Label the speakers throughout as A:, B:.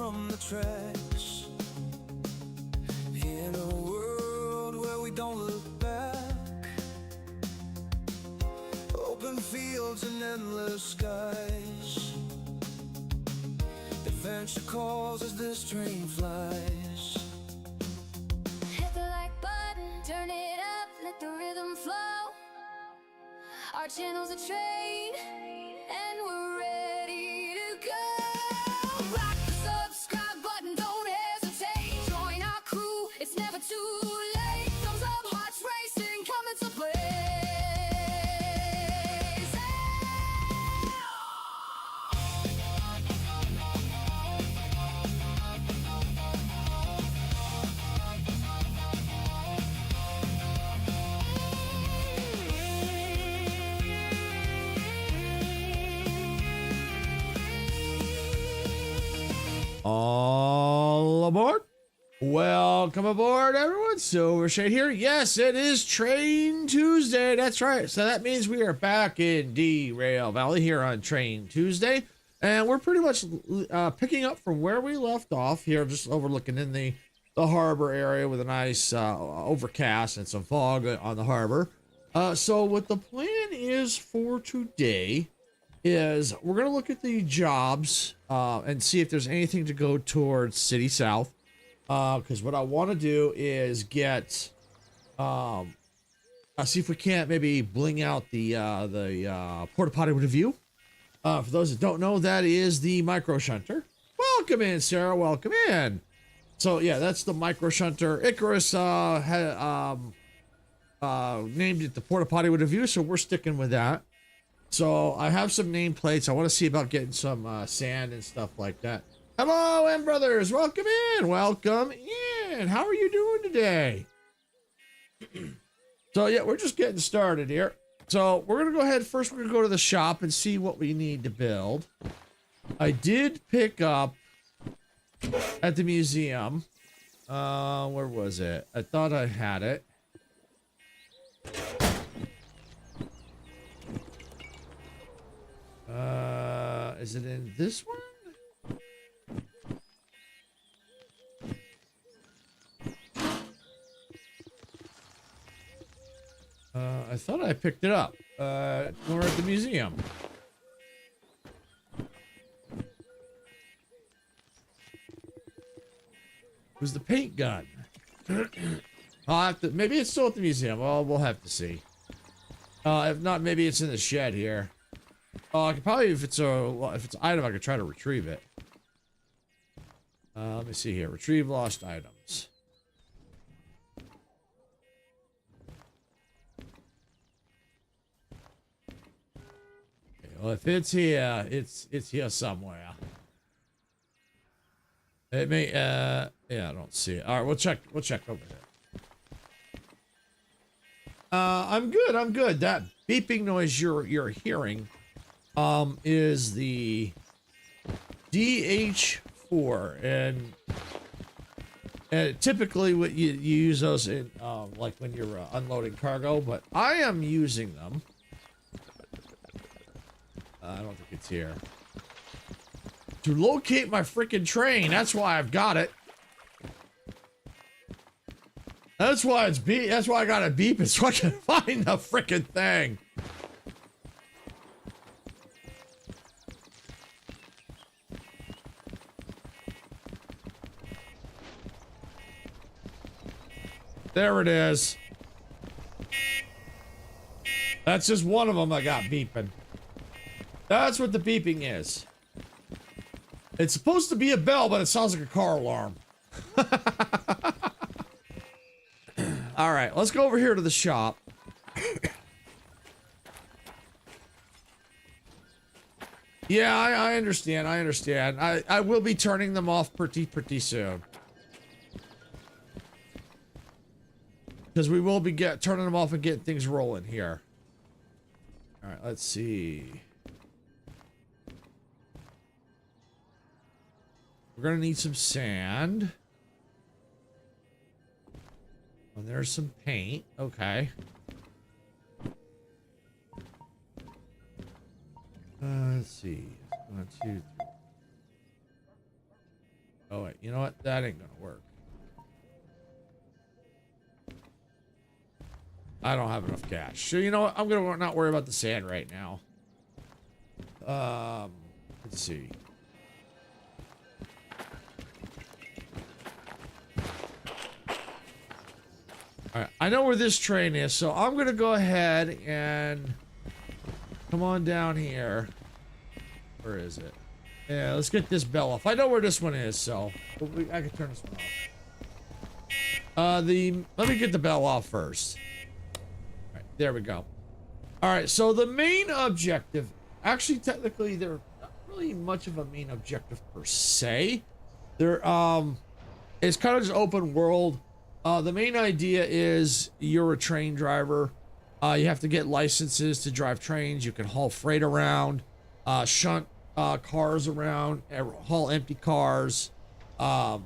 A: from the tracks. In a world where we don't look back, open fields and endless skies, adventure calls as this train flies.
B: Hit the like button, turn it up, let the rhythm flow. Our channel's a train, and we're ready to go. Rock the subscribe button, don't hesitate. Join our crew, it's never too late. Thumbs up, hearts racing, coming to play.
C: All aboard. Welcome aboard, everyone. Silver Shade here. Yes, it is Train Tuesday. That's right. So that means we are back in Derail Valley here on Train Tuesday. And we're pretty much picking up from where we left off here, just overlooking in the harbor area with a nice overcast and some fog on the harbor. So what the plan is for today is we're going to look at the jobs and see if there's anything to go towards City South. Because what I want to do is get, see if we can't maybe bling out the porta potty with a view. For those that don't know, that is the micro shunter. Welcome in, Sarah. Welcome in. So yeah, that's the micro shunter. Icarus named it the porta potty with a view, so we're sticking with that. So I have some nameplates. I want to see about getting some sand and stuff like that. Hello, M brothers. Welcome in. Welcome in. How are you doing today? So yeah, we're just getting started here. So we're gonna go ahead first. We're gonna go to the shop and see what we need to build. I did pick up at the museum. Where was it? I thought I had it. Is it in this one? I thought I picked it up. We're at the museum. It was the paint gun. I'll have to, maybe it's still at the museum. Well, we'll have to see. If not, maybe it's in the shed here. I could probably, if it's an item, I could try to retrieve it. Let me see here. Retrieve lost items. Okay, well, if it's here, it's here somewhere. It may. Yeah, I don't see it. All right, we'll check. We'll check over there. I'm good. I'm good. That beeping noise you're hearing. Is the DH4, and typically what you use those in like when you're unloading cargo, but I am using them. I don't think it's here to locate my freaking train. That's why I've got it. That's why it's beep. That's why I got to beep it so I can find the freaking thing. There it is. That's just one of them I got beeping. That's what the beeping is. It's supposed to be a bell, but it sounds like a car alarm. All right, let's go over here to the shop. Yeah, I understand. I understand. I will be turning them off pretty soon. Because we will be turning them off and getting things rolling here. All right, let's see. We're going to need some sand. And there's some paint. Okay. Let's see. 1, 2, 3. Oh, wait. You know what? That ain't gonna work. I don't have enough cash. So, you know what? I'm gonna not worry about the sand right now. Let's see. All right, I know where this train is, so I'm gonna go ahead and come on down here. Where is it? Yeah, let's get this bell off. I know where this one is, so I can turn this one off. Let me get the bell off first. All right, there we go. All right, so the main objective, actually, technically, there's not really much of a main objective per se. It's kind of just open world. The main idea is you're a train driver. You have to get licenses to drive trains. You can haul freight around, shunt cars around, haul empty cars. You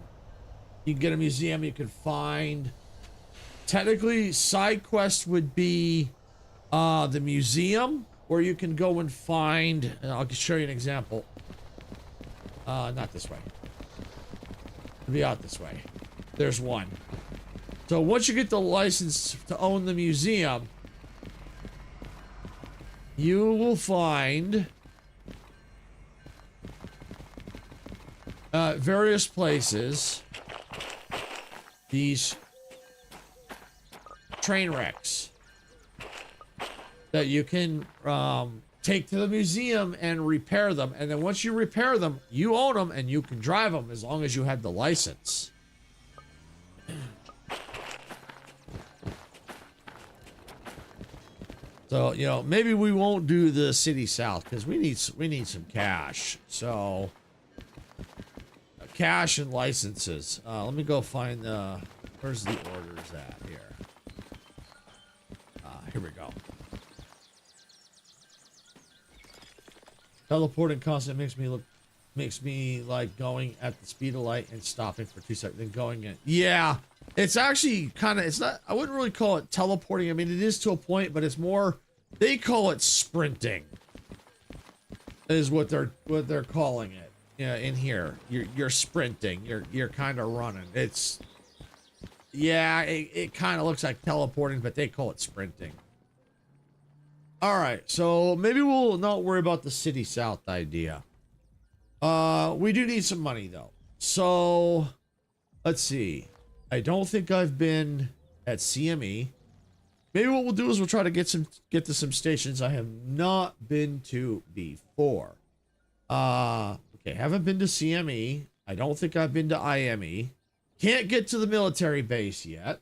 C: can get a museum you can find. Technically, side quest would be the museum, where you can go and find, and I'll show you an example. Not this way. It'll be out this way. There's one. So once you get the license to own the museum, you will find various places these train wrecks that you can take to the museum and repair them. And then once you repair them, you own them and you can drive them as long as you have the license. So, you know, maybe we won't do the city south because we need some cash. So, cash and licenses. Let me go find where's the orders at here? Here we go. Teleporting constantly makes me like going at the speed of light and stopping for 2 seconds, then going in. Yeah, it's actually kind of, it's not, I wouldn't really call it teleporting. I mean, it is to a point, but it's more, they call it sprinting is what they're calling it. Yeah, in here, you're sprinting, you're kind of running. It's, yeah, it kind of looks like teleporting, but they call it sprinting. All right, so maybe we'll not worry about the city south idea. We do need some money though. So let's see. I don't think I've been at CME. Maybe what we'll do is we'll try to get to some stations I have not been to before. Okay, haven't been to CME. I don't think I've been to IME. Can't get to the military base yet.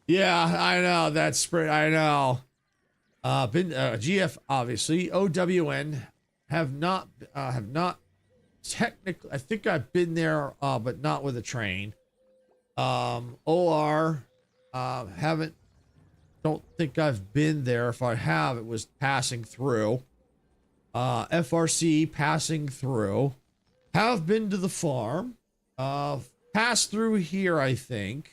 C: Yeah, I know. That's spread. I know. Been GF obviously. OWN have not technically. I think I've been there, but not with a train. OR haven't. Don't think I've been there. If I have, it was passing through. FRC passing through. Have been to the farm. Passed through here, I think.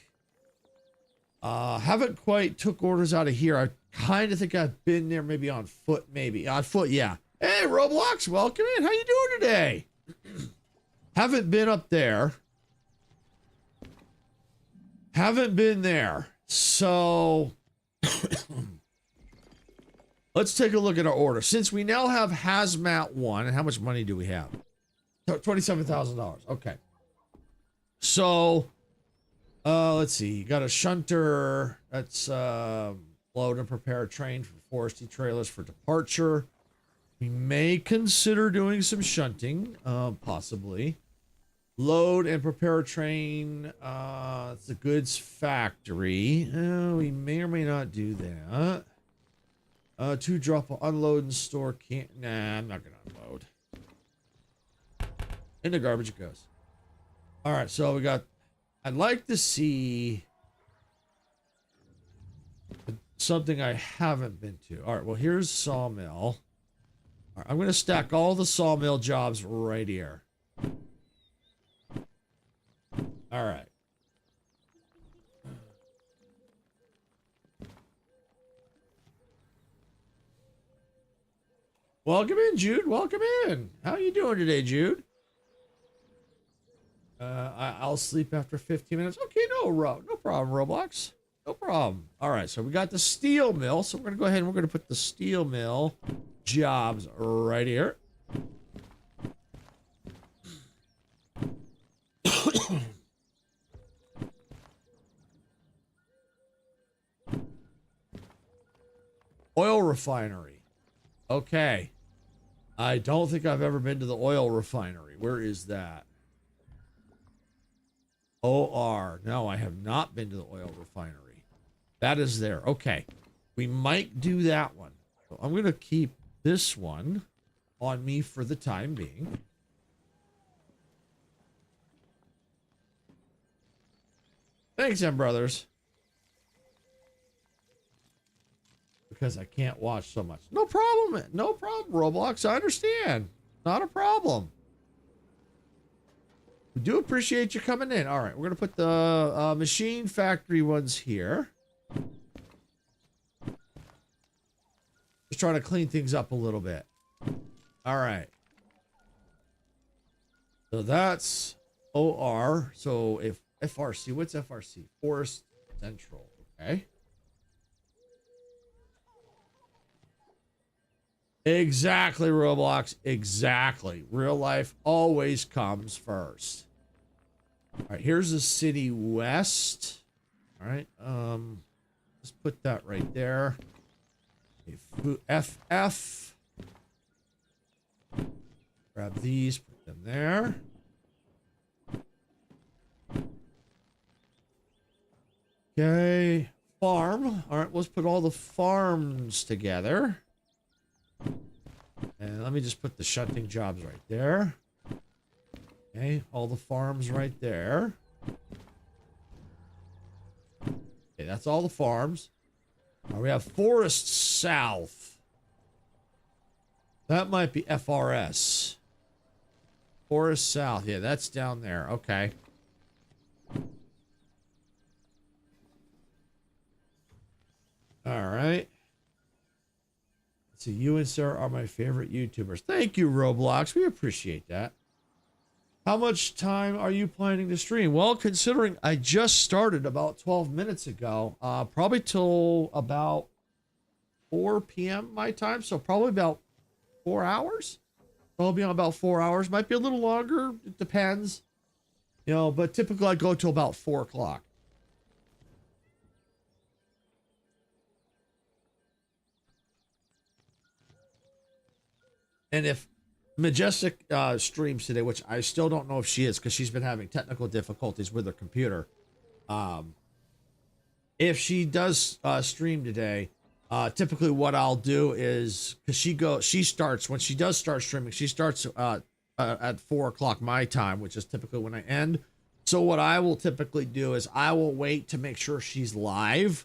C: Haven't quite took orders out of here. I kind of think I've been there, maybe on foot, maybe. On foot, yeah. Hey, Roblox, welcome in. How you doing today? Haven't been up there. Haven't been there. So, let's take a look at our order. Since we now have Hazmat 1, and how much money do we have? $27,000. Okay. So, let's see. You got a shunter. That's load and prepare a train for forestry trailers for departure. We may consider doing some shunting, possibly. Load and prepare a train. It's the goods factory. We may or may not do that. To drop, unload and store. Can't. Nah, I'm not gonna unload. In the garbage it goes. All right, so we got. I'd like to see something I haven't been to. All right, well, here's sawmill. All right, I'm going to stack all the sawmill jobs right here. All right. Welcome in, Jude. Welcome in. How you doing today, Jude? I'll sleep after 15 minutes. Okay, no problem, Roblox. No problem. All right, so we got the steel mill. So we're gonna go ahead and we're gonna put the steel mill jobs right here. Oil refinery. Okay. I don't think I've ever been to the oil refinery. Where is that? OR. No, I have not been to the oil refinery. That is there. Okay. We might do that one. So I'm going to keep this one on me for the time being. Thanks, M Brothers. Because I can't watch so much. No problem. No problem, Roblox. I understand. Not a problem. We do appreciate you coming in. All right, we're going to put the machine factory ones here. Just trying to clean things up a little bit. All right. So that's OR. So if FRC, what's FRC? Forest Central. Okay. Exactly, Roblox. Exactly. Real life always comes first. All right, here's the city west. All right, let's put that right there. FF. Grab these, put them there. Okay, farm. All right, let's put all the farms together. And let me just put the shunting jobs right there. Okay, all the farms right there. Okay, that's all the farms. We have Forest South. That might be FRS. Forest South. Yeah, that's down there. Okay. All right. So you and Sarah are my favorite YouTubers. Thank you, Roblox. We appreciate that. How much time are you planning to stream? Well, considering I just started about 12 minutes ago, probably till about 4 p.m. my time. So probably about 4 hours. Probably about 4 hours. Might be a little longer. It depends. You know, but typically I go till about 4 o'clock. And if Majestic streams today, which I still don't know if she is because she's been having technical difficulties with her computer. If she does stream today, typically what I'll do is because she starts when she does start streaming, she starts at 4 o'clock my time, which is typically when I end. So what I will typically do is I will wait to make sure she's live.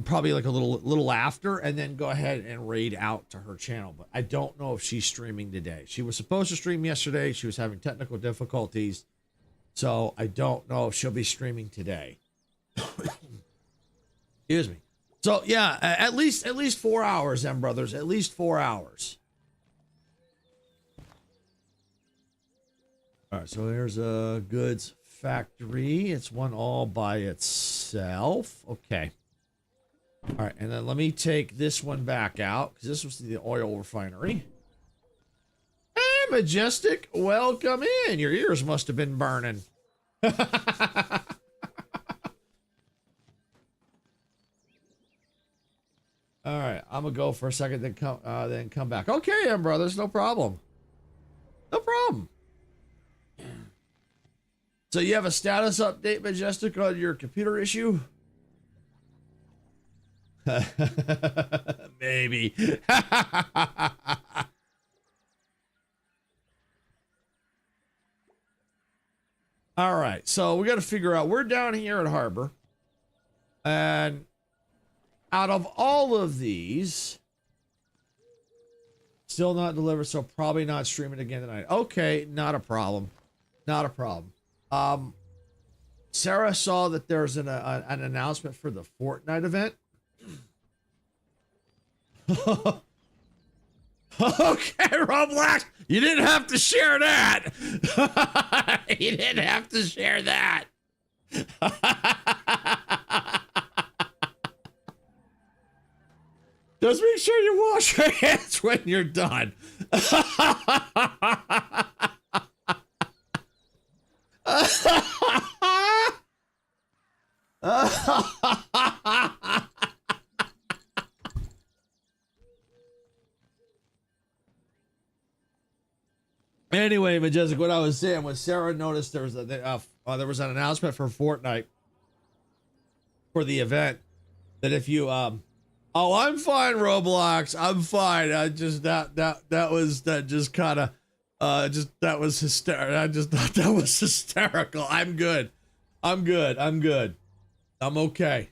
C: Probably like a little after, and then go ahead and raid out to her channel. But I don't know if she's streaming today. She was supposed to stream yesterday. She was having technical difficulties, so I don't know if she'll be streaming today. Excuse me. So yeah, at least 4 hours, M Brothers. At least 4 hours. All right. So there's a goods factory. It's one all by itself. Okay. All right, and then let me take this one back out because this was the oil refinery. Hey, Majestic, welcome in. Your ears must have been burning. All right, I'm gonna go for a second, then come back. Okay, M Brothers, no problem. No problem. So you have a status update, Majestic, on your computer issue? Maybe. All right, so we got to figure out, we're down here at Harbor, and out of all of these, still not delivered, so probably not streaming again tonight. Okay, not a problem. Not a problem. Sarah saw that there's an announcement for the Fortnite event. Okay, Roblox, you didn't have to share that. You didn't have to share that. Just make sure you wash your hands when you're done. Anyway, Majestic, what I was saying was Sarah noticed there was there was an announcement for Fortnite for the event that if you oh, I'm fine, Roblox, I'm fine. I just that just kind of just that was hysterical. I just thought that was hysterical. I'm good. I'm okay.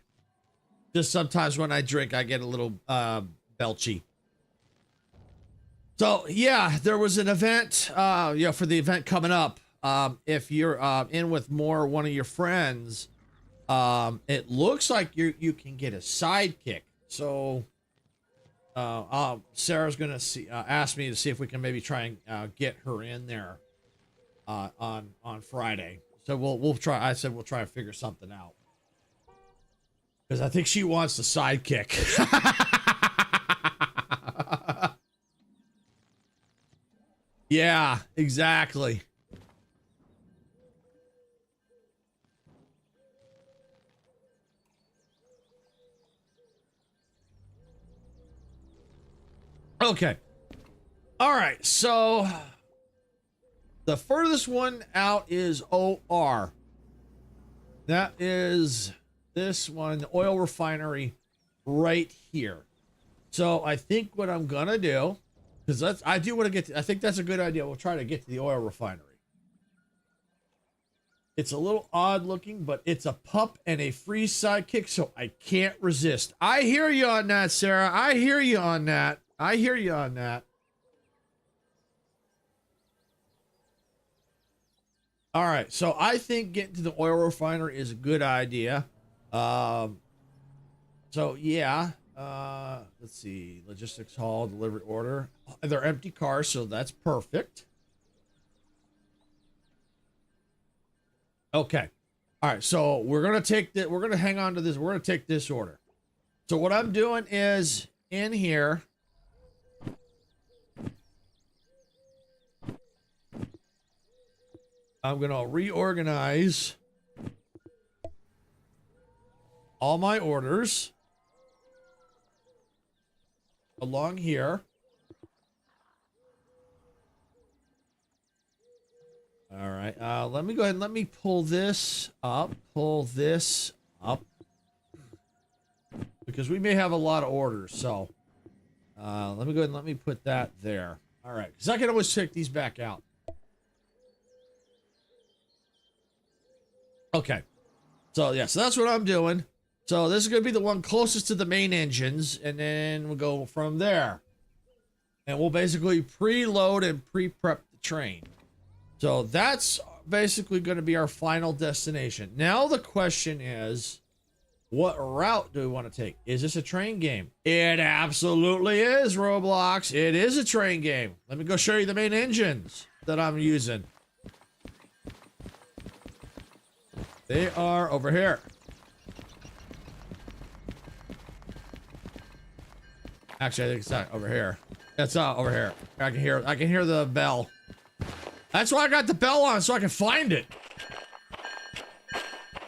C: Just sometimes when I drink, I get a little belchy. So yeah, there was an event, for the event coming up. If you're in with one of your friends, it looks like you can get a sidekick. So Sarah's gonna ask me to see if we can maybe try and get her in there on Friday. So we'll try. I said we'll try and figure something out because I think she wants the sidekick. Yeah, exactly. Okay. All right. So the furthest one out is OR. That is this one, the oil refinery right here. So I think what I'm going to do, because I do want to get to, I think that's a good idea. We'll try to get to the oil refinery. It's a little odd looking, but it's a pup and a free sidekick, so I can't resist. I hear you on that, Sarah. I hear you on that. I hear you on that. All right, so I think getting to the oil refinery is a good idea. So yeah, let's see, logistics hall, delivery order. They're empty cars, so that's perfect. Okay. All right, so we're gonna take that. We're gonna hang on to this. We're gonna take this order. So what I'm doing is in here. I'm gonna reorganize all my orders along here. All right, let me go ahead and let me pull this up, because we may have a lot of orders. So let me go ahead and let me put that there. All right, because I can always check these back out. Okay, so yeah, so that's what I'm doing. So this is going to be the one closest to the main engines, and then we'll go from there. And we'll basically preload and pre-prep the train. So that's basically going to be our final destination. Now the question is, what route do we want to take? Is this a train game? It absolutely is, Roblox. It is a train game. Let me go show you the main engines that I'm using. They are over here. Actually, I think it's not over here. It's over here. I can hear the bell. That's why I got the bell on, so I can find it.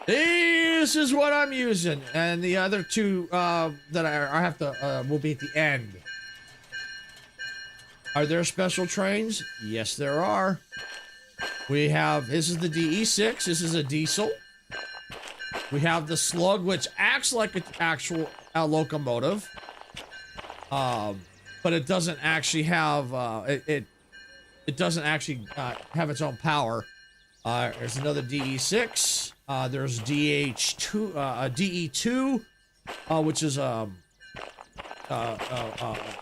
C: This is what I'm using, and the other two that I have to will be at the end. Are there special trains? Yes, there are. We have, this is the DE6. This is a diesel. We have the Slug, which acts like an actual locomotive, but it doesn't actually have it doesn't actually have its own power. There's another DE6. There's DH2, DE2, which is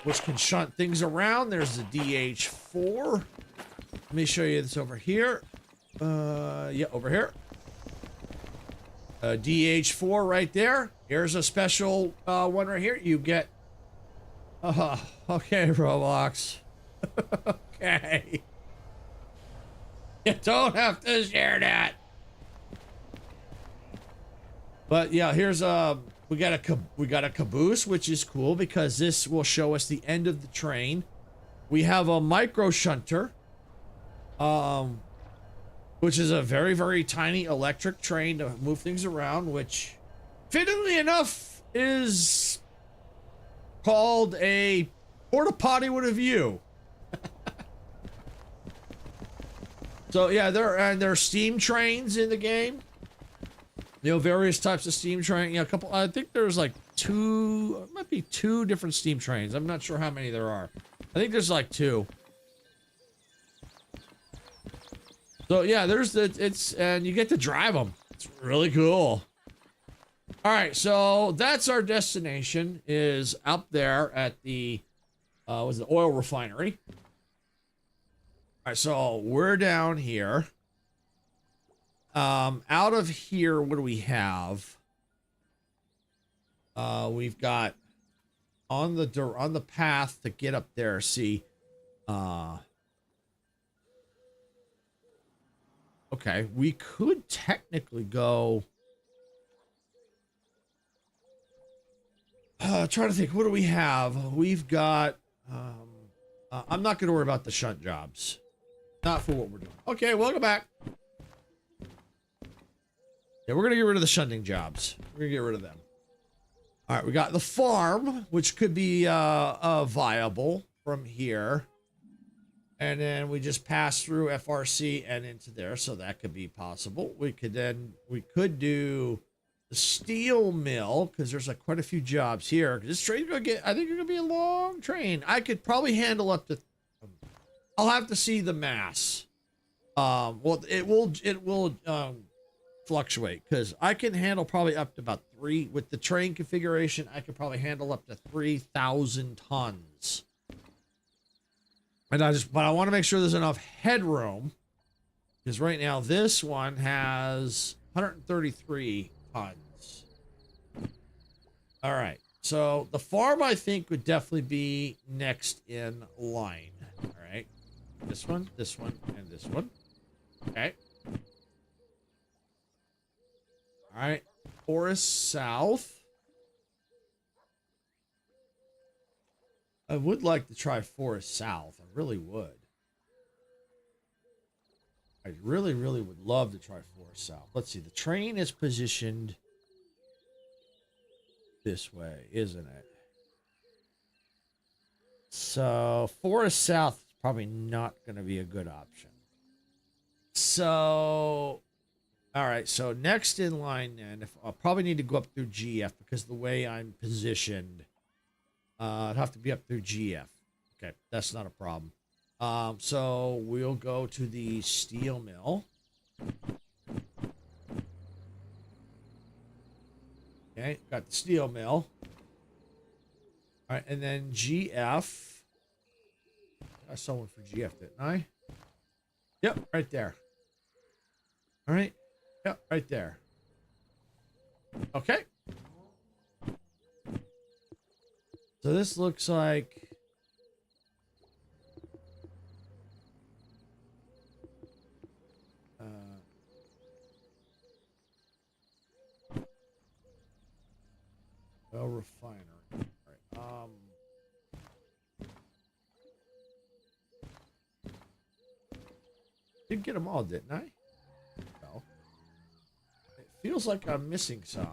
C: which can shunt things around. There's the DH4. Let me show you this over here. Yeah, over here. DH4 right there. Here's a special one right here. You get. Okay, Roblox. Okay. You don't have to share that. But yeah, here's we got a caboose, which is cool because this will show us the end of the train. We have a micro shunter, which is a very, very tiny electric train to move things around, which fittingly enough is called a porta potty with a view. So yeah, there are steam trains in the game. You know, various types of steam train. You know, a couple. I think there's like two. Might be two different steam trains. I'm not sure how many there are. I think there's like two. So yeah, and you get to drive them. It's really cool. All right, so that's our destination. Is up there at the was the oil refinery. All right, so we're down here. Out of here, what do we have? We've got on the path to get up there. See, okay, we could technically go. Trying to think, what do we have? We've got. I'm not going to worry about the shunt jobs. Not for what we're doing. Okay, welcome back. Yeah, we're going to get rid of the shunting jobs. We're going to get rid of them. All right, we got the farm, which could be viable from here. And then we just pass through FRC and into there, so that could be possible. We could do the steel mill, because there's like quite a few jobs here. This train's going to get, I think it's going to be a long train. I could probably handle up to, I'll have to see the mass. Well, it will fluctuate, because I can handle probably up to about 3 with the train configuration. I could probably handle up to 3,000 tons. And but I want to make sure there's enough headroom, because right now this one has 133 tons. All right, so the farm I think would definitely be next in line. All right, this one, and this one. Okay. All right, Forest South. I would like to try Forest South. I really would. I really, really would love to try Forest South. Let's see. The train is positioned this way, isn't it? So Forest South is probably not going to be a good option. So, all right. So next in line, then, I'll probably need to go up through GF because the way I'm positioned. I'd have to be up through GF. Okay, that's not a problem. So we'll go to the steel mill. Okay, got the steel mill. All right, and then GF. I saw one for GF, didn't I? Yep, right there. All right. Yep, right there. Okay. So this looks like well, refinery. All right. Did get them all, didn't I? No. It feels like I'm missing some.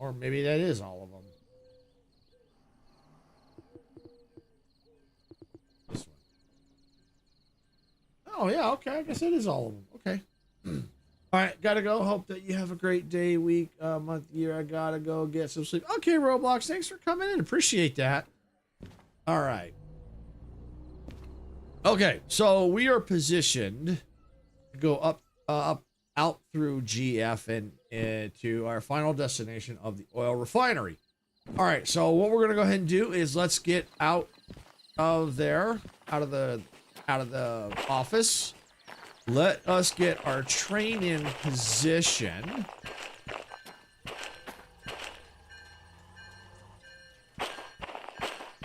C: Or maybe that is all of them. This one. Oh, yeah, okay. I guess it is all of them. Okay. All right, gotta go. Hope that you have a great day, week, month, year. I gotta go get some sleep. Okay, Roblox, thanks for coming in. Appreciate that. All right. Okay, so we are positioned to go up, out through GF and to our final destination of the oil refinery. All right, so what we're gonna go ahead and do is let's get out of there, out of the office. Let us get our train in position.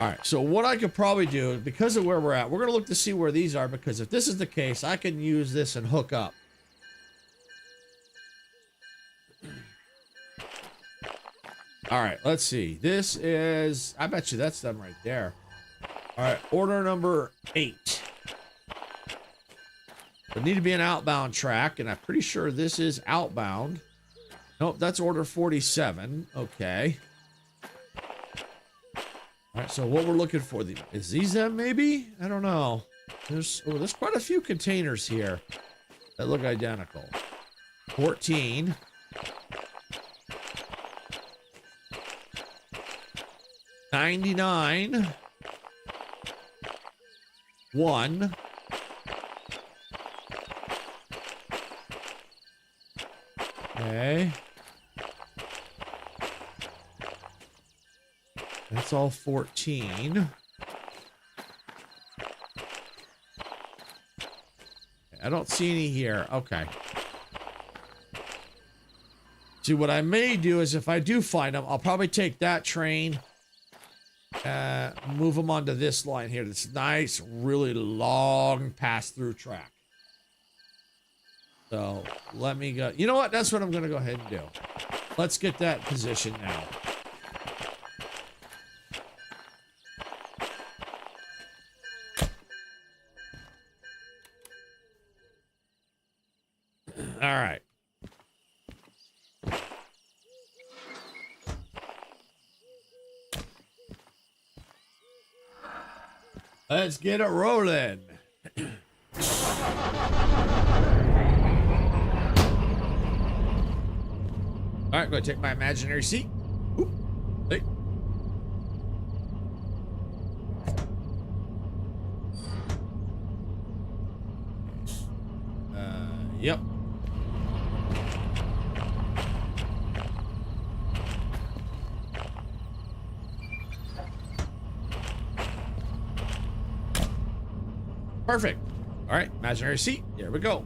C: All right, so what I could probably do, because of where we're at, we're going to look to see where these are, because if this is the case, I can use this and hook up. All right, let's see. This is, I bet you that's them right there. All right, order number 8. There need to be an outbound track, and I'm pretty sure this is outbound. Nope, that's order 47. Okay. All right, so what we're looking for, is these them maybe? I don't know. There's quite a few containers here that look identical. 14. 99. 1. Okay. That's all 14. I don't see any here. Okay. See, what I may do is if I do find them, I'll probably take that train, move them onto this line here. This nice, really long pass-through track. So let me go. You know what? That's what I'm going to go ahead and do. Let's get that position now. All right. Let's get it rolling. All right, I'm going to take my imaginary seat. Oop. Hey. Yep. Perfect. All right, imaginary seat. There we go.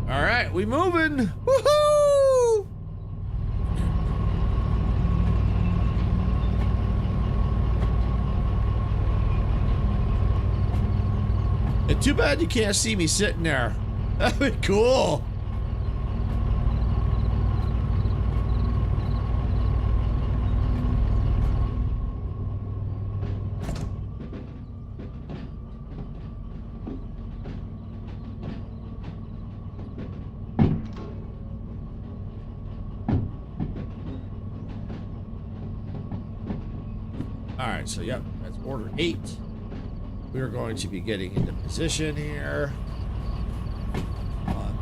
C: All right, we moving. Woohoo! And too bad you can't see me sitting there. That'd be cool. All right, so yep, that's order 8. We're going to be getting into position here on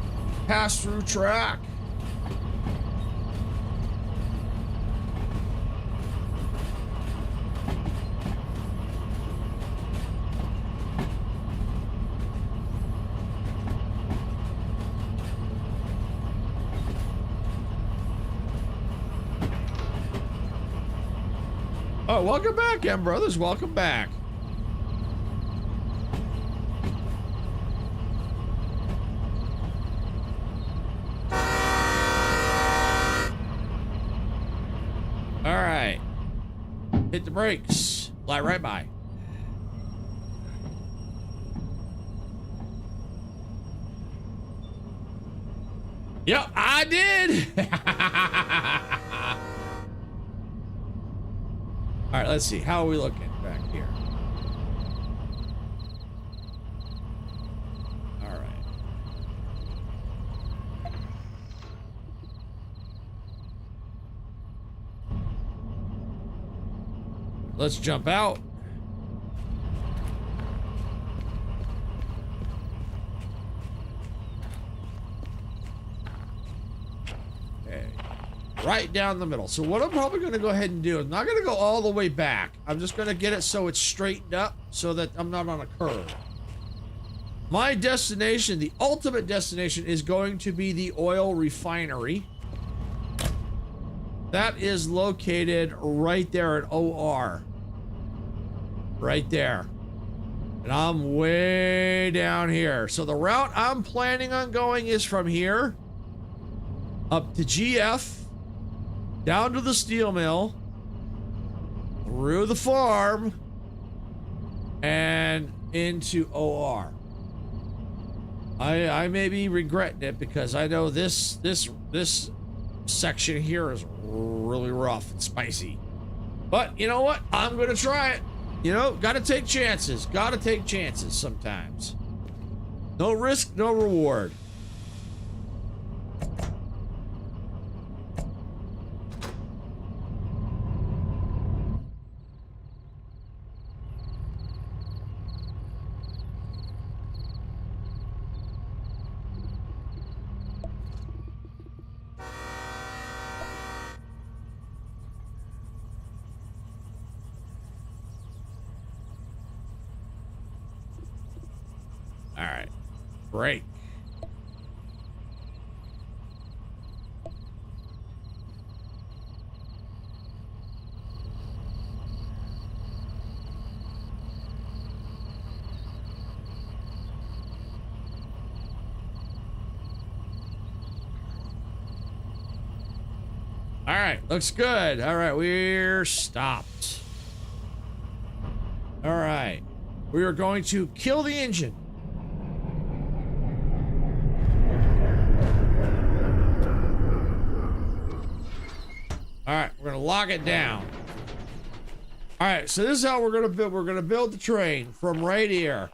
C: pass-through track. Oh, welcome back, M Brothers. Welcome back. All right. Hit the brakes. Fly right by. Yep, I did. All right, let's see. How are we looking back here? All right. Let's jump out. Okay. Right down the middle. So what I'm probably going to go ahead and do is I'm not going to go all the way back. I'm just going to get it so it's straightened up so that I'm not on a curve. My destination, the ultimate destination, is going to be the oil refinery. That is located right there at OR. Right there. And And I'm way down here. So the route I'm planning on going is from here up to GF, down to the steel mill, through the farm, and into OR. I may be regretting it because I know this section here is really rough and spicy. But you know what? I'm gonna try it. You know, gotta take chances. Gotta take chances sometimes. No risk, no reward. All right, break. All right, looks good. All right, we're stopped. All right, we are going to kill the engine. All right, we're gonna lock it down. All right, so this is how we're gonna build. We're gonna build the train from right here.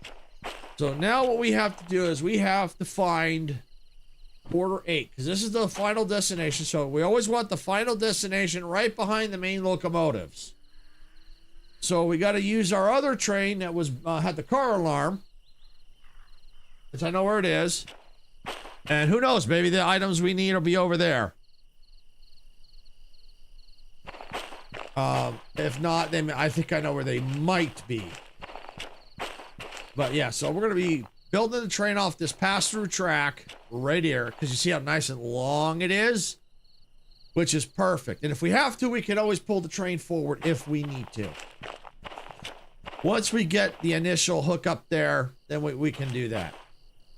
C: So now what we have to do is we have to find Order 8, because this is the final destination. So we always want the final destination right behind the main locomotives. So we got to use our other train that was had the car alarm, which I know where it is. And who knows, maybe the items we need will be over there. If not, then I think I know where they might be. But yeah, so we're going to be building the train off this pass-through track right here, because you see how nice and long it is, which is perfect. And if we have to, we can always pull the train forward if we need to. Once we get the initial hook up there, then we can do that.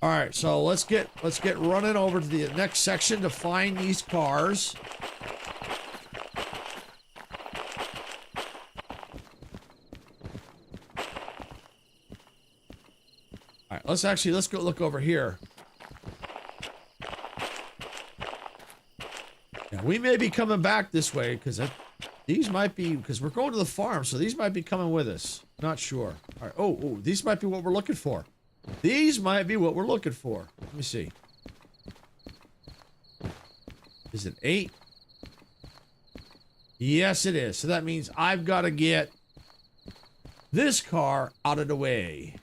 C: All right, so let's get running over to the next section to find these cars. All right, let's go look over here. Yeah, we may be coming back this way because these might be, because we're going to the farm, so these might be coming with us. Not sure. All right. Oh, these might be what we're looking for. These might be what we're looking for. Let me see. Is it 8? Yes, it is. So that means I've got to get this car out of the way.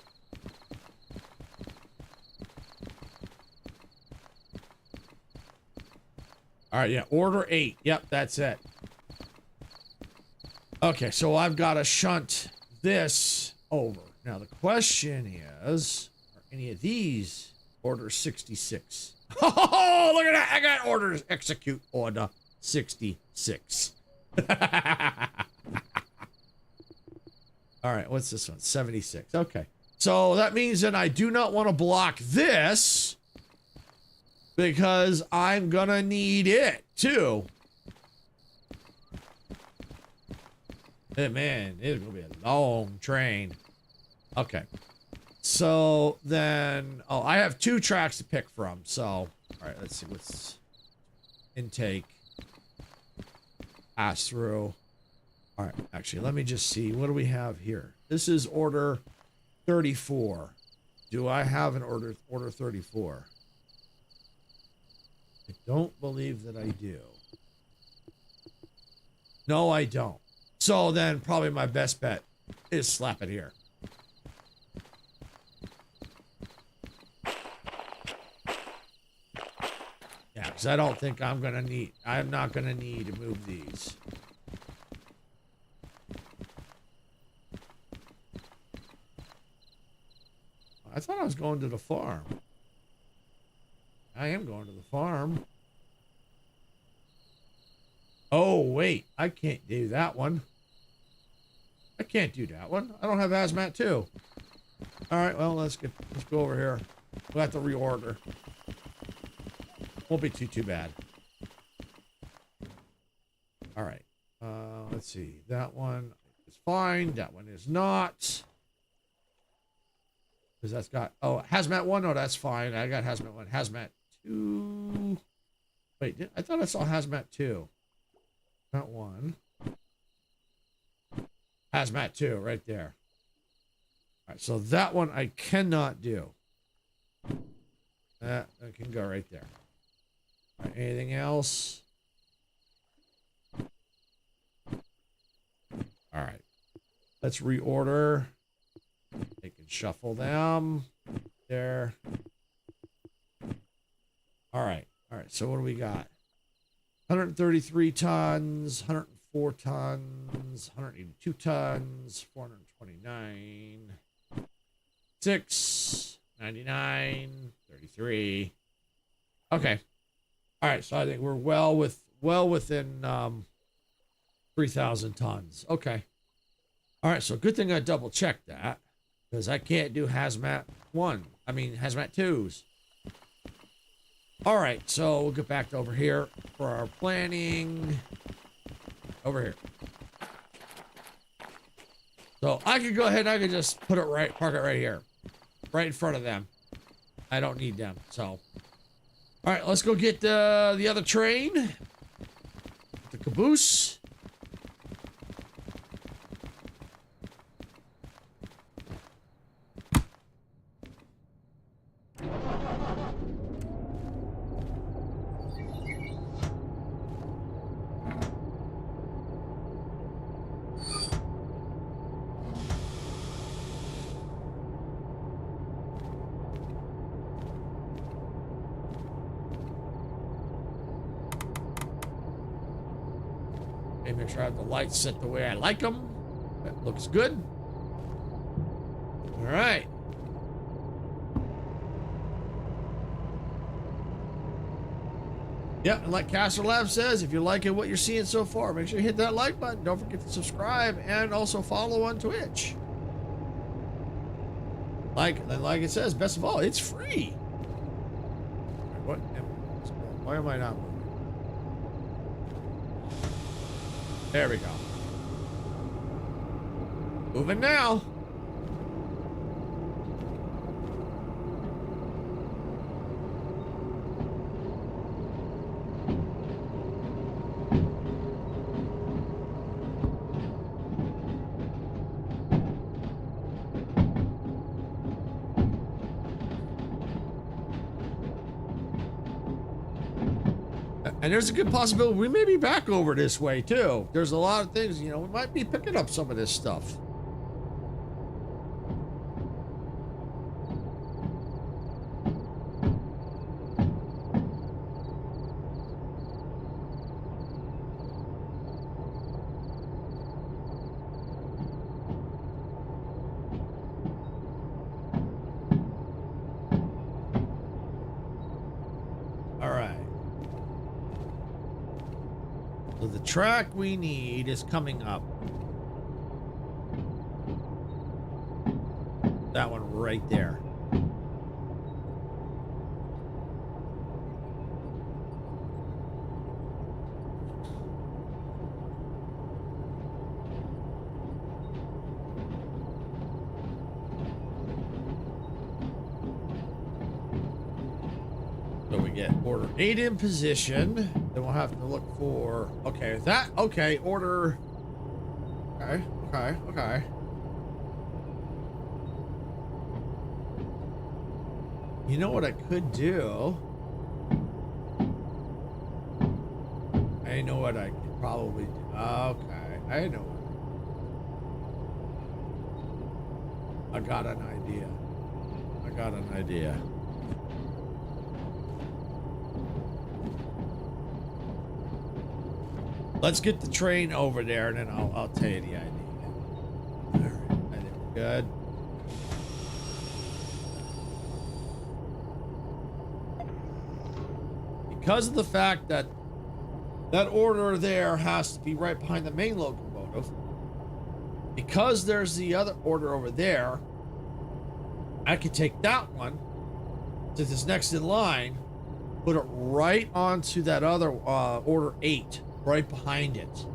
C: All right, yeah, order 8. Yep, that's it. Okay, so I've got to shunt this over. Now, the question is, are any of these order 66? Oh, look at that. I got orders. Execute order 66. All right, what's this one? 76. Okay. So that means that I do not want to block this, because I'm gonna need it too. Hey, man, it's gonna be a long train. Okay. So then, oh, I have 2 tracks to pick from. So, all right, let's see what's intake, pass through. All right, actually, let me just see. What do we have here? This is order 34. Do I have an order 34? I don't believe that I do. No, I don't. So then probably my best bet is slap it here. Yeah, because I don't think I'm not going to need to move these. I thought I was going to the farm. I am going to the farm. Oh, wait. I can't do that one. I can't do that one. I don't have hazmat too. All All right, well, let's go over here. We'll have to reorder. Won't be too bad. All right. Let's see. That one is fine. That one is not. Because that's got, oh, hazmat 1. No, that's fine. I got hazmat 1. Hazmat 2. Wait, I thought I saw hazmat 2. Not 1. Hazmat 2 right there. All right, so that one I cannot do. That can go right there. All right, anything else? All right. Let's reorder. They can shuffle them. There. All right. All right. So what do we got? 133 tons, 104 tons, 182 tons, 429, 6, 99, 33. Okay. All right. So I think we're well within 3,000 tons. Okay. All right. So good thing I double checked that, because I can't do hazmat 1. I mean, hazmat 2s. All right. So we'll get back over here for our planning. Over here. So I could go ahead and I could just put it right, park it right here. Right in front of them. I don't need them. So, all right, let's go get the other train. The caboose. Okay, make sure I have the lights set the way I like them. That looks good. All right. Yeah, and like Castle Lab says, if you're liking what you're seeing so far, make sure you hit that like button. Don't forget to subscribe and also follow on Twitch. Like it says, best of all, it's free. What? Why am I not moving? There we go. Moving now. And there's a good possibility we may be back over this way too. There's a lot of things, you know, we might be picking up some of this stuff. So the track we need is coming up. That one right there. So we get order 8 in position. Then we'll have to look for, okay, that, okay, order, okay. You know what I could do? I know what I could probably do. Okay, I know. I got an idea. Let's get the train over there, and then I'll tell you the idea. All right, I think we're good. Because of the fact that that order there has to be right behind the main locomotive, because there's the other order over there, I could take that one, since it's next in line, put it right onto that other order 8, right behind it.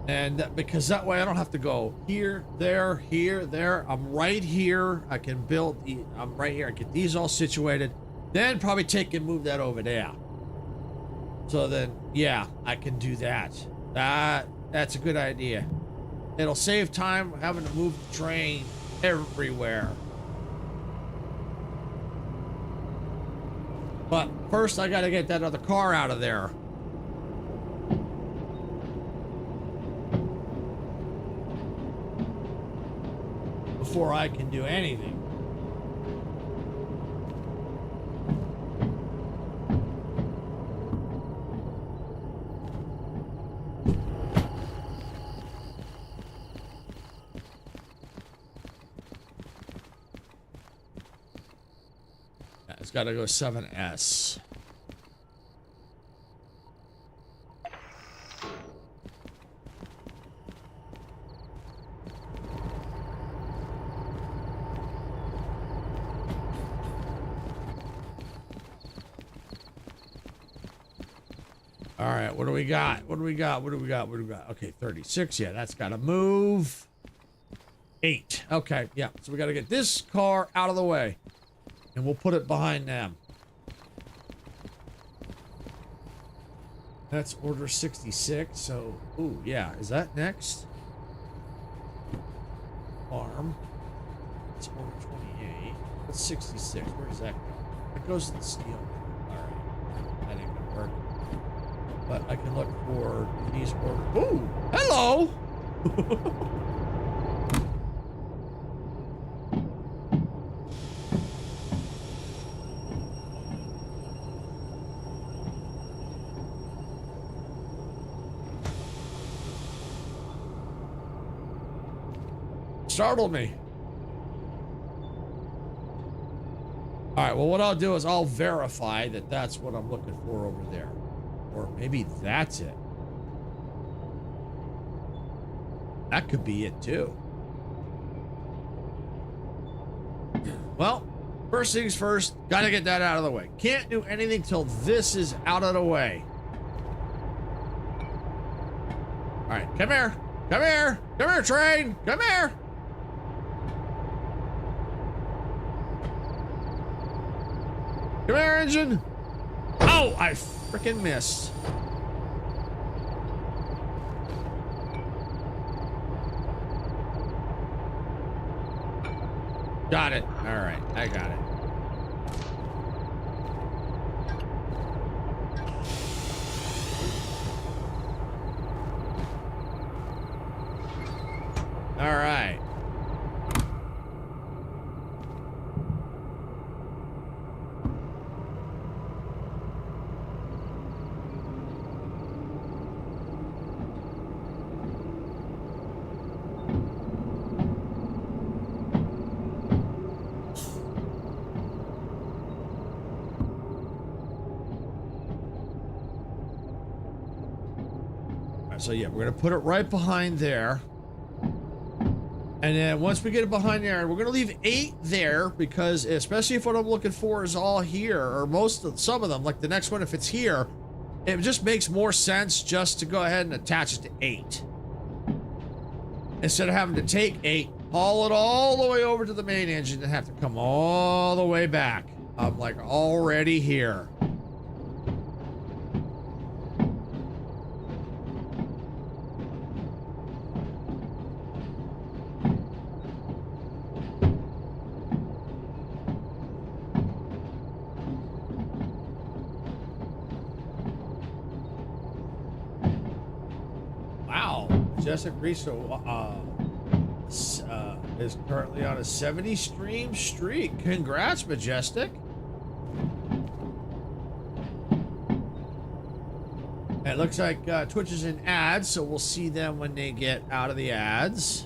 C: And because that way I don't have to go here, there, I'm right here. I can build I'm right here. I get these all situated, then probably take and move that over there. So then, yeah, I can do that. That's a good idea. It'll save time having to move the train everywhere. But first I gotta get that other car out of there. Before I can do anything. Yeah, it's got to go 7S. All right, what do we got? What do we got? Okay, 36. Yeah, that's got to move. 8. Okay, yeah. So we got to get this car out of the way. And we'll put it behind them. That's order 66. So, ooh, yeah. Is that next? Farm. It's order 28. That's 66. Where does that go? It goes to the steel. All right. That ain't going to work. But I can look for these orders. Ooh, hello. Startled me. All right, well, what I'll do is I'll verify that that's what I'm looking for over there. Or maybe that's it. That could be it too. Well, first things first, gotta get that out of the way. Can't do anything till this is out of the way. All right, come here. Come here. Come here, train. Come here. Come here, engine. Oh, I freaking missed. Got it. All right, I got it. All right. So yeah, we're gonna put it right behind there. And then once we get it behind there, we're gonna leave 8 there because especially if what I'm looking for is all here, or some of them, like the next one, if it's here, it just makes more sense just to go ahead and attach it to 8. Instead of having to take 8, haul it all the way over to the main engine and have to come all the way back. I'm like already here. Majestic Riso is currently on a 70 stream streak. Congrats, Majestic. It looks like Twitch is in ads, so we'll see them when they get out of the ads.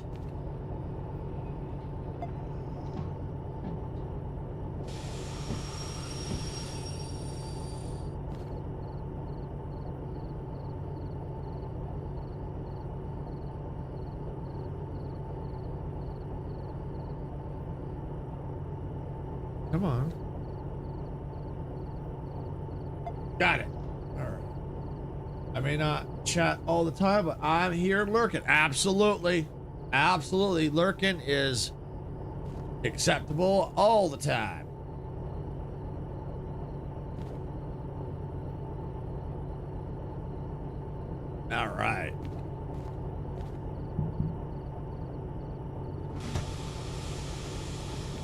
C: come on. Got it. All right. I may not chat all the time, but I'm here lurking. Absolutely. Absolutely. Lurking is acceptable all the time. All right.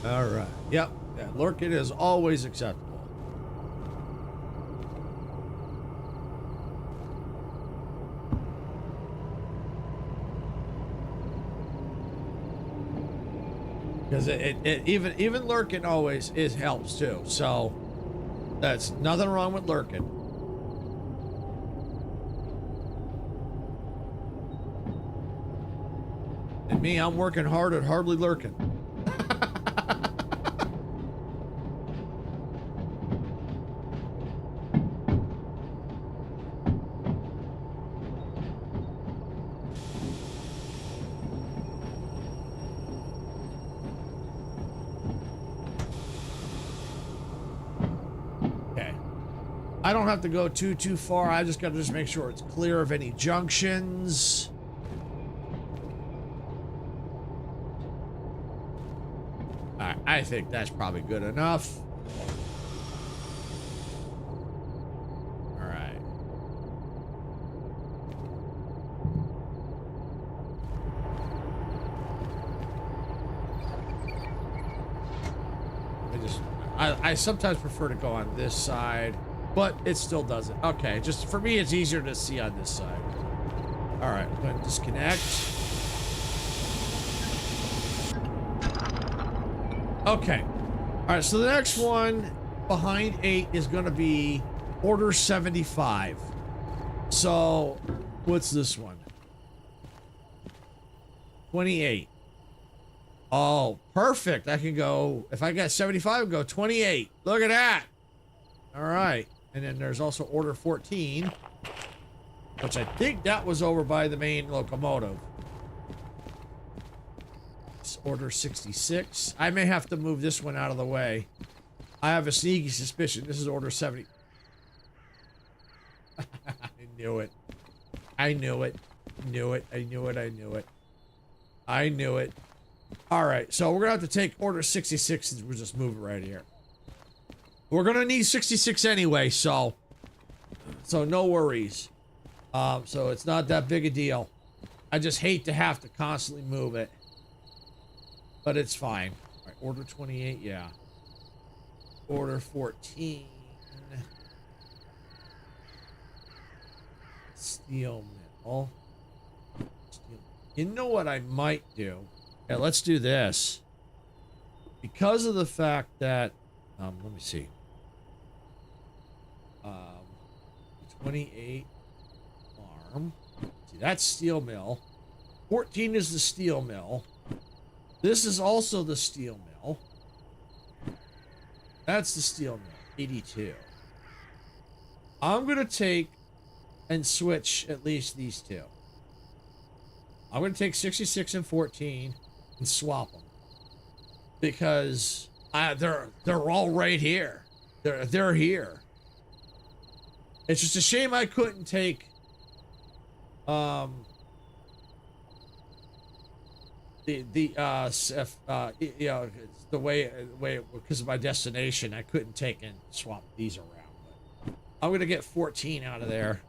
C: All right. Yep. Yeah, lurking is always acceptable. Because even lurking always helps too. So that's nothing wrong with lurking. And me, I'm working hard at hardly lurking. I don't have to go too far. I just got to make sure it's clear of any junctions. I think that's probably good enough. All right. I sometimes prefer to go on this side. But it still does it. Okay, just for me, it's easier to see on this side. All right, I'm going to disconnect. Okay. All right, so the next one behind 8 is going to be Order 75. So, what's this one? 28. Oh, perfect. I can go, if I got 75, I'll go 28. Look at that. All right. And then there's also Order 14, which I think that was over by the main locomotive. It's Order 66. I may have to move this one out of the way. I have a sneaky suspicion this is Order 70. I knew it. I knew it. Knew it. I knew it. I knew it. I knew it. All right, so we're going to have to take Order 66 and we'll just move it right here. We're gonna need 66 anyway, so no worries. So it's not that big a deal. I just hate to have to constantly move it, but it's fine. All right, Order 28, yeah. Order 14. Steel mill. You know what I might do? Yeah, let's do this. Because of the fact that, let me see. 28 farm. See, that's steel mill. 14 is the steel mill. This is also the steel mill. That's the steel mill. 82. I'm gonna take and switch at least these two. I'm gonna take 66 and 14 and swap them because they're all right here. They're here. It's just a shame I couldn't take the way because of my destination I couldn't take and swap these around. But I'm gonna get 14 out of there.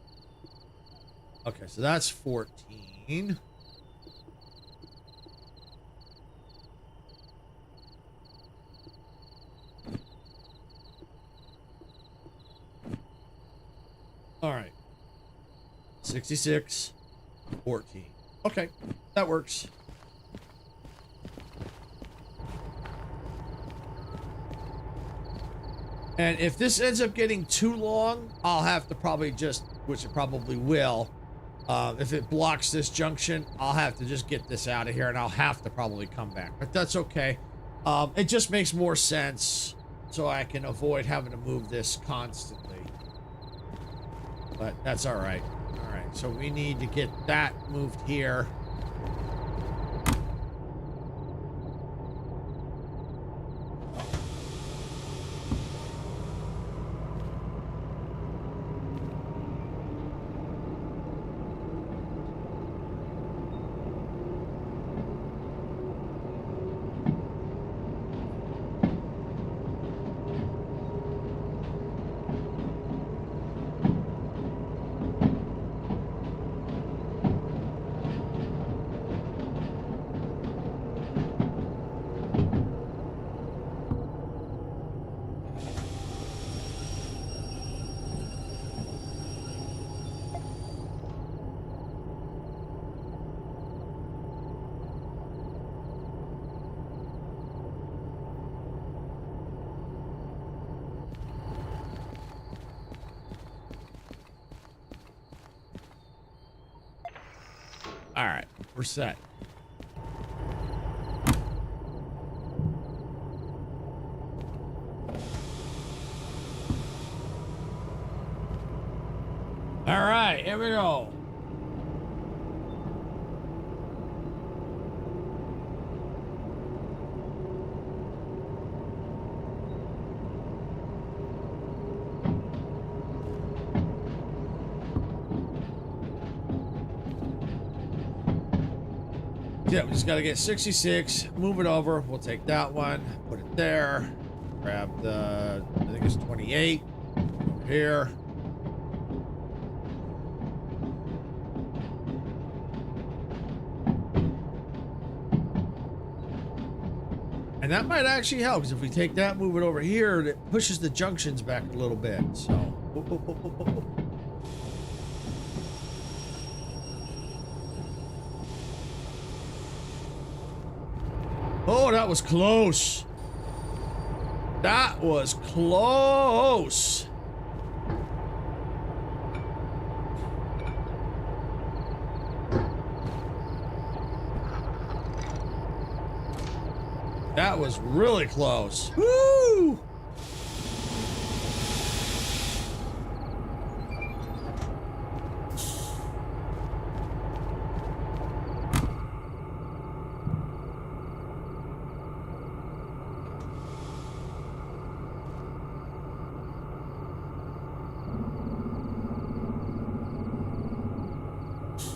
C: Okay, so that's 14. All right. 66, 14. Okay, that works. And if this ends up getting too long, I'll have to probably just, which it probably will, if it blocks this junction, I'll have to just get this out of here and I'll have to probably come back. But that's okay. It just makes more sense so I can avoid having to move this constantly. But that's all right. All right, so we need to get that moved here. All right, we're set. All right, here we go. Yeah, we just got to get 66, move it over. We'll take that one, put it there, grab the, I think it's 28 over here. And that might actually help, because if we take that, move it over here, it pushes the junctions back a little bit. So, whoop, whoop, whoop, whoop, whoop. Oh, that was close. That was close. That was really close. Woo!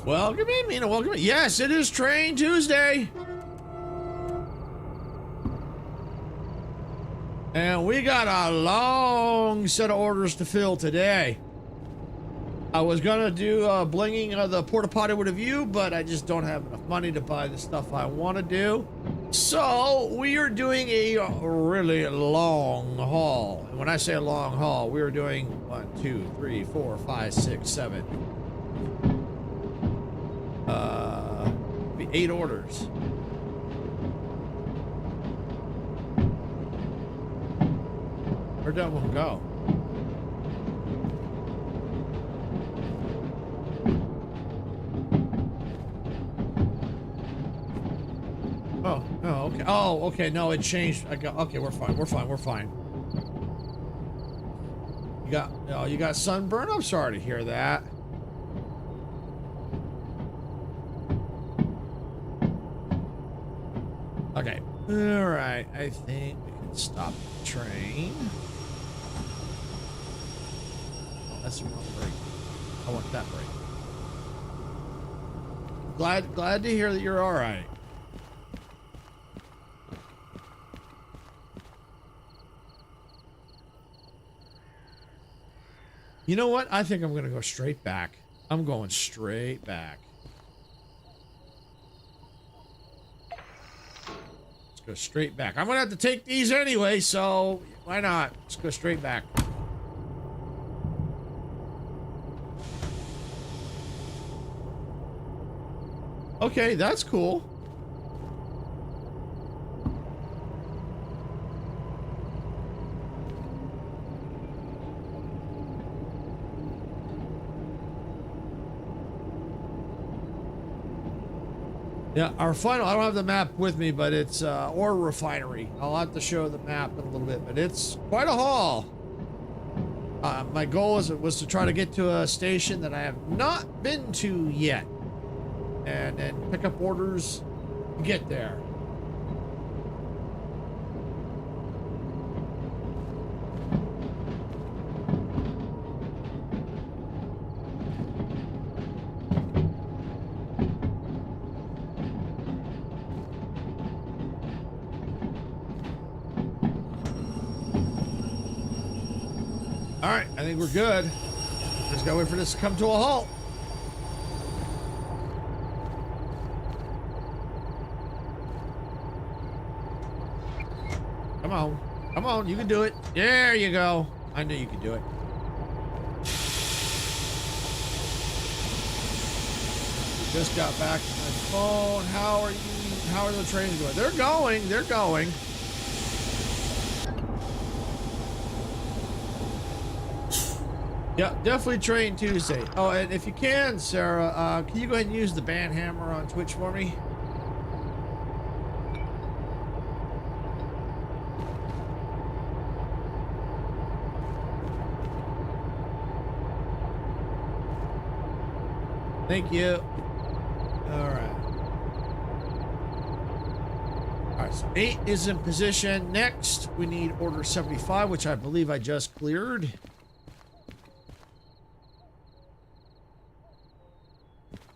C: Welcome in, Mina. Welcome in. Yes, it is Train Tuesday. And we got a long set of orders to fill today. I was gonna do blinging of the porta potty with a view, but I just don't have enough money to buy the stuff I want to do. So we are doing a really long haul. And when I say a long haul, we are doing 1, 2, 3, 4, 5, 6, 7. 8 orders. Where'd that one go? Oh, okay. Oh, okay. No, it changed. Okay, we're fine. We're fine. We're fine. You got sunburn? I'm sorry to hear that. Okay. All right. I think we can stop the train. Oh, that's the wrong brake. I want that brake. Glad to hear that you're all right. You know what? I think I'm going to go straight back. I'm going straight back. Go straight back. I'm gonna have to take these anyway, so why not? Let's go straight back. Okay, that's cool. Yeah, our final, I don't have the map with me, but it's ore refinery. I'll have to show the map in a little bit, but it's quite a haul. My goal was to try to get to a station that I have not been to yet, and then pick up orders to get there. All right, I think we're good. Just gotta wait for this to come to a halt. Come on. Come on, you can do it. There you go. I knew you could do it. Just got back to my phone. How are the trains going? They're going. They're going. Yeah, definitely Train Tuesday. Oh, and if you can, Sarah, can you go ahead and use the band hammer on Twitch for me? Thank you. All right. All right, so 8 is in position. Next, we need order 75, which I believe I just cleared.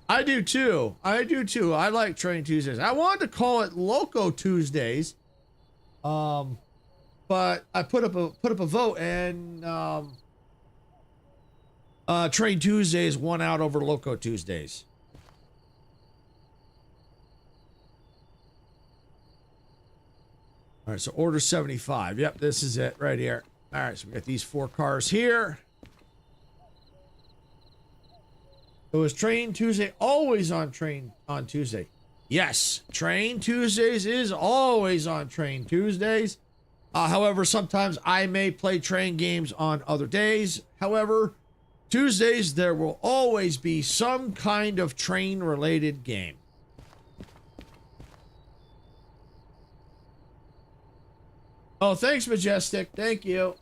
C: I do too. I do too. I like Train Tuesdays. I wanted to call it Loco Tuesdays, but I put up a vote, and Train Tuesdays won out over Loco Tuesdays. All right, so order 75. Yep, this is it right here. All right, so we got these 4 cars here. So is Train Tuesday always on Tuesday? Yes, Train Tuesdays is always on Train Tuesdays. However, sometimes I may play train games on other days. However, Tuesdays, there will always be some kind of train-related game. Oh, thanks, Majestic. Thank you.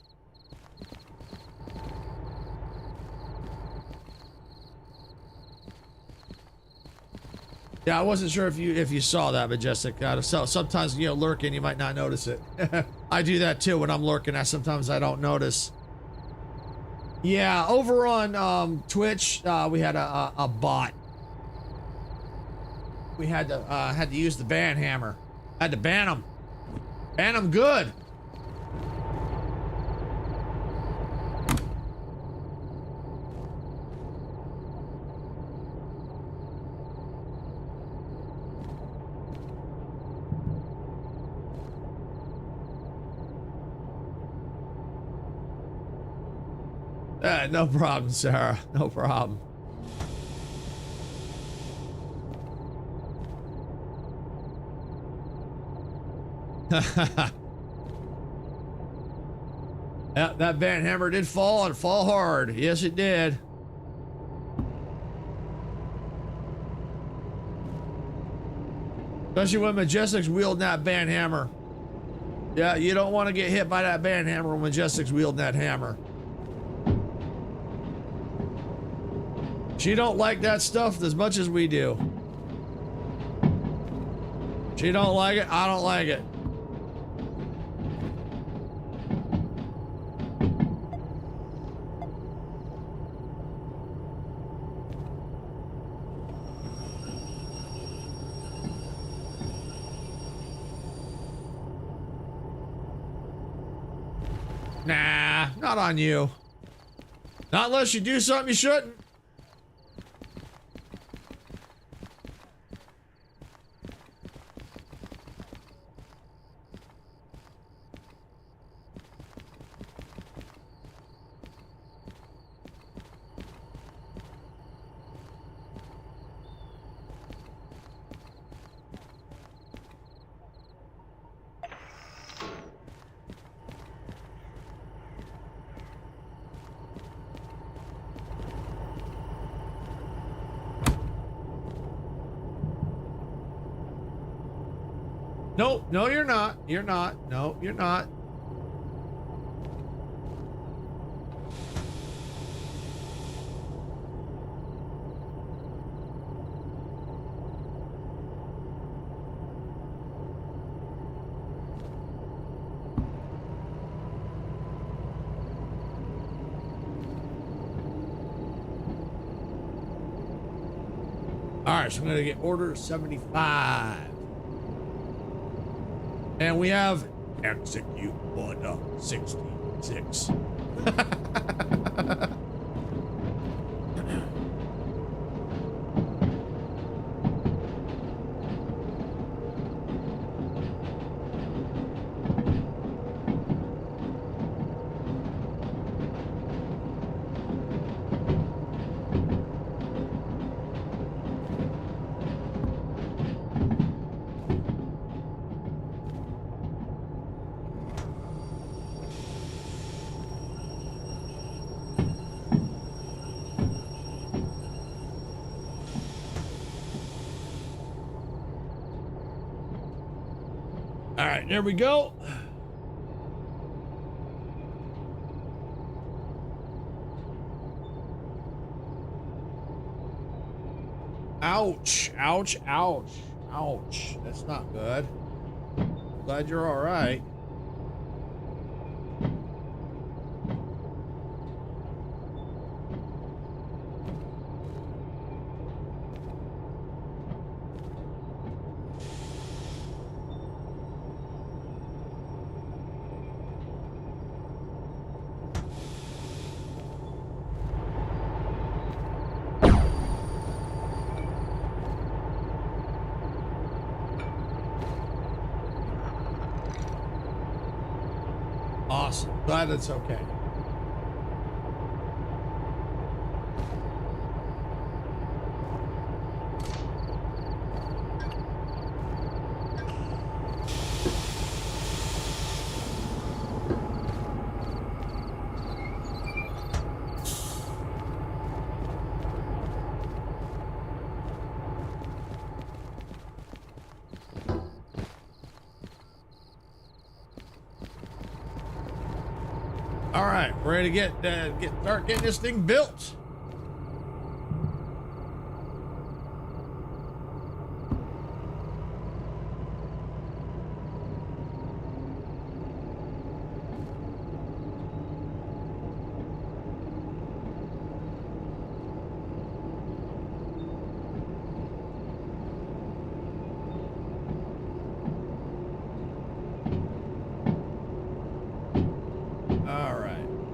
C: Yeah, I wasn't sure if you saw that, Majestic. So sometimes, you know, lurking, you might not notice it. I do that too when I'm lurking. Sometimes I don't notice. Yeah, over on Twitch, we had a bot. We had to use the ban hammer. Had to ban him. Ban him good. No problem, Sarah. No problem. Yeah, that van hammer did fall and fall hard. Yes, it did. Especially when Majestic's wielding that van hammer. Yeah, you don't want to get hit by that van hammer when Majestic's wielding that hammer. She don't like that stuff as much as we do. She don't like it, I don't like it. Nah, not on you. Not unless you do something you shouldn't. Nope, no, you're not. You're not. No, you're not. All right, so I'm going to get order 75. And we have execute order 66. All right, there we go. Ouch, ouch, ouch, ouch. That's not good. Glad you're all right. Awesome. Glad it's okay. All right, we're ready to start getting this thing built.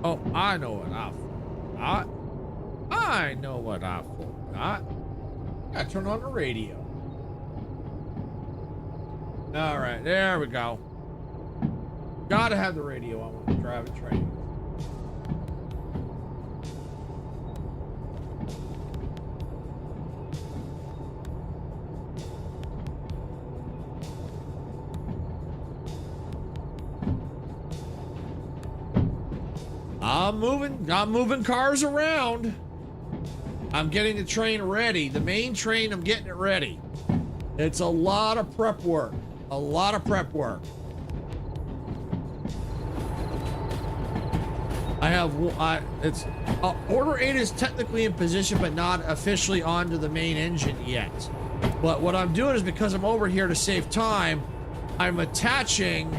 C: Oh, I know what I forgot. I know what I forgot. I turn on the radio. All right, there we go. Gotta have the radio on when we're driving trains. I'm moving cars around. I'm getting the train ready. The main train, I'm getting it ready. It's a lot of prep work. A lot of prep work. Order 8 is technically in position, but not officially onto the main engine yet. But what I'm doing is, because I'm over here to save time, I'm attaching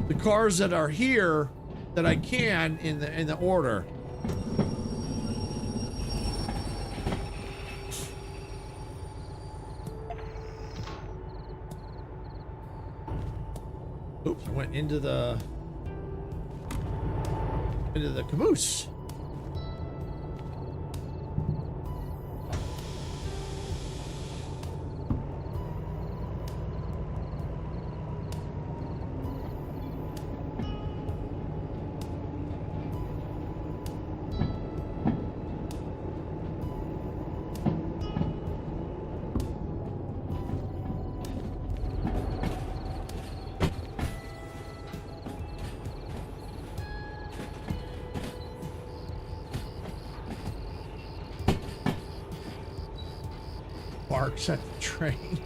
C: the cars that are here that I can in the order. Oops, I went into the caboose. Barks at the train.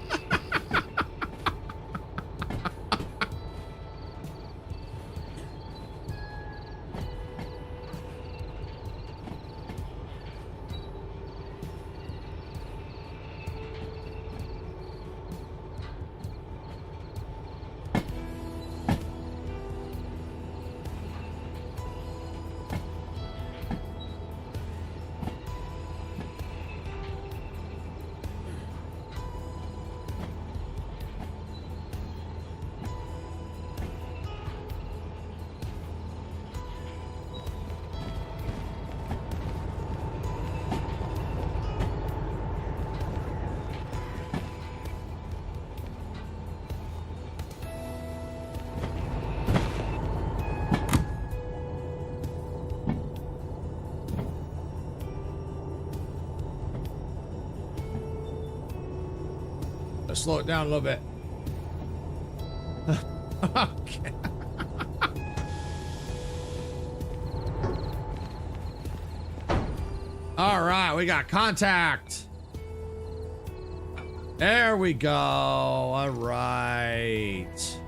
C: Let's slow it down a little bit. Okay. All right, we got contact. There we go. All right.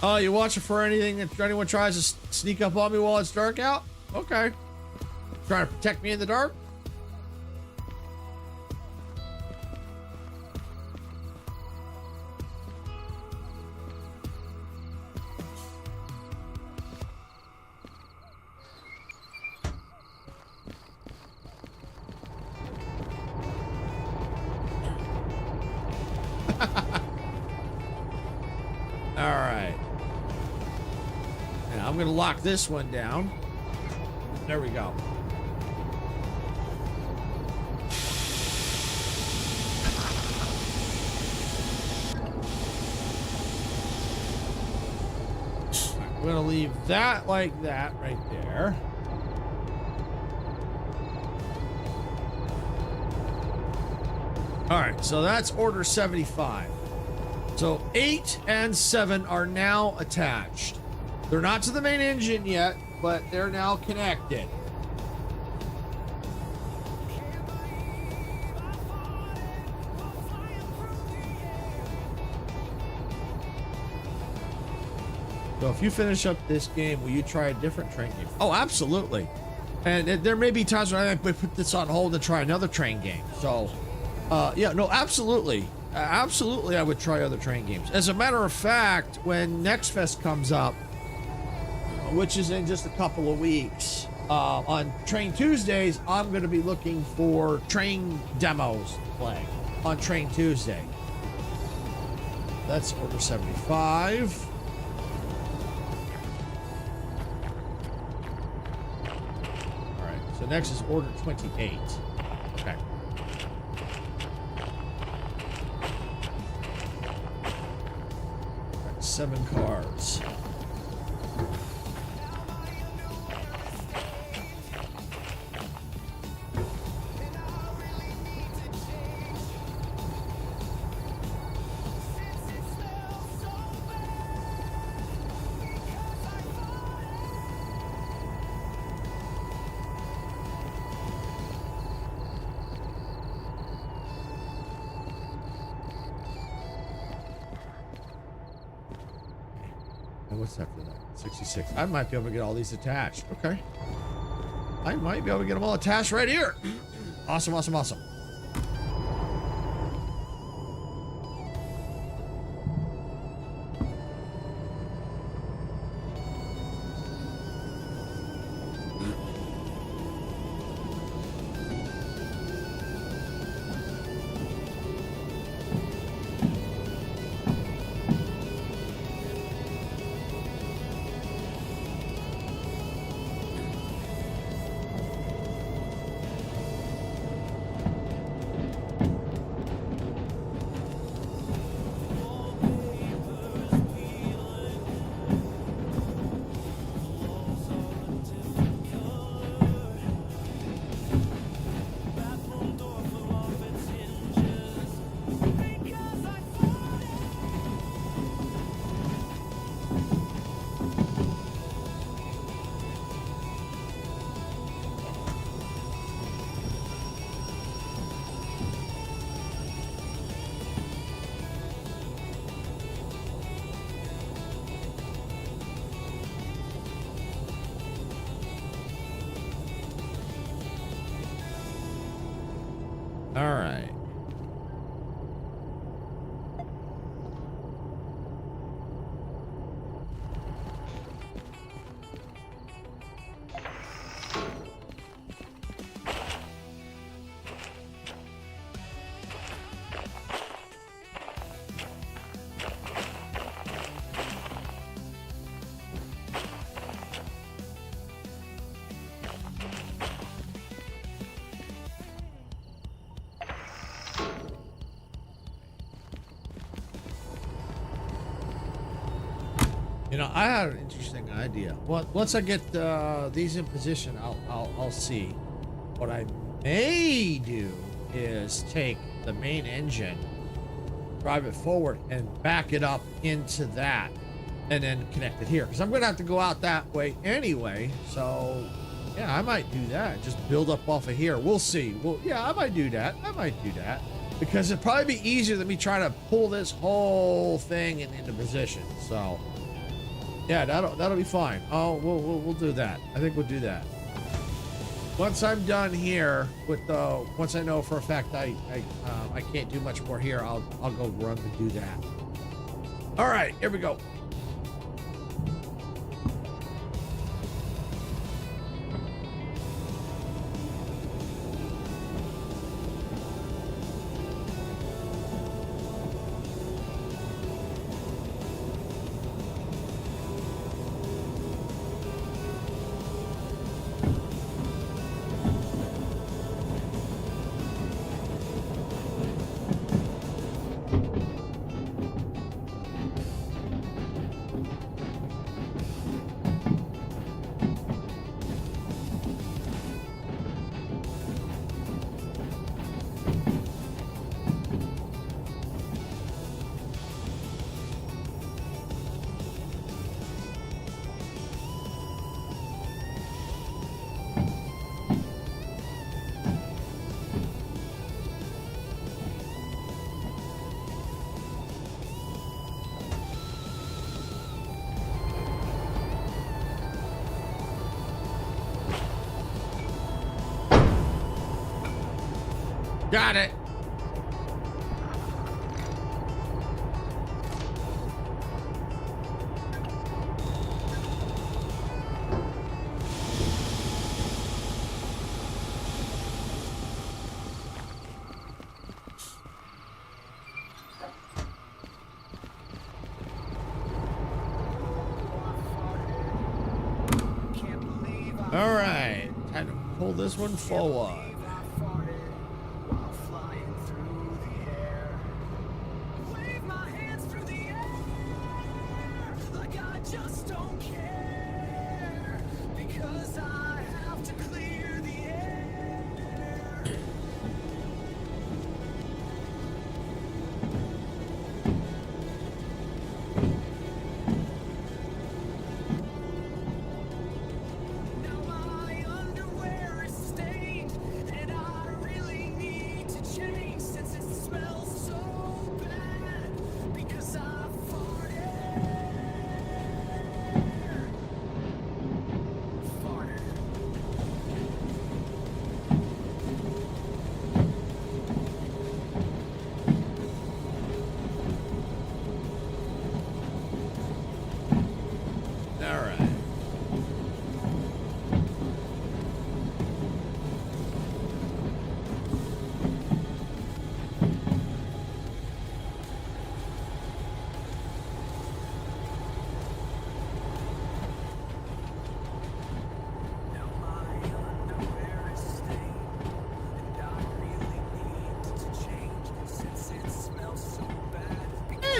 C: Oh, you watching for anything if anyone tries to sneak up on me while it's dark out? Okay. Trying to protect me in the dark? All right. Now I'm going to lock this one down. There we go. I'm going to leave that like that right there. All right, so that's order 75. So 8 and 7 are now attached. They're not to the main engine yet, but they're now connected. So if you finish up this game, will you try a different train game? Oh, absolutely. And there may be times when I might put this on hold and try another train game. So, yeah, no, absolutely. Absolutely, I would try other train games. As a matter of fact, when Next Fest comes up, which is in just a couple of weeks, on Train Tuesdays, I'm going to be looking for train demos to play on Train Tuesday. That's order 75. All right, so next is order 28. Okay. 7 cars. What's after that? 66. I might be able to get all these attached. Okay. I might be able to get them all attached right here. Awesome, awesome, awesome. All right. You know, I had an interesting idea. Well, once I get these in position, I'll see. What I may do is take the main engine, drive it forward, and back it up into that, and then connect it here, because I'm gonna have to go out that way anyway. So yeah, I might do that. Just build up off of here. We'll see. Well, yeah, I might do that. Because it'd probably be easier than me trying to pull this whole thing into position. So yeah, that'll be fine. Oh, we'll do that. I think we'll do that. Once I'm done here with the, once I know for a fact I can't do much more here, I'll go run and do that. All right, here we go. Got it. All right, time to pull this one forward.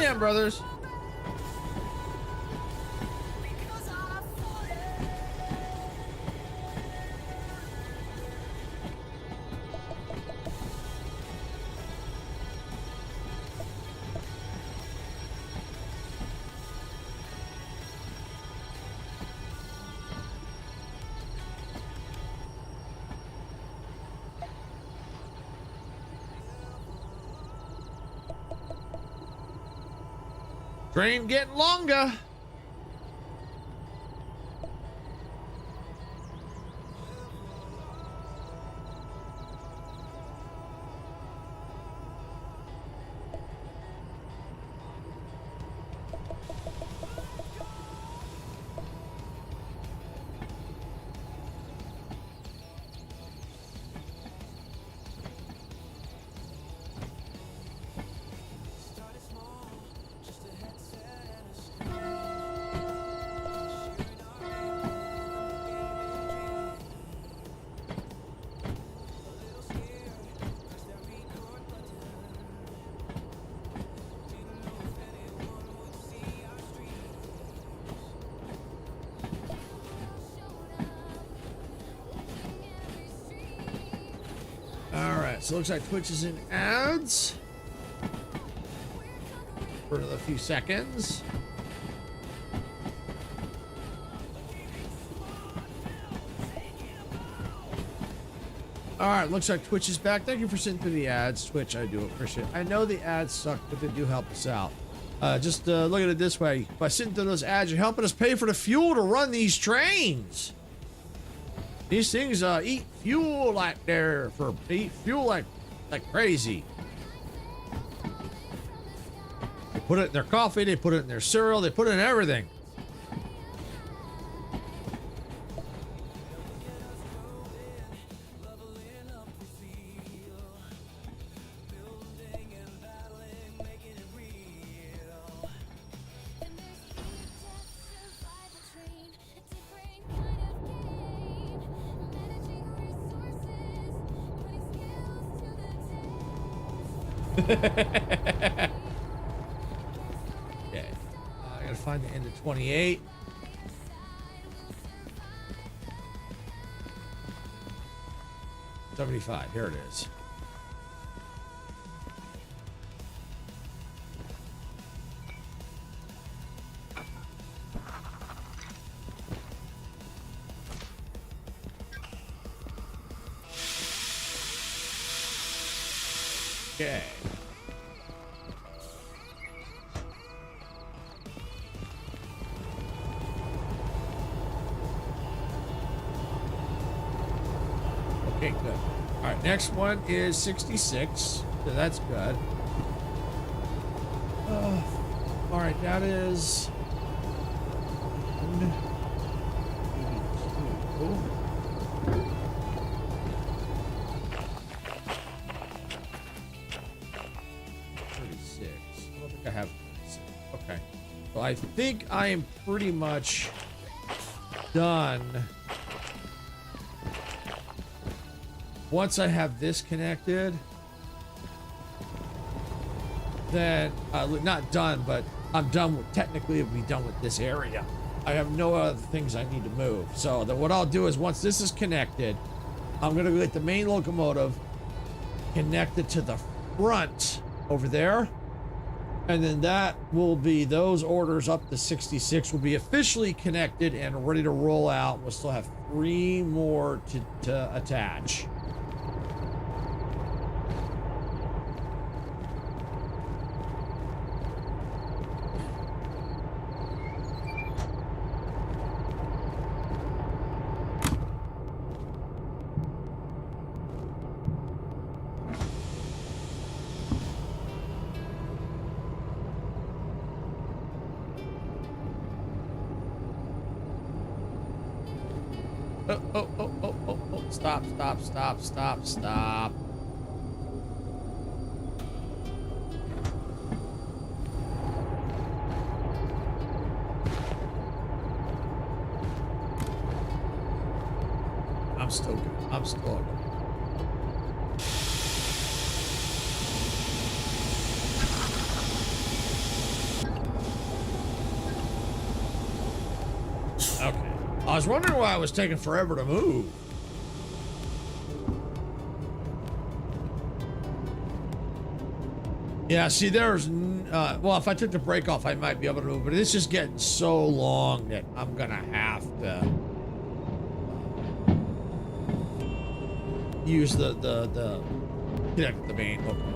C: Damn, brothers. Train getting longer. So it looks like Twitch is in ads for another few seconds. All right, looks like Twitch is back. Thank you for sitting through the ads, Twitch. I do appreciate it. I know the ads suck, but they do help us out. Just look at it this way. By sitting through those ads, you're helping us pay for the fuel to run these trains. These things eat fuel like crazy. They put it in their coffee, they put it in their cereal, they put it in everything. Okay. I gotta find the end of 28. $75. Here it is. Okay. Okay, good. All right, next one is 66, so that's good. All right, that is 182. I have. Okay. Well, I think I am pretty much done. Once I have this connected, then not done, but I'm done with, technically it'll be done with this area. I have no other things I need to move. So then what I'll do is once this is connected, I'm gonna get the main locomotive connected to the front over there. And then that will be, those orders up to 66 will be officially connected and ready to roll out. We'll still have 3 more to attach. Oh, stop. I'm still good. I'm still good. Okay. I was wondering why it was taking forever to move. Yeah, see, there's, well, if I took the brake off, I might be able to move, but it's just getting so long that I'm gonna have to use the connect the main locomotive.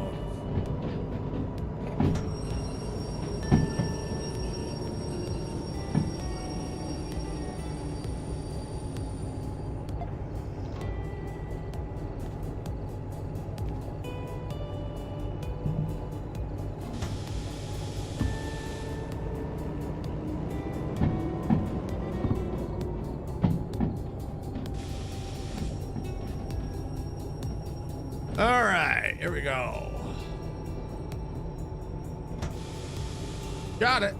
C: All right, here we go. Got it.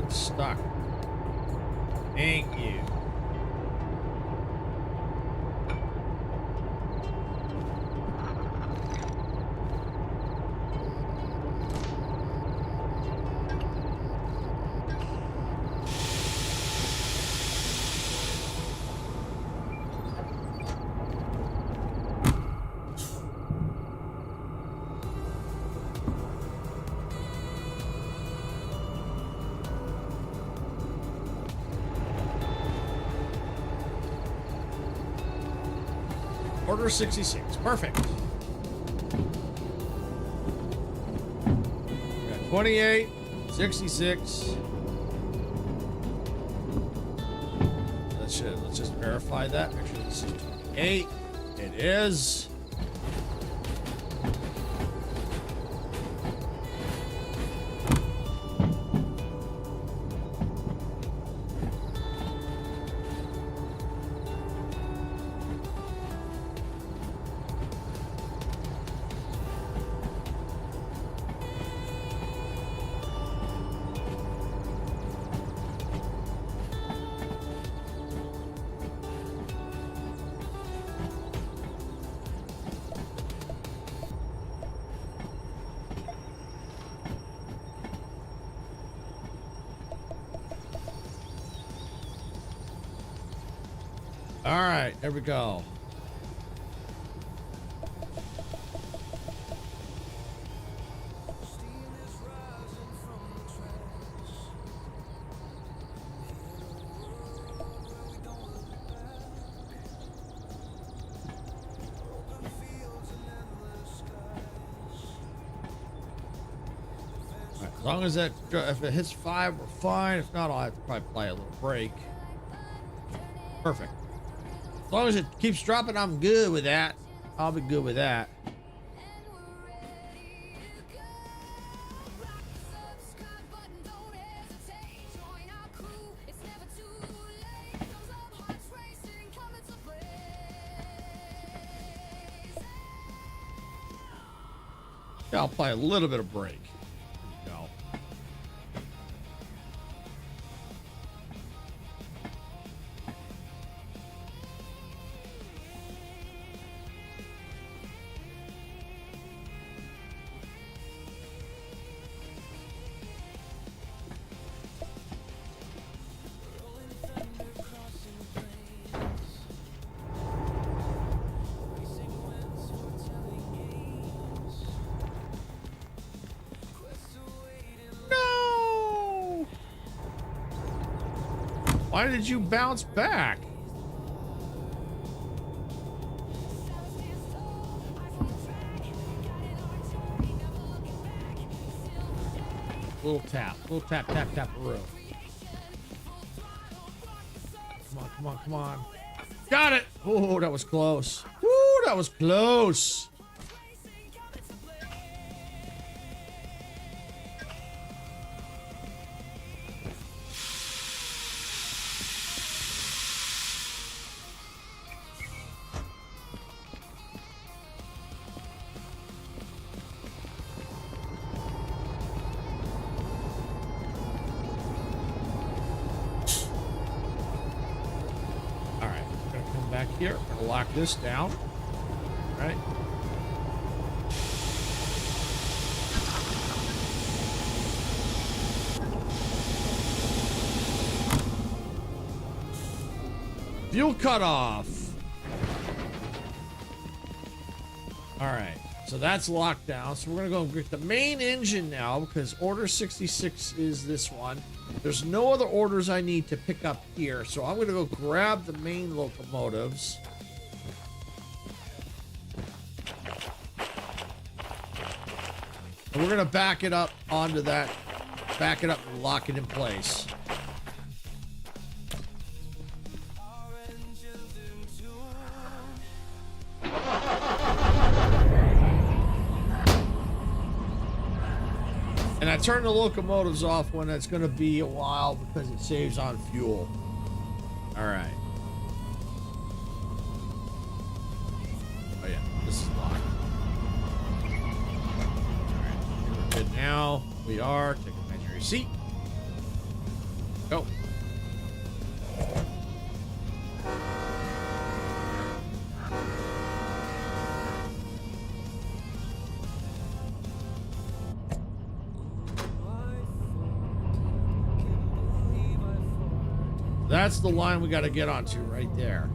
C: Stuck. Thank you. Order 66. Perfect. We got 28, 66. Let's just verify that. Make sure this is 28. It is. All right, there we go. As long as that, if it hits 5, we're fine. If not, I'll have to probably play a little break. Perfect. As long as it keeps dropping, I'm good with that. I'll be good with that. Yeah, I'll play a little bit of break. There you go. No! Why did you bounce back? Little tap, tap, tap, -aroo. Come on, come on, come on. Got it! Oh, that was close. Woo, that was close. Back here, we're gonna lock this down. All right. Fuel cutoff. All right, so that's locked down. So we're gonna go get the main engine now because order 66 is this one. There's no other orders I need to pick up here, so I'm going to go grab the main locomotives. And we're going to back it up onto that, back it up and lock it in place. And I turn the locomotives off when it's going to be a while because it saves on fuel. All right. Oh yeah, this is locked. All right, we're good now. We are. Take a measure seat. Go. That's the line we got to get onto right there.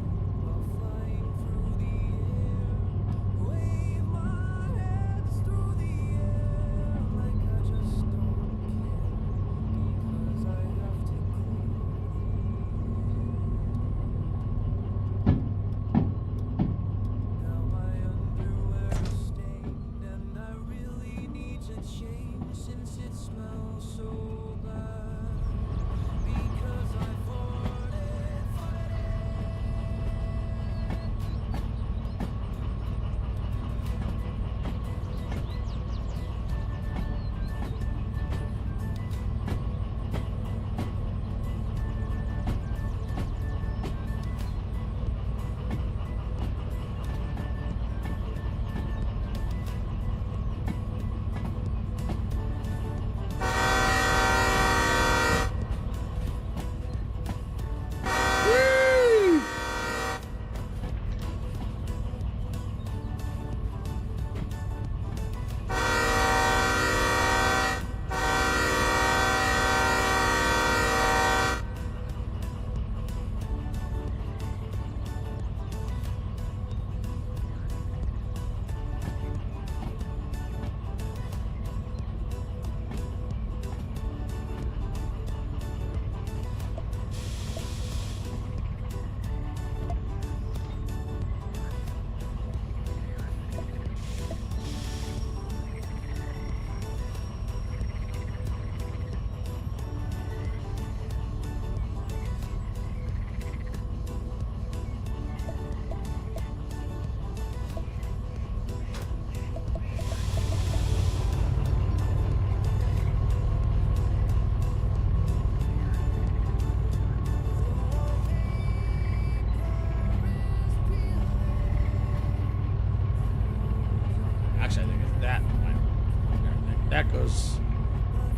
C: That goes.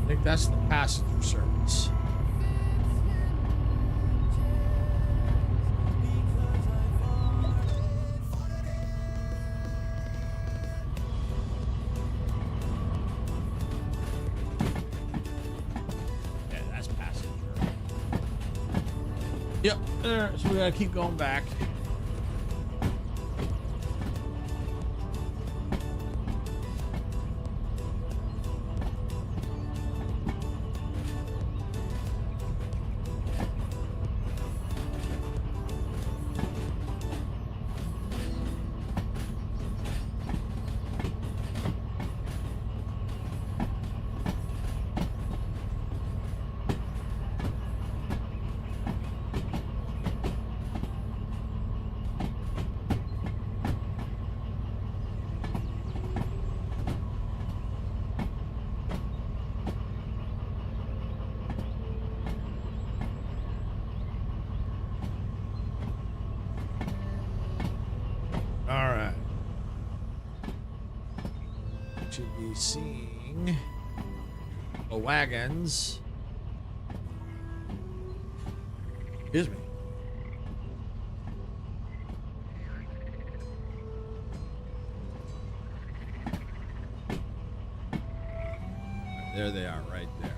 C: I think that's the passenger service. Yeah, that's passenger. Yep. So we gotta keep going back. All right. Should be seeing the wagons. Excuse me. There they are, right there.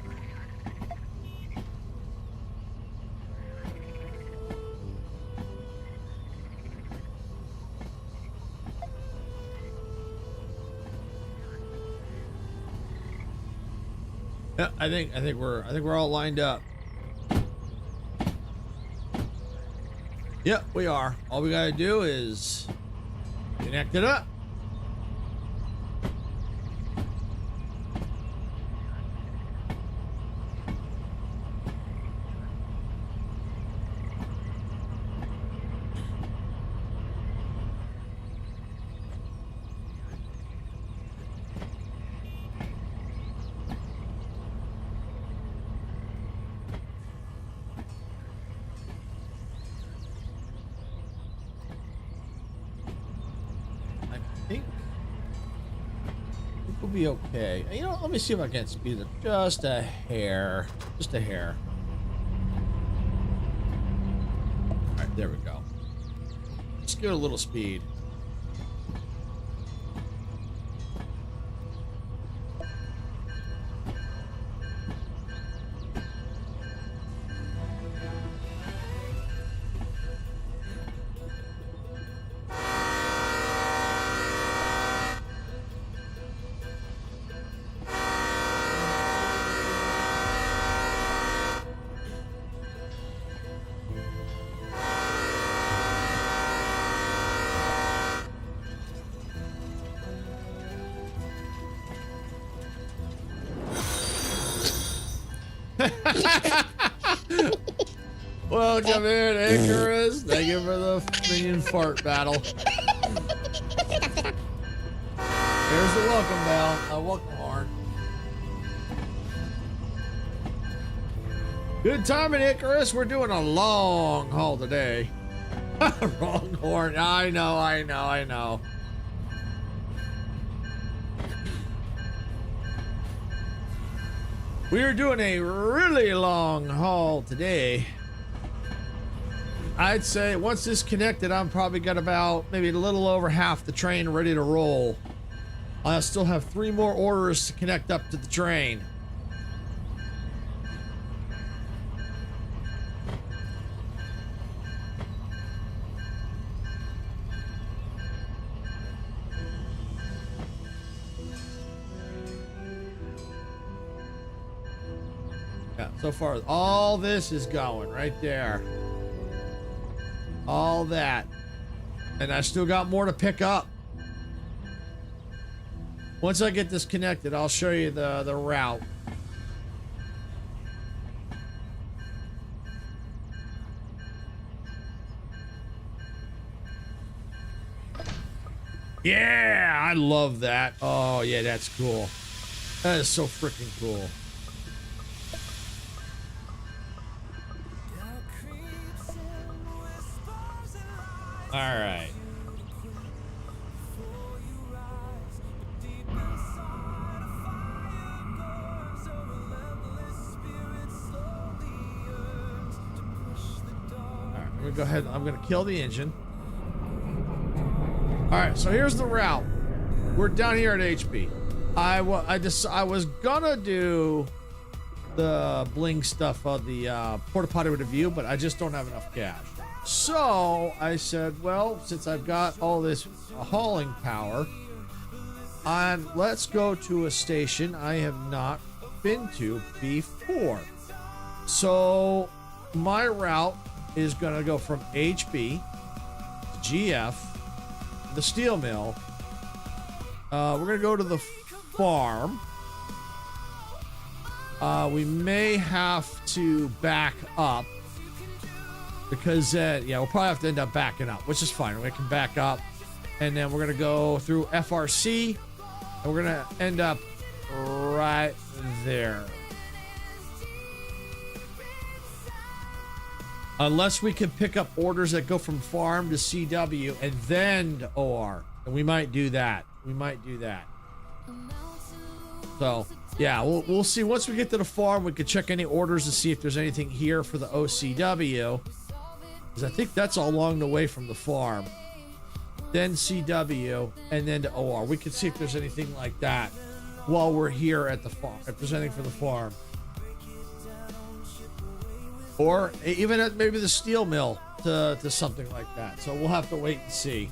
C: Yeah, I think we're all lined up. Yep, we are. All we gotta do is connect it up. I think we'll be okay. You know, let me see if I can speed it just a hair. Just a hair. All right, there we go. Just give it a little speed. Welcome in, Icarus. Thank you for the freaking fart battle. Here's the welcome bell. A welcome horn. Good timing, Icarus. We're doing a long haul today. Wrong horn. I know. We are doing a really long haul today. I'd say once this connected, I'm probably got about maybe a little over half the train ready to roll. I still have 3 more orders to connect up to the train. Yeah, so far all this is going right there. All that. And I still got more to pick up. Once I get this connected, I'll show you the route. Yeah, I love that. Oh, yeah, that's cool. That is so freaking cool. All right. go ahead. I'm gonna kill the engine. All right, so here's the route. We're down here at HB. I was gonna do the bling stuff of the porta potty with a view, but I just don't have enough cash. So I said, well, since I've got all this hauling power, let's go to a station I have not been to before. So my route is gonna go from HB to GF, the steel mill. We're gonna go to the farm. We may have to back up because yeah, we'll probably have to end up backing up, which is fine. We can back up, and then we're gonna go through FRC, and we're gonna end up right there. Unless we can pick up orders that go from farm to CW and then to OR, and we might do that. So yeah, we'll see. Once we get to the farm, we can check any orders to see if there's anything here for the OCW, because I think that's all along the way from the farm. Then CW, and then to OR. We can see if there's anything like that while we're here at the farm, if there's anything for the farm. Or even at maybe the steel mill to something like that. So we'll have to wait and see.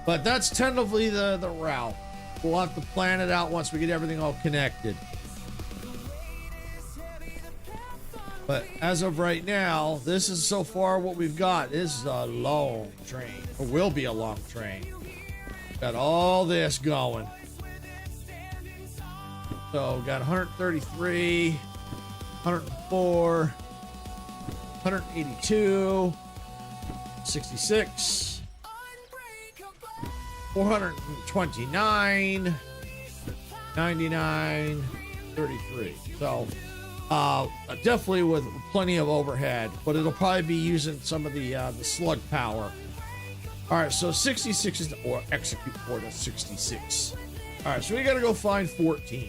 C: But that's tentatively the route. We'll have to plan it out once we get everything all connected. But as of right now, this is so far what we've got. This is a long train. Or will be a long train. Got all this going. So we got 133, 104, 182, 66, 429, 99, 33. So definitely with plenty of overhead, but it'll probably be using some of the slug power. All right, so 66 is or execute order 66. All right, so we got to go find 14.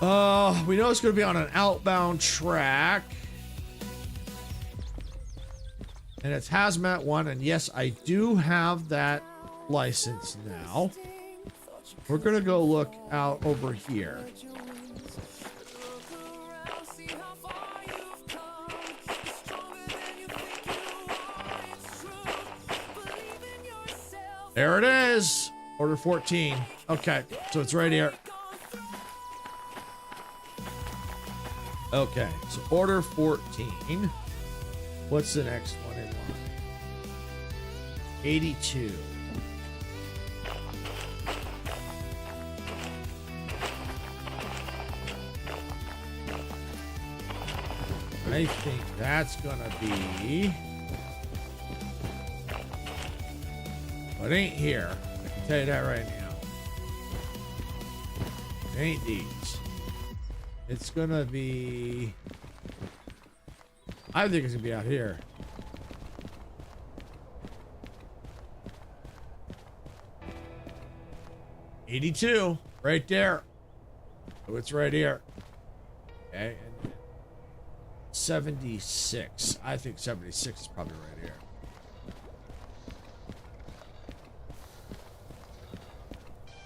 C: We know it's going to be on an outbound track. And it's Hazmat 1, and yes, I do have that license now. We're going to go look out over here. There it is. Order 14. Okay, so it's right here. Okay, so order 14. What's the next one in line? 82. I think that's gonna be... But it ain't here. I can tell you that right now. It ain't these. It's gonna be... I think it's gonna be out here. $82, right there. So it's right here. Okay, and 76. I think 76 is probably right here.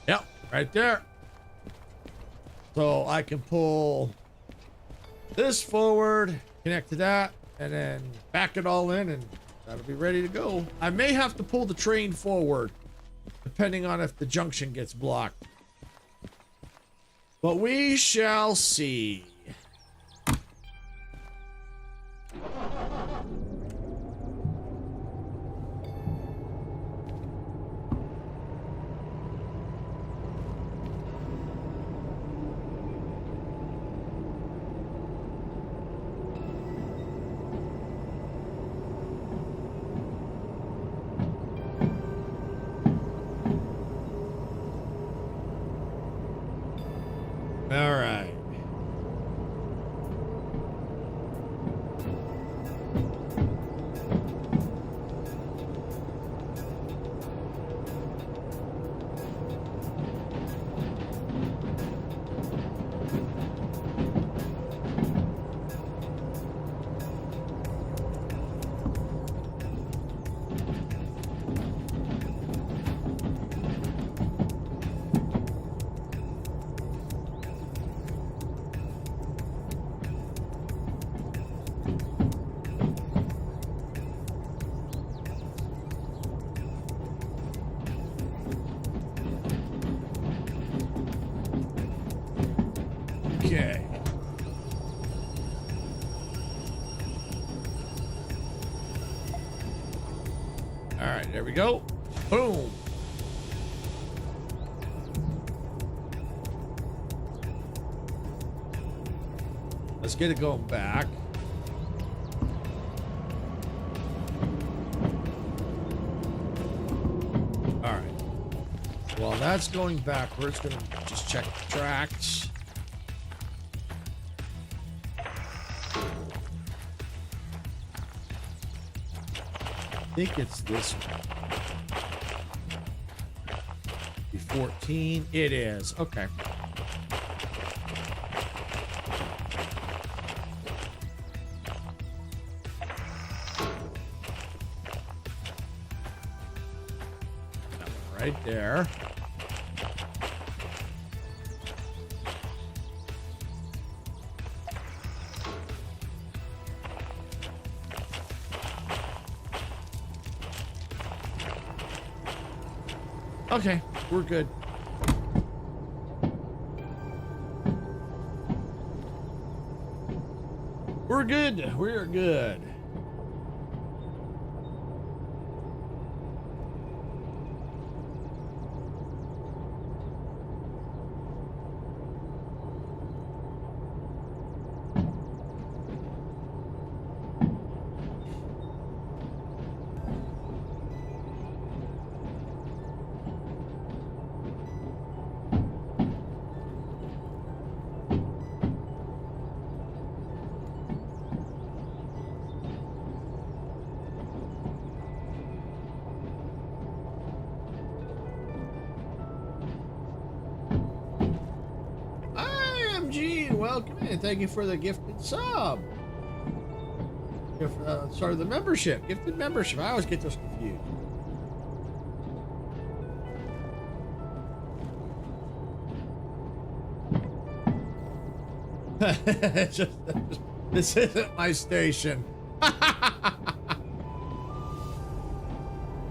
C: Yep, right there. So I can pull this forward, connect to that, and then back it all in, and that'll be ready to go. I may have to pull the train forward, depending on if the junction gets blocked. But we shall see. All right. All right, there we go. Boom. Let's get it going back. All right. While that's going backwards, gonna just check the tracks. I think it's this one. 14. It is. Okay. That one right there. Okay, we're good. We're good. We're good. Welcome in. Thank you for the gifted sub. Sorry, the membership. Gifted membership. I always get those confused. This isn't my station.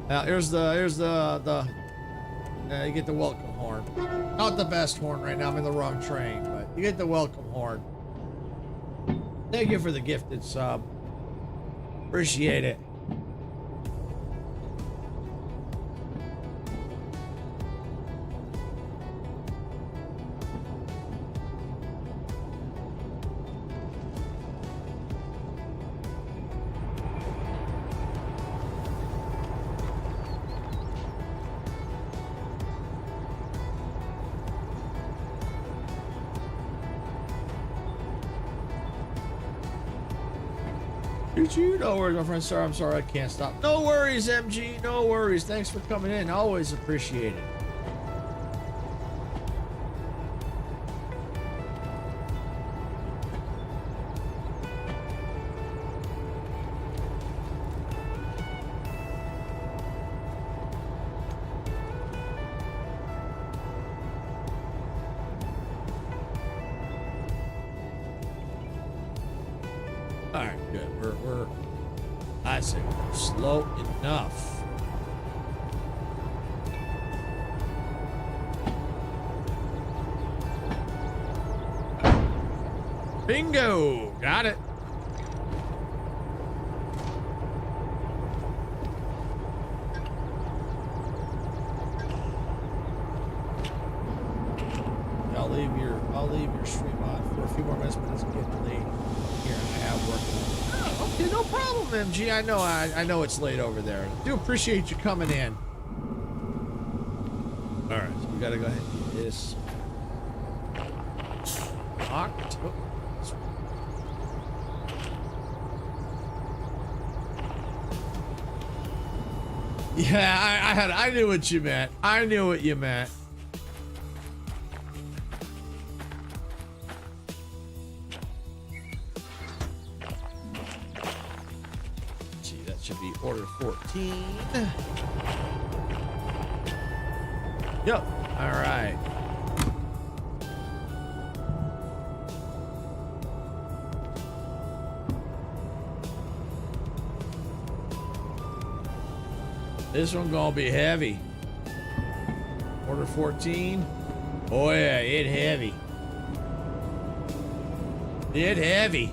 C: Now here's the you get the welcome horn. Not the best horn right now. I'm in the wrong train, but you get the welcome horn. Thank you for the gifted sub. Appreciate it. No worries, my friend. Sorry, I'm sorry I can't stop. No worries, MG. No worries. Thanks for coming in. Always appreciate it. All right, good. I say we're slow enough. Bingo! Got it. I'll leave your stream on for a few more minutes, but it's getting late here, and I have work. Oh, okay, no problem, MG. I know it's late over there. I do appreciate you coming in. All right, so we gotta go ahead and do this. Locked. Oh. Yeah, I knew what you meant. I knew what you meant. Should be order 14. Yep. All right. This one gonna be heavy. Order 14. Oh yeah, it heavy. It heavy.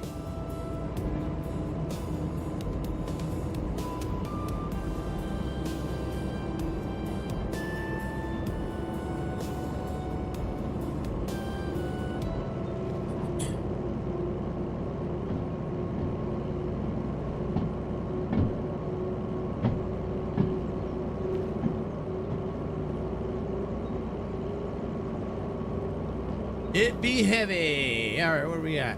C: It be heavy. All right, what do we got?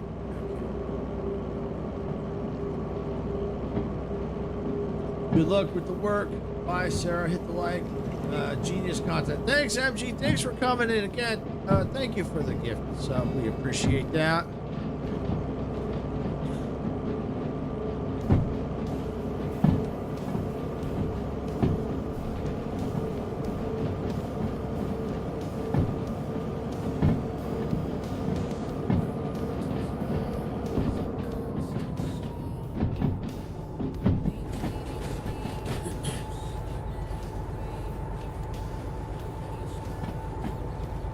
C: Good luck with the work. Bye, Sarah. Hit the like. Genius content. Thanks, MG. Thanks for coming in again. Thank you for the gift. So we appreciate that.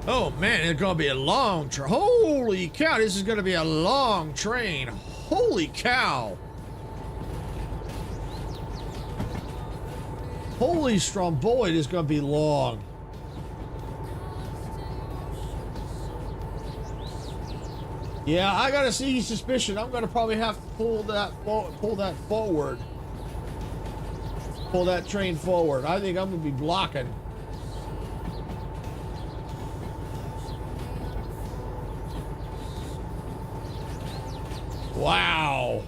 C: Oh man, it's gonna be a long train. Holy cow, this is gonna be a long train. Holy cow. Holy Stromboli, this is gonna be long. Yeah, I got a sneaky suspicion I'm gonna probably have to pull that forward. Pull that train forward. I think I'm gonna be blocking. Wow.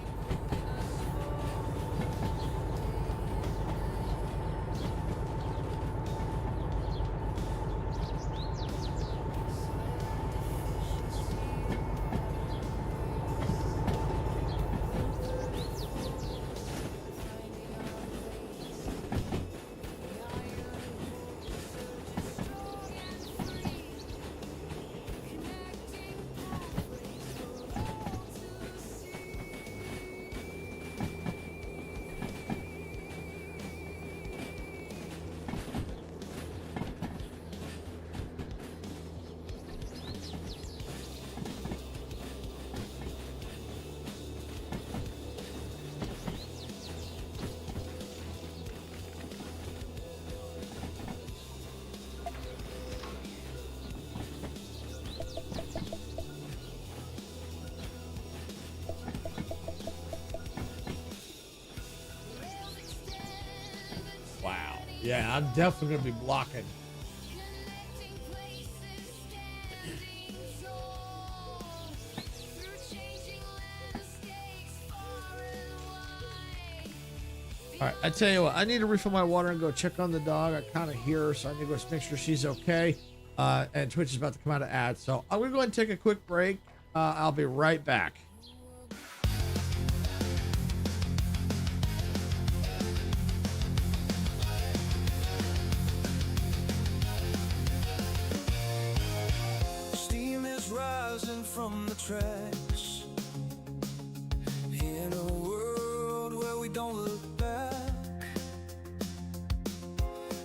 C: Yeah, I'm definitely gonna be blocking. All right, I tell you what, I need to refill my water and go check on the dog. I kind of hear her, so I need to go make sure she's okay. And Twitch is about to come out of ads, so I'm gonna go ahead and take a quick break. I'll be right back.
A: From the tracks in a world where we don't look back,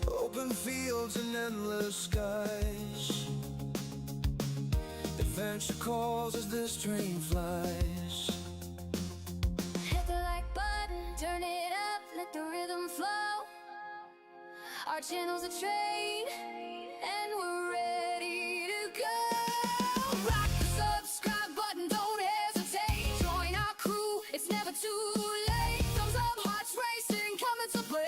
A: open fields and endless skies, adventure calls as this train flies.
B: Hit the like button, turn it up, let the rhythm flow. Our channel's a train and we're ready to go. Rock the subscribe button, don't hesitate. Join our crew, it's never too late. Thumbs up, hearts racing, coming to play.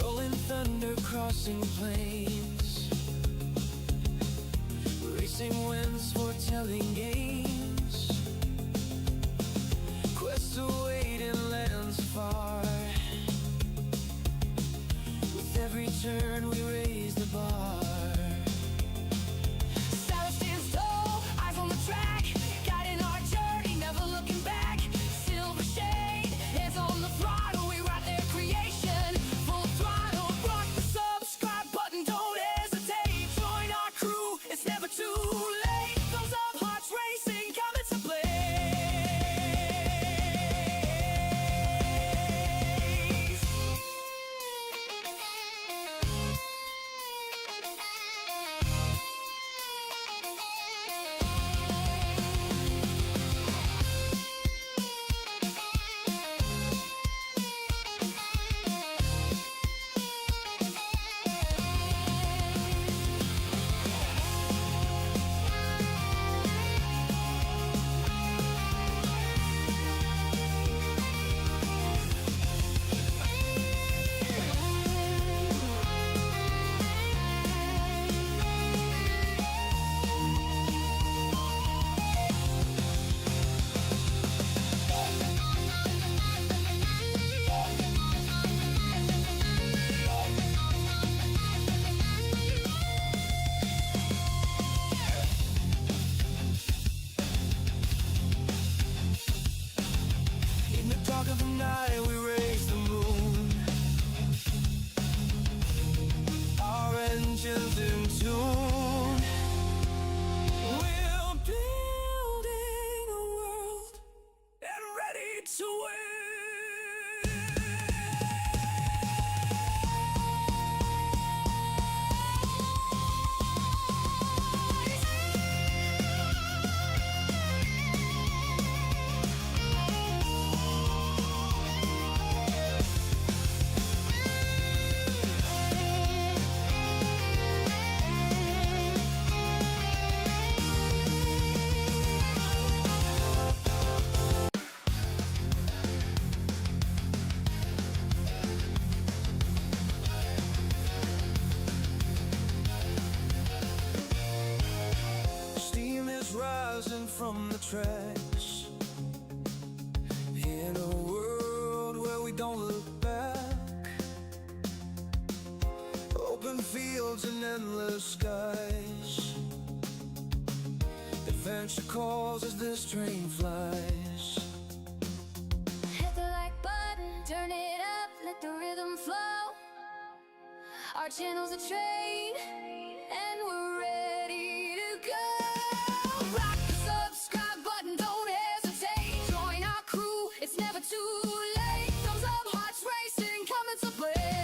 A: Rolling thunder crossing plains, racing winds foretelling games, quests await in lands far. With every turn we raise the bar.
B: Silence stands tall, eyes on the track, guiding our journey, never looking back. Silver shade, hands on the throttle, we write their creation. Full throttle, rock the subscribe button, don't hesitate. Join our crew, it's never too late. Thumbs up, hearts racing, coming to play.
A: from the tracks. In a world where we don't look back, open fields and endless skies. Adventure calls as this train flies.
B: Hit the like button, turn it up, let the rhythm flow. Our channel's a train, and we're ready to go. Rock the subscribe button, don't hesitate. Join our crew, it's never too late. Thumbs up, hearts racing, coming to play.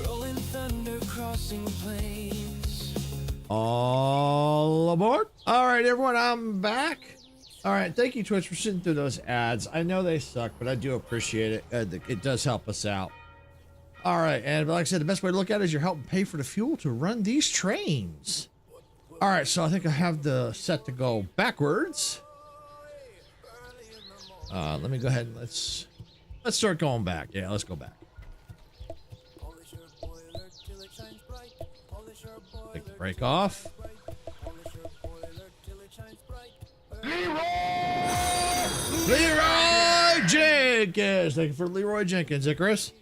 A: Rolling thunder crossing plains.
C: All aboard. All right, everyone, I'm back. All right, thank you, Twitch, for sitting through those ads. I know they suck, but I do appreciate it. It does help us out. All right, and like I said, the best way to look at it is you're helping pay for the fuel to run these trains. All right, so I think I have the set to go backwards. Let me go ahead and let's start going back. Yeah, let's go back. Take the brake off. Leroy Jenkins. Thank you for Leroy Jenkins, Icarus.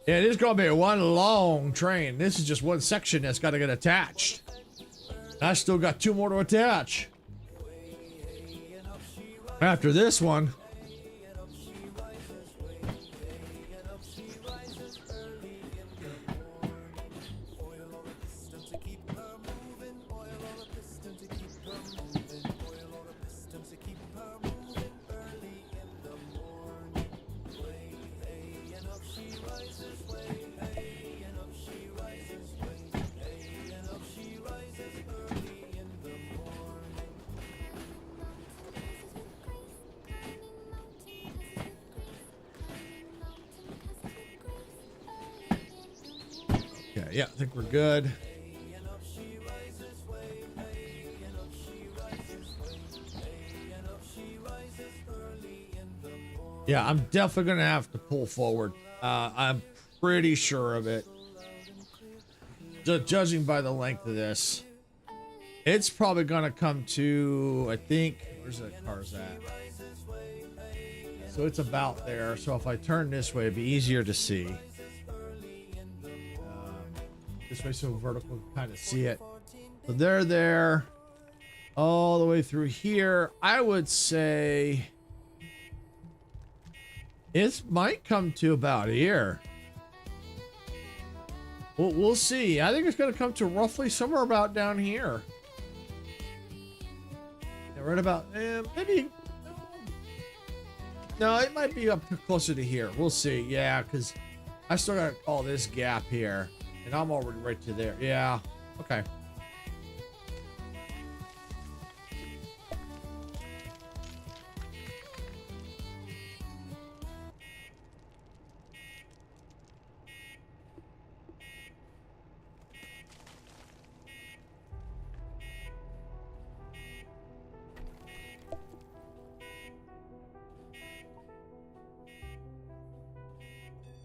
C: Yeah, it is going to be one long train. This is just one section that's got to get attached. I still got 2 more to attach. After this one. Okay, yeah, I think we're good. Yeah, I'm definitely gonna have to pull forward. I'm pretty sure of it. Judging by the length of this, it's probably gonna come to, I think, where's that car's at? So it's about there. So if I turn this way, it'd be easier to see. This way, so vertical can kind of see it. So they're there all the way through here. I would say it might come to about here. We'll see. I think it's going to come to roughly somewhere about down here. Yeah, right about, maybe. No, it might be up closer to here. We'll see. Yeah, because I still got all this gap here. And I'm already right to there. Yeah. Okay.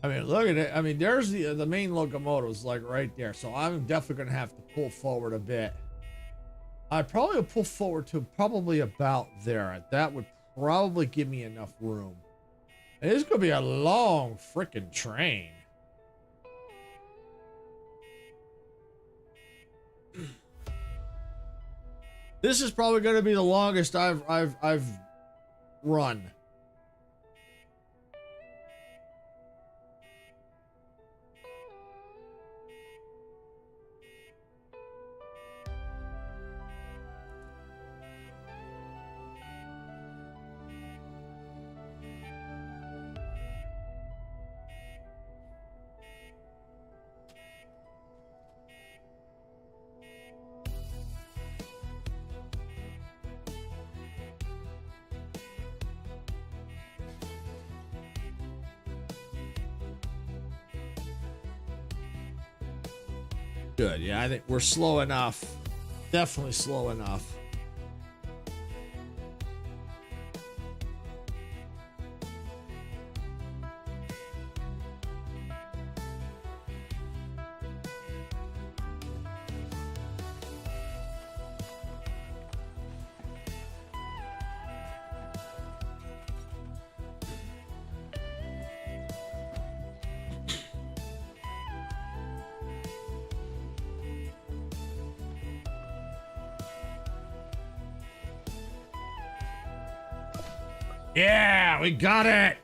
C: I mean, look at it. I mean, there's the main locomotives like right there. So I'm definitely going to have to pull forward a bit. I'd probably pull forward to probably about there. That would probably give me enough room. And it's going to be a long freaking train. This is probably going to be the longest I've run. Good. Yeah, I think we're slow enough. Definitely slow enough. Yeah, we got it.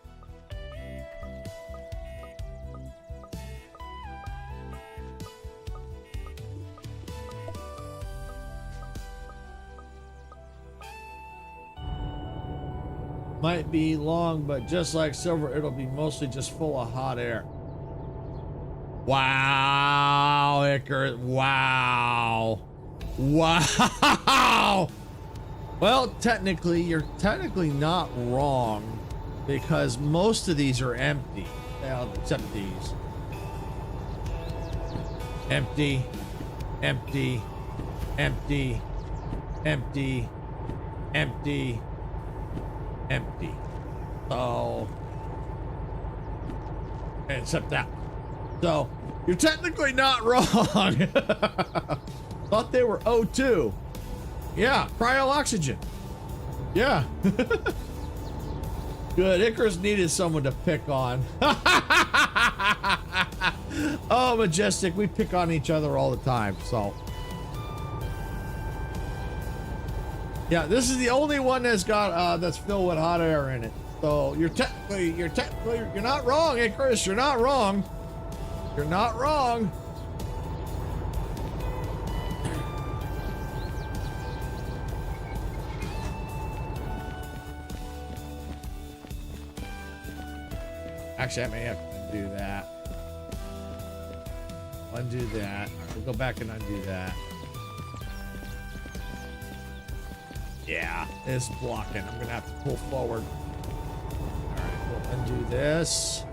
C: Might be long, but just like silver, it'll be mostly just full of hot air. Wow, Icarus. Wow. Wow. Well, technically, you're technically not wrong because most of these are empty. Well, except these. Empty, empty, empty, empty, empty, empty. So, except that one. So, you're technically not wrong. Thought they were O2. Yeah, cryo oxygen. Yeah. Good. Icarus needed someone to pick on. Oh, Majestic, we pick on each other all the time, so. Yeah, this is the only one that's got that's filled with hot air in it. So you're not wrong, Icarus. You're not wrong. You're not wrong. Actually, I may have to undo that. Undo that. We'll go back and undo that. Yeah, it's blocking. I'm gonna have to pull forward. All right, we'll undo this.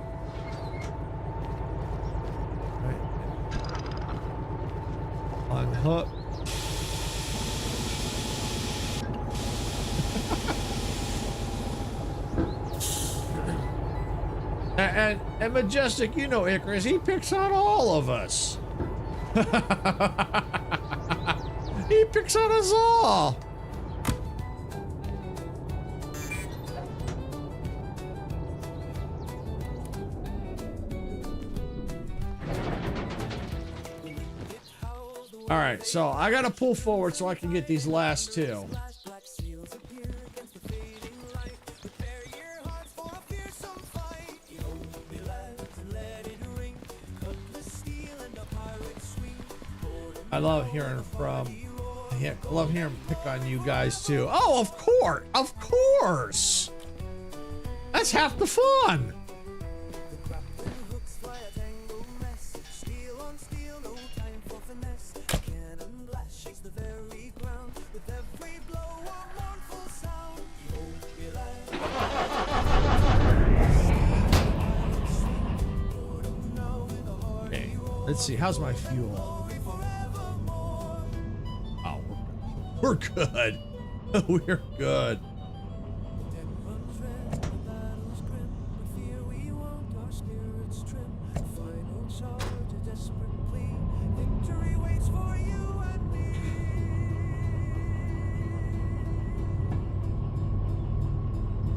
C: All right. Unhook. And Majestic, you know Icarus, he picks on all of us. He picks on us all. All right, so I gotta pull forward so I can get these last two. I love hearing from, I love hearing pick on you guys too. Oh, of course. That's half the fun. Okay, let's see. How's my fuel? We're good. We're good.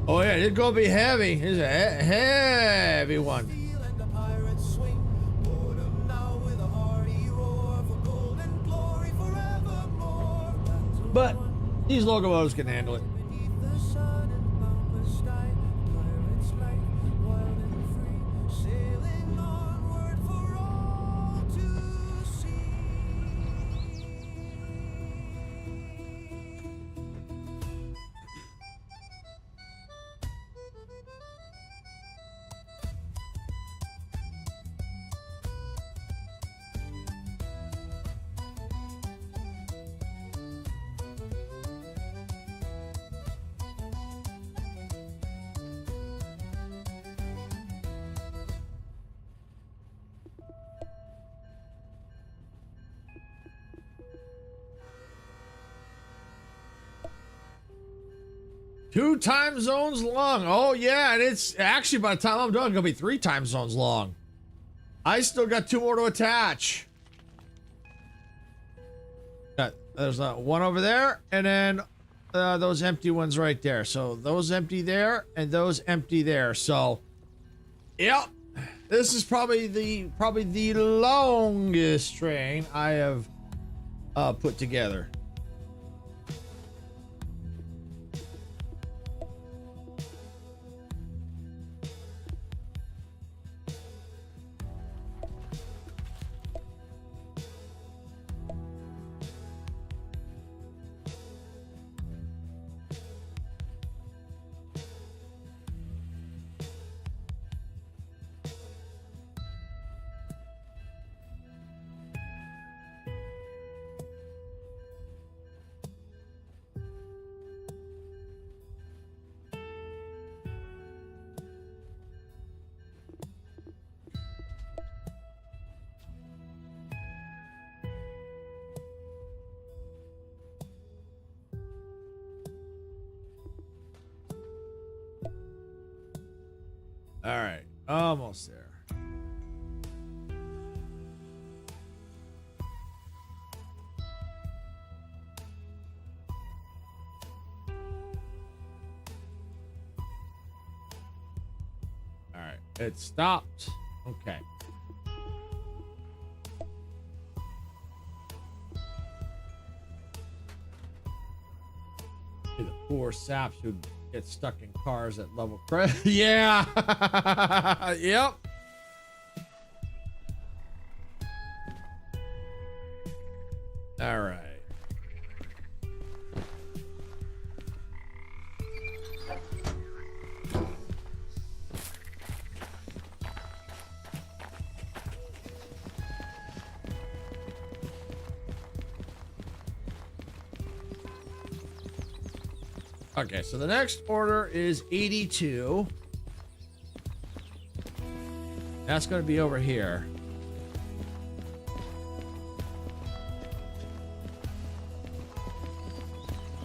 C: Oh yeah, it's gonna be heavy. It's a heavy one. But these locomotives can handle it. 2 time zones long. Oh yeah, and it's actually by the time I'm done, gonna be 3 time zones long. I still got 2 more to attach. There's one over there, and then those empty ones right there. So those empty there, and those empty there. So, yep, this is probably the longest train I have put together. All right, almost there. All right, it stopped. Okay. The poor saps who get stuck in cars at level yeah. Yep. All right. Okay, so the next order is 82. That's going to be over here.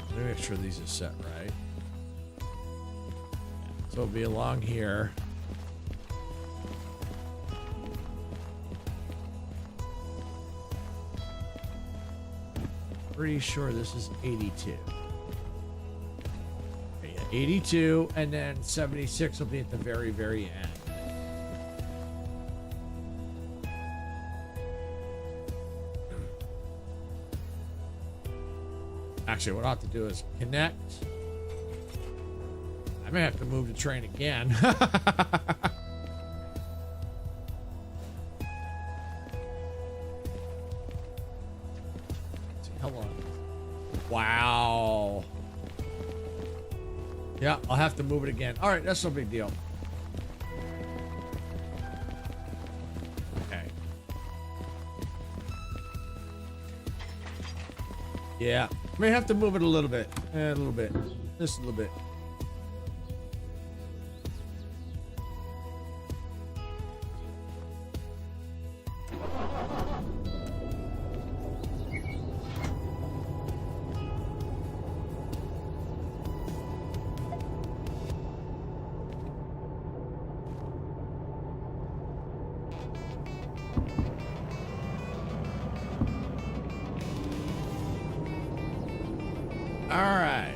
C: Let me make sure these are set right. So it'll be along here. Pretty sure this is 82. 82, and then 76 will be at the very, very end. Actually, what I'll have to do is connect. I may have to move the train again. Hello. Wow. Yeah, I'll have to move it again. All right, that's no big deal. Okay. Yeah, may have to move it a little bit. A little bit. Just a little bit. All right.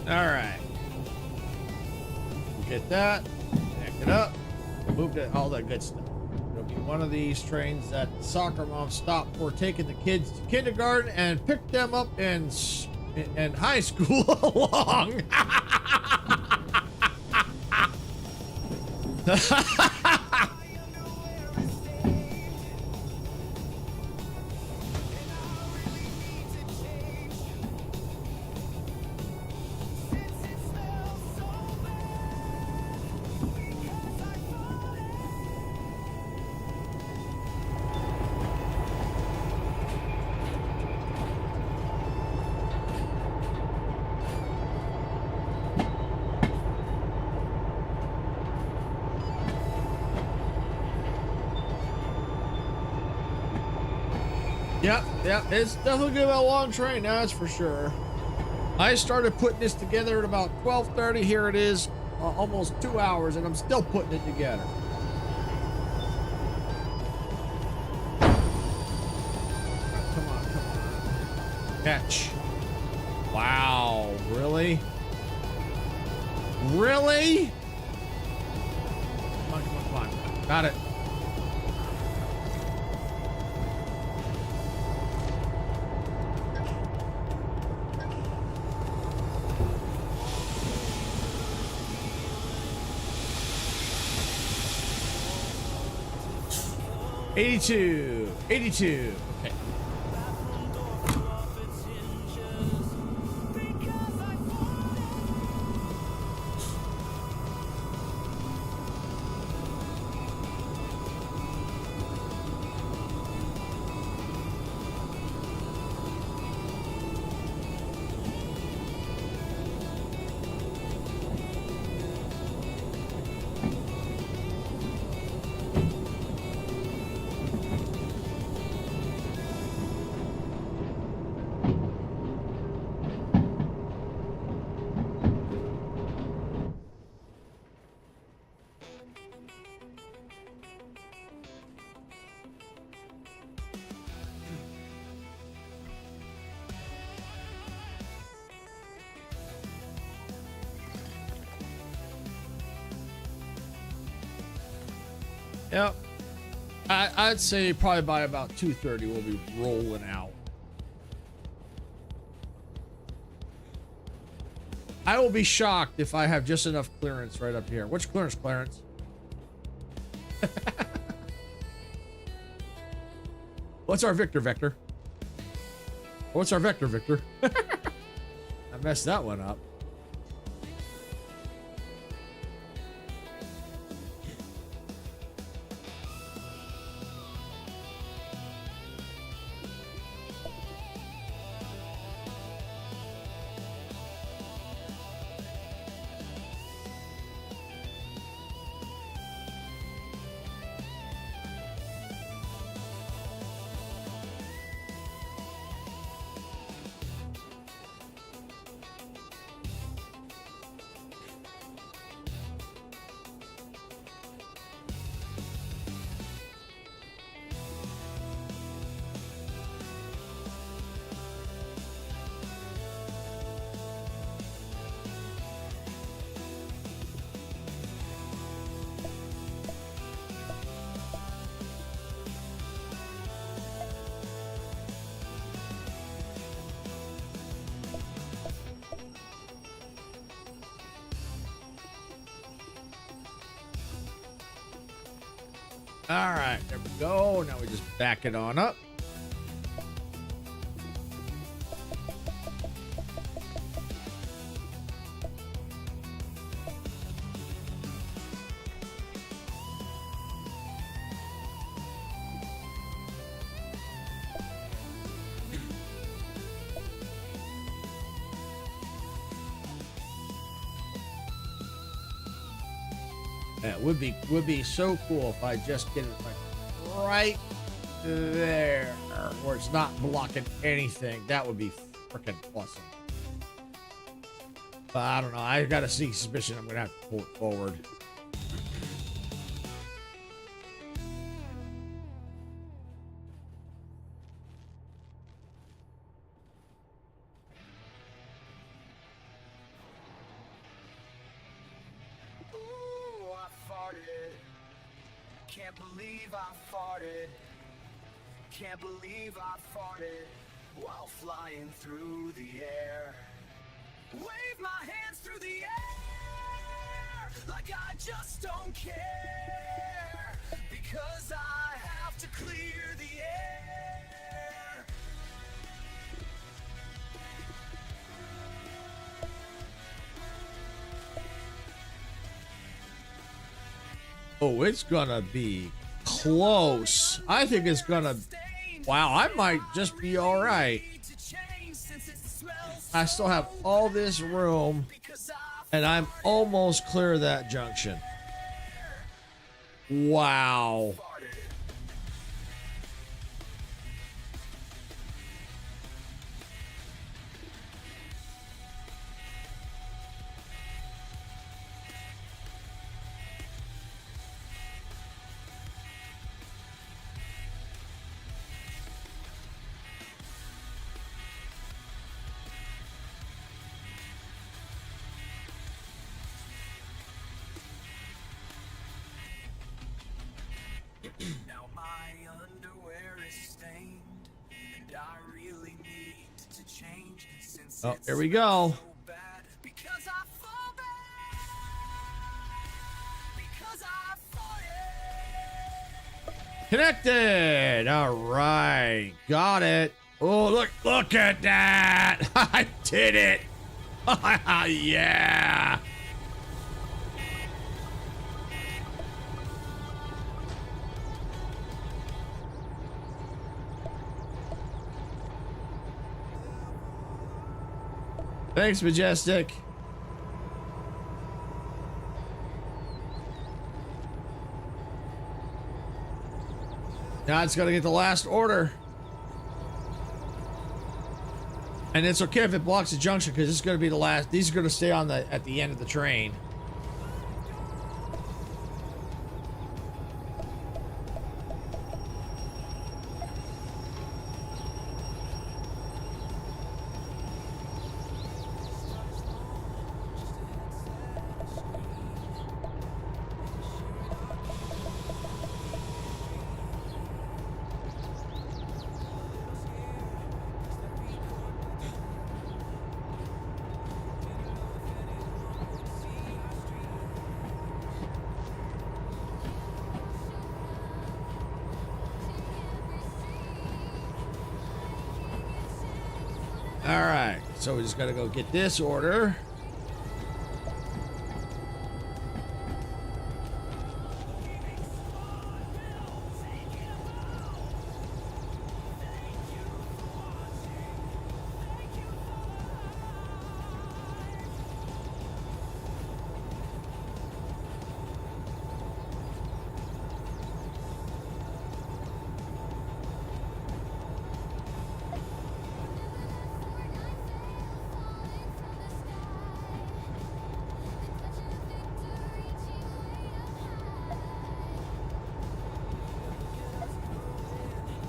C: All right. Get that. Back it up. Moved it. All that good stuff. It'll be one of these trains that soccer moms stop for taking the kids to kindergarten and pick them up in high school along. Yep, it's definitely gonna be a long train, that's for sure. I started putting this together at about 12:30. Here it is, almost 2 hours, and I'm still putting it together. Come on. Catch. Wow, really? Really? Come on. Got it. $82. Okay. Yep. I'd say probably by about 2:30 we'll be rolling out. I will be shocked if I have just enough clearance right up here. Which clearance, Clarence? What's our Victor? What's our Victor? I messed that one up. All right, there we go. Now we just back it on up. That would be so cool if I just get it like right there where it's not blocking anything. That would be freaking awesome. But I don't know. I got a sneaky suspicion I'm gonna have to pull it forward.
A: farted. Can't believe I farted. Can't believe I farted while flying through the air. Wave my hands through the air like I just don't care, because I have to clear the air.
C: Oh, it's gonna be close. I think it's gonna. Wow, I might just be all right. I still have all this room, and I'm almost clear of that junction. Wow.
A: Now my underwear is stained, and I really need to change since
C: Oh,
A: it's
C: here we go.
A: so bad. Because I fall bad. Because I farted.
C: Connected. All right, got it. Oh, look at that. I did it. Yeah. Thanks, Majestic. Now it's got to get the last order. And it's okay if it blocks the junction, because it's going to be the last. These are going to stay on at the end of the train. All right, so we just got to go get this order.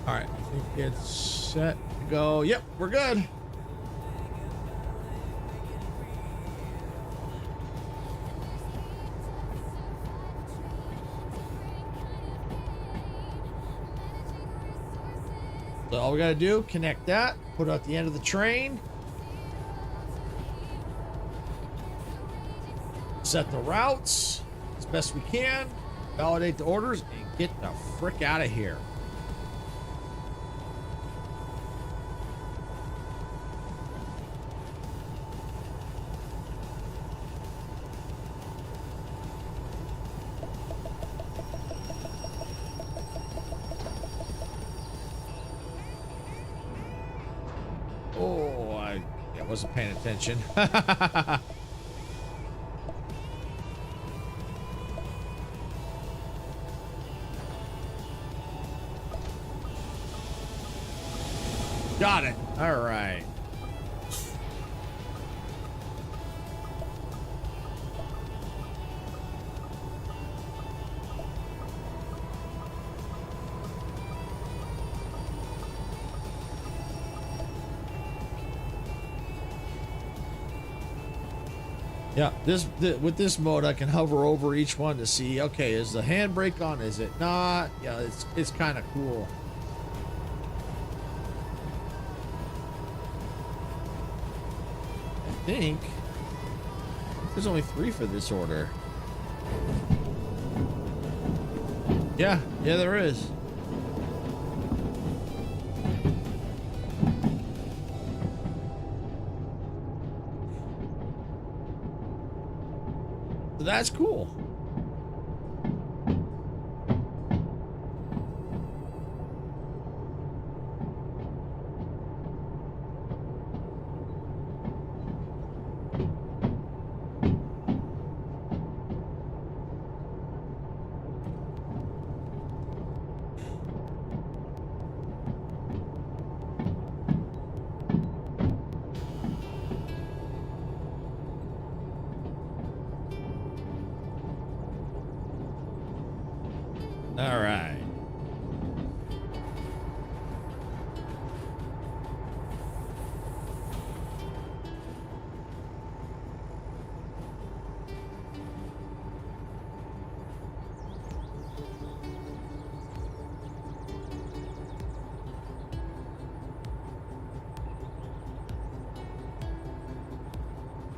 C: All right, I think it's set to go. Yep, we're good. So all we got to do, connect that, put it at the end of the train, set the routes as best we can, validate the orders, and get the frick out of here. Oh, I wasn't paying attention. Got it. All right. Yeah, with this mode, I can hover over each one to see, okay, is the handbrake on? Is it not? Yeah, it's kind of cool. I think there's only 3 for this order. Yeah, there is. So that's cool. All right.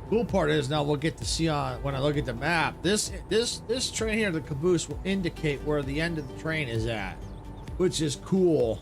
C: Cool part is now we'll get to see on when I look at the map. This train here, the caboose, will indicate where the end of the train is at, which is cool.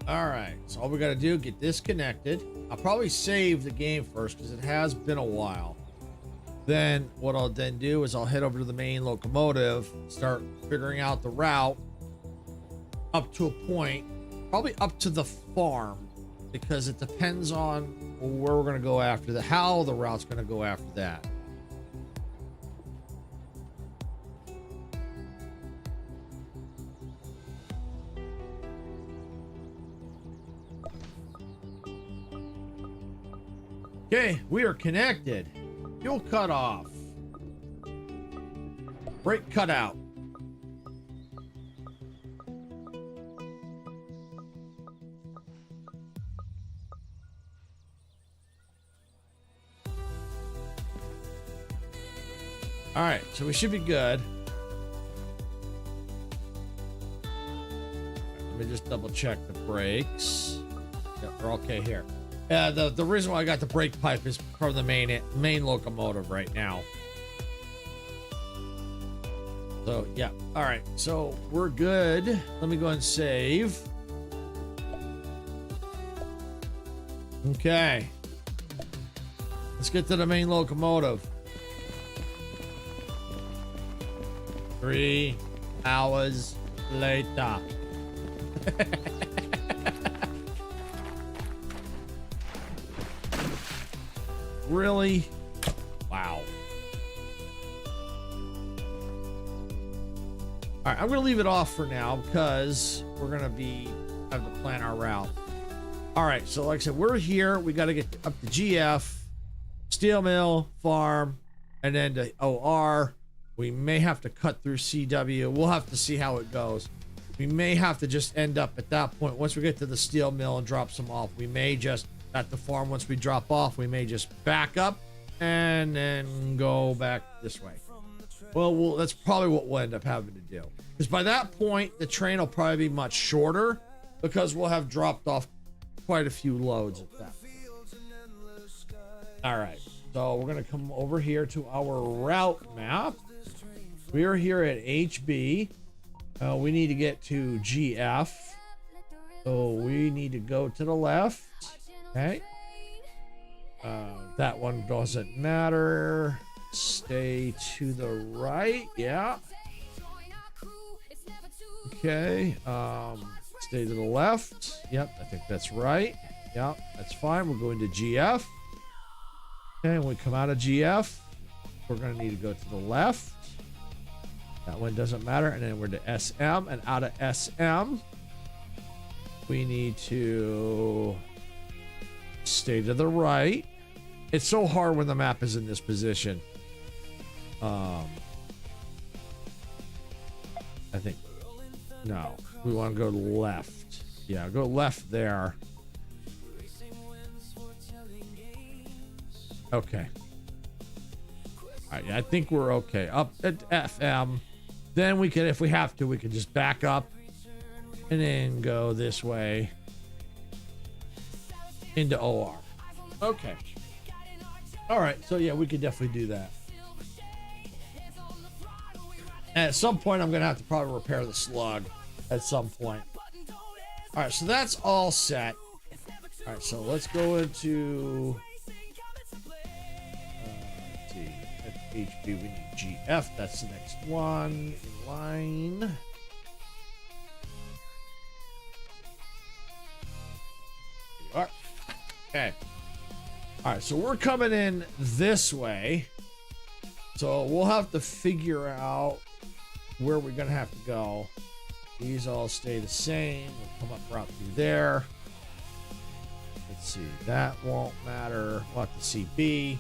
C: All right, so all we got to do, get this connected. I'll probably save the game first because it has been a while. Then what I'll then do is I'll head over to the main locomotive, start figuring out the route up to a point, probably up to the farm, because it depends on where we're going to go after that, how the route's going to go after that. Okay, we are connected. Fuel cut off. Brake cut out. All right, so we should be good. Let me just double check the brakes. Yep, we're okay here. The reason why I got the brake pipe is from the main locomotive right now. So yeah, all right, so we're good. Let me go and save. Okay, let's get to the main locomotive. 3 hours later. Really? Wow. All right, I'm going to leave it off for now because we're going to have to plan our route. All right, so like I said, we're here. We got to get up to GF, steel mill, farm, and then to OR. We may have to cut through CW. We'll have to see how it goes. We may have to just end up at that point. Once we get to the steel mill and drop some off, we may just, at the farm, once we drop off, we may just back up and then go back this way. Well, that's probably what we'll end up having to do. Because by that point, the train will probably be much shorter because we'll have dropped off quite a few loads at that point. All right, so we're going to come over here to our route map. We are here at HB. We need to get to GF. So we need to go to the left. Okay. That one doesn't matter. Stay to the right. Yeah. Okay. Stay to the left. Yep, I think that's right. Yep, that's fine. We're going to GF. Okay, when we come out of GF, we're going to need to go to the left. That one doesn't matter. And then we're to SM. And out of SM, we need to stay to the right. It's so hard when the map is in this position. I think, no, we want to go left. Yeah, go left there. Okay. All right, I think we're okay. Up at FM. Then we can, if we have to, we can just back up and then go this way into OR. Okay. All right, so yeah, we could definitely do that. And at some point, I'm going to have to probably repair the slug at some point. All right, so that's all set. All right, so let's go into... let's see. At HB, we need GF. That's the next one in line. There you are. Okay. All right, so we're coming in this way. So we'll have to figure out where we're going to have to go. These all stay the same. We'll come up right through there. Let's see. That won't matter. We'll have to see B.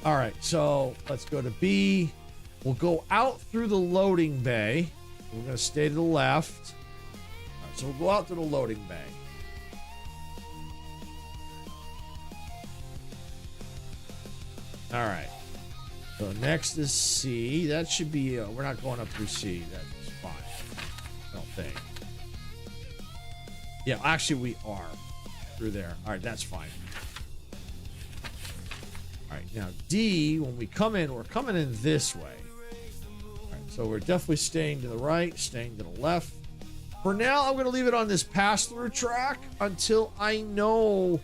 C: All right, so let's go to B. We'll go out through the loading bay. We're going to stay to the left. All right, so we'll go out to the loading bay. All right. So next is C. That should be, we're not going up through C. That's fine. I don't think. Yeah, actually we are through there. All right, that's fine. All right, now D, when we come in, we're coming in this way. All right, so we're definitely staying to the right, staying to the left. For now, I'm going to leave it on this pass-through track until I know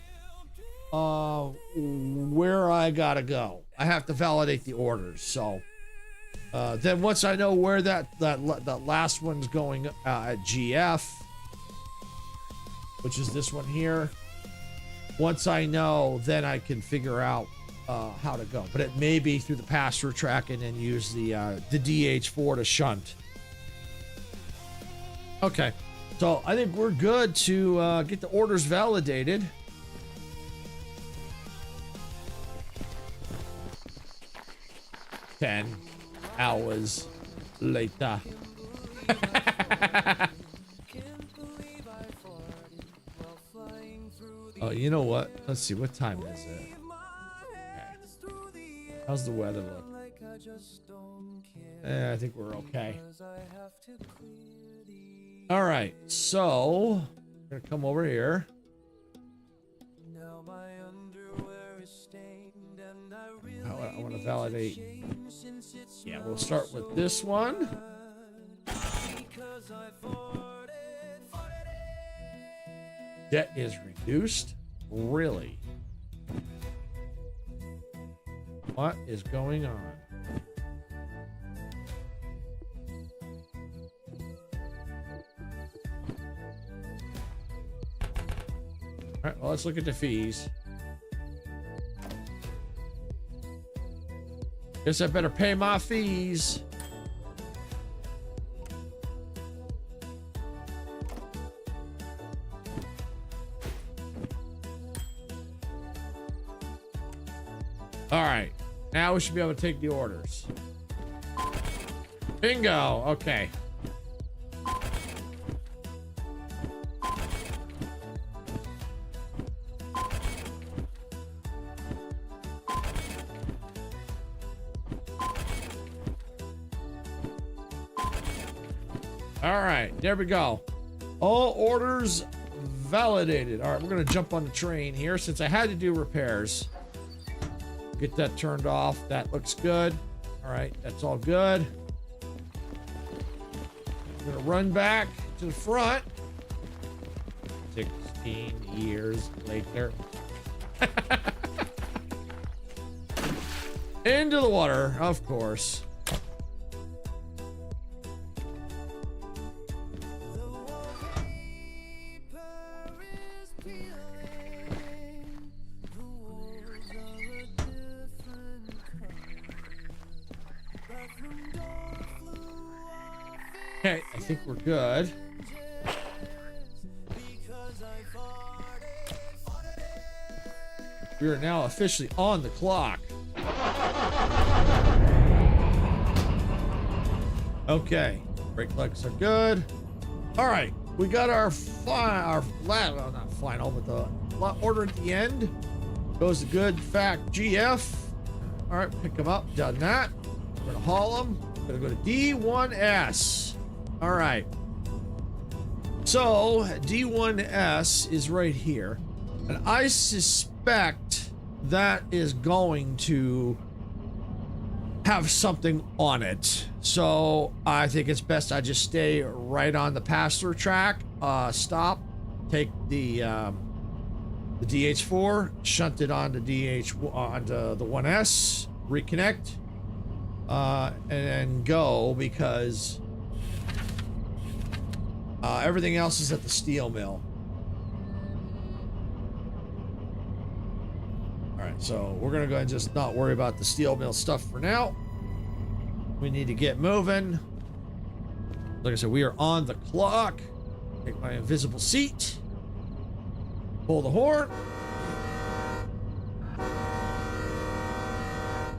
C: where I got to go. I have to validate the orders. So then once I know where that last one's going at GF, which is this one here, once I know, then I can figure out how to go. But it may be through the pass-through track and then use the DH4 to shunt. Okay, so I think we're good to get the orders validated. 10 hours later. Oh, you know what? Let's see. What time is it? Okay. How's the weather look? I think we're okay. All right. So, I'm going to come over here. I want to validate. Yeah, we'll start with this one. Debt is reduced? Really? What is going on? All right, well, let's look at the fees. Guess I better pay my fees. All right. Now we should be able to take the orders. Bingo. Okay. All right, there we go. All orders validated. All right, we're gonna jump on the train here since I had to do repairs. Get that turned off. That looks good. All right, that's all good. I'm gonna run back to the front. 15 years later. Into the water, of course. Okay, I think we're good. We are now officially on the clock. Okay, brake lights are good. All right, we got our well, not final, but the order at the end goes to good fact GF. All right, pick them up. Done that. We're gonna haul them. We're gonna go to D1S. All right. So D1S is right here, and I suspect that is going to have something on it. So I think it's best I just stay right on the pass-through track, stop, take the DH4, shunt it onto onto the 1S, reconnect, and then go, because everything else is at the steel mill. All right, so we're gonna go ahead and just not worry about the steel mill stuff for now. We need to get moving. Like I said, we are on the clock. Take my invisible seat. Pull the horn.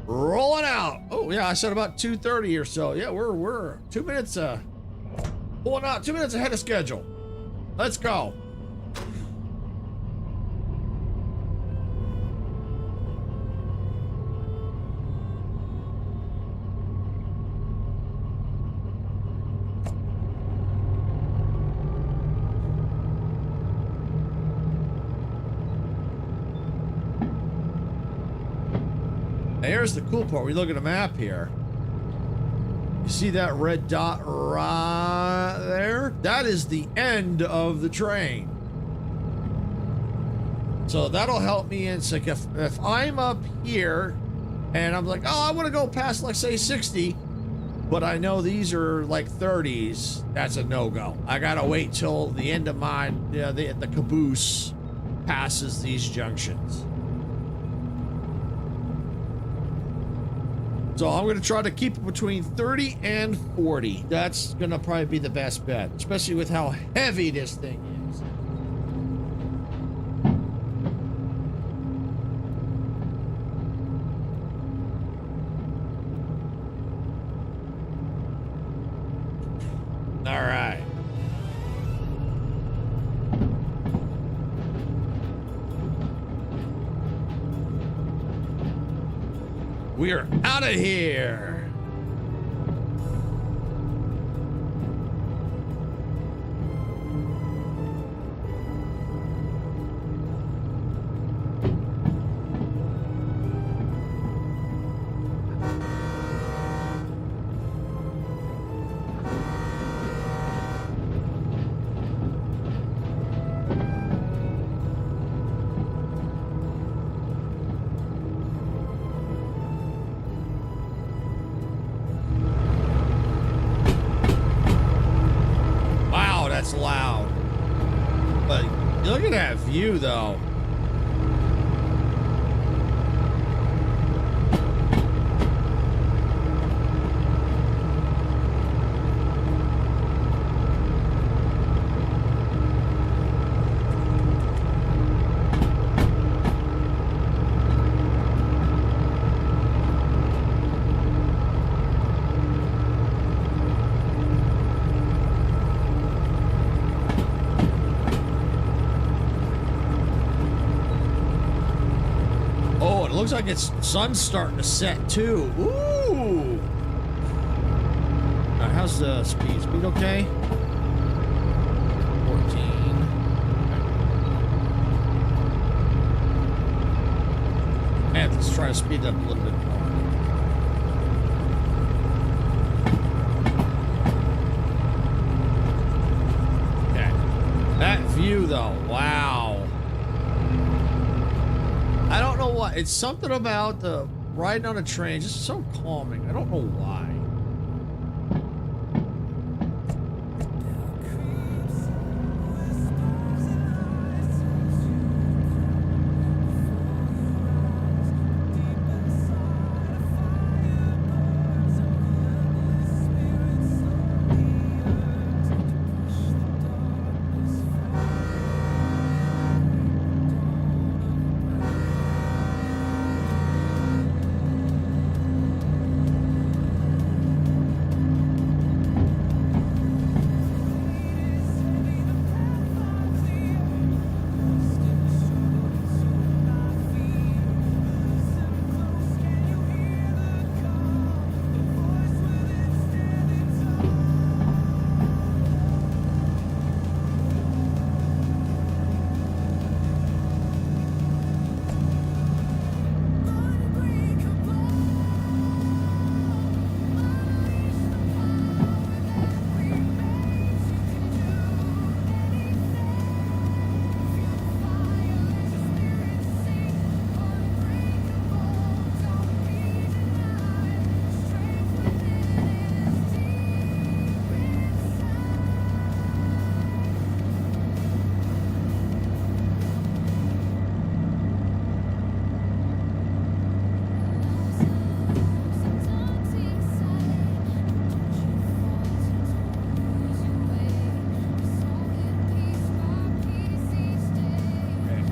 C: Rolling out. Oh yeah, I said about 2:30 or so. Yeah, we're 2 minutes pulling out, 2 minutes ahead of schedule. Let's go. Here's the cool part. We look at a map here. You see that red dot right there? That is the end of the train. So that'll help me in. So if I'm up here and I'm like, oh, I want to go past, like, say 60, but I know these are like 30s, that's a no-go. I gotta wait till the end of mine, the caboose passes these junctions. So I'm going to try to keep it between 30 and 40. That's going to probably be the best bet, especially with how heavy this thing is. All right. We are out of here. Loud, but look at that view though. Looks like it's sun's starting to set too. Ooh! Alright, how's the speed? Speed okay? 14. Man, let's try to speed up a little bit more. Okay. That view view, though. Wow. I don't know why. It's something about the riding on a train. Just so calming. I don't know why.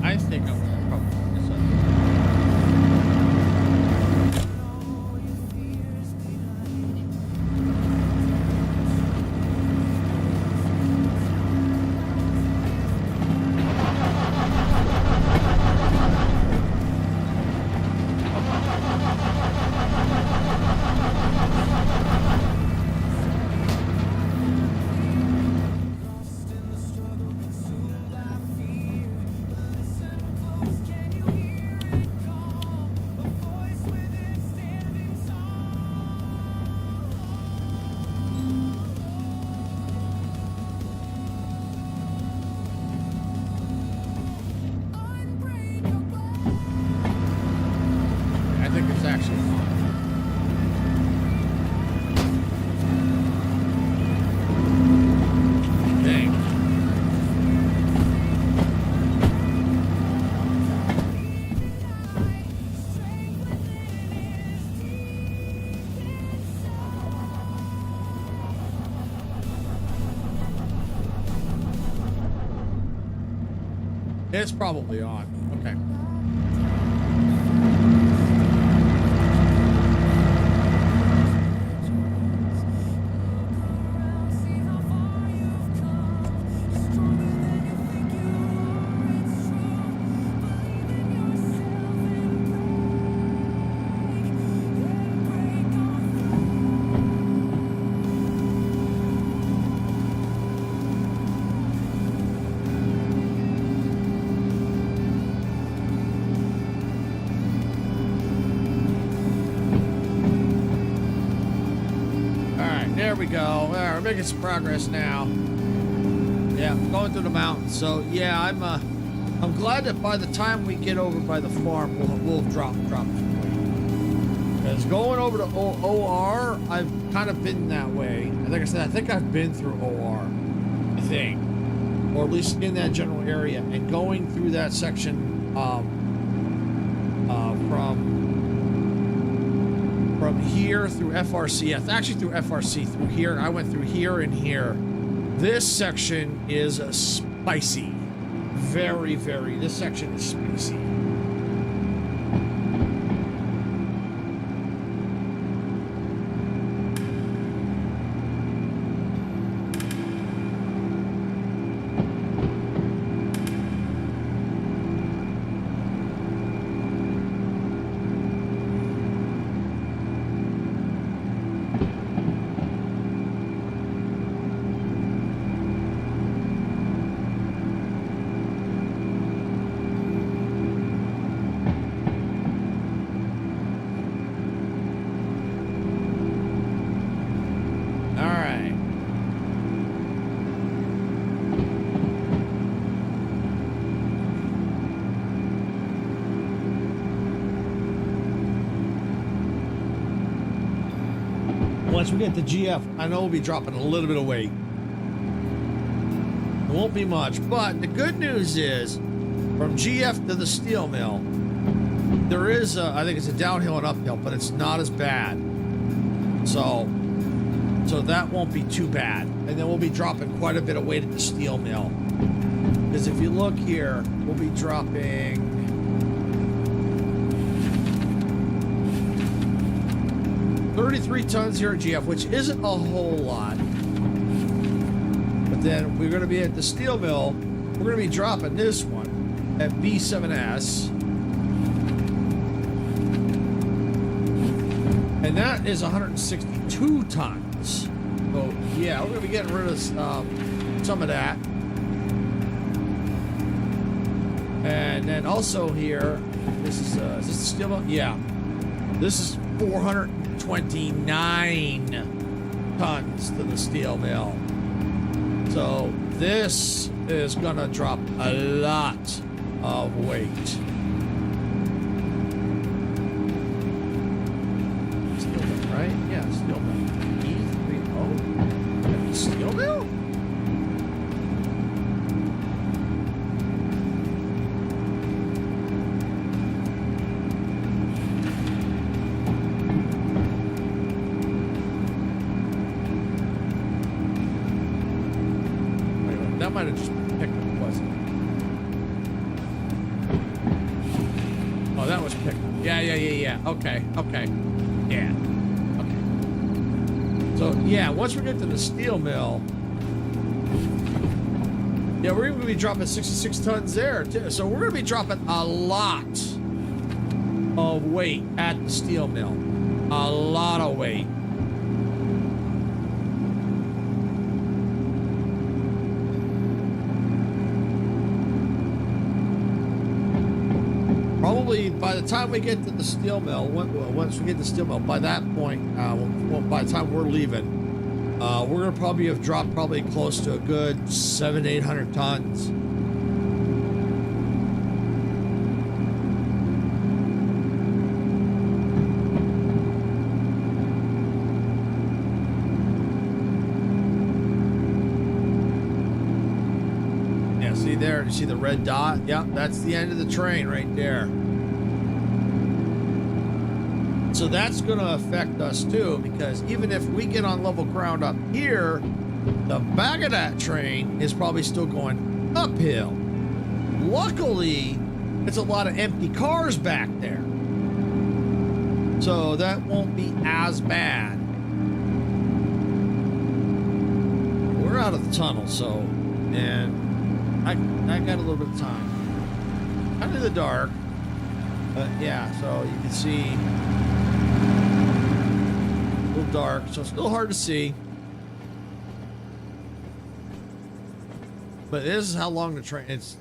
C: I think I'm gonna probably put this up. I think it's actually on. Dang. It's probably on. Okay. There we go. All right, we're making some progress now. Yeah, going through the mountains. So yeah, I'm glad that by the time we get over by the farm, we'll drop some weight. Because going over to OR, I've kind of been that way. And like I said, I think I've been through OR. I think, or at least in that general area, and going through that section from here through FRC, actually through FRC, through here. I went through here and here. This section is spicy. Very, very. This section is spicy. once we get to GF, I know we'll be dropping a little bit of weight. It won't be much, but the good news is from GF to the steel mill, there is I think it's a downhill and uphill, but it's not as bad. So that won't be too bad. And then we'll be dropping quite a bit of weight at the steel mill. Because if you look here, we'll be dropping 33 tons here at GF, which isn't a whole lot. But then we're going to be at the steel mill. We're going to be dropping this one at B7S. And that is 162 tons. So yeah, we're going to be getting rid of some of that. And then also here, this is this the steel mill? Yeah. This is 429 tons to the steel mill. So this is gonna drop a lot of weight. Steel mill, right? Yeah, steel mill. E30. Steel mill? That might have just been pickup, wasn't it? Oh, that was pickup. Yeah. Okay. Yeah. Okay. So, yeah, once we get to the steel mill, yeah, we're going to be dropping 66 tons there, too. So we're going to be dropping a lot of weight at the steel mill. A lot of weight. Probably by the time we get to the steel mill, once we get to the steel mill, by that point, by the time we're leaving, we're gonna probably have dropped probably close to a good 700-800 tons. Yeah, see there, you see the red dot? Yep, that's the end of the train right there. So that's going to affect us too, because even if we get on level ground up here, the back of that train is probably still going uphill. Luckily, it's a lot of empty cars back there. So that won't be as bad. We're out of the tunnel, so, and I got a little bit of time. Kind of in the dark, but yeah, so you can see a little dark, so it's still hard to see. But this is how long the train, it's,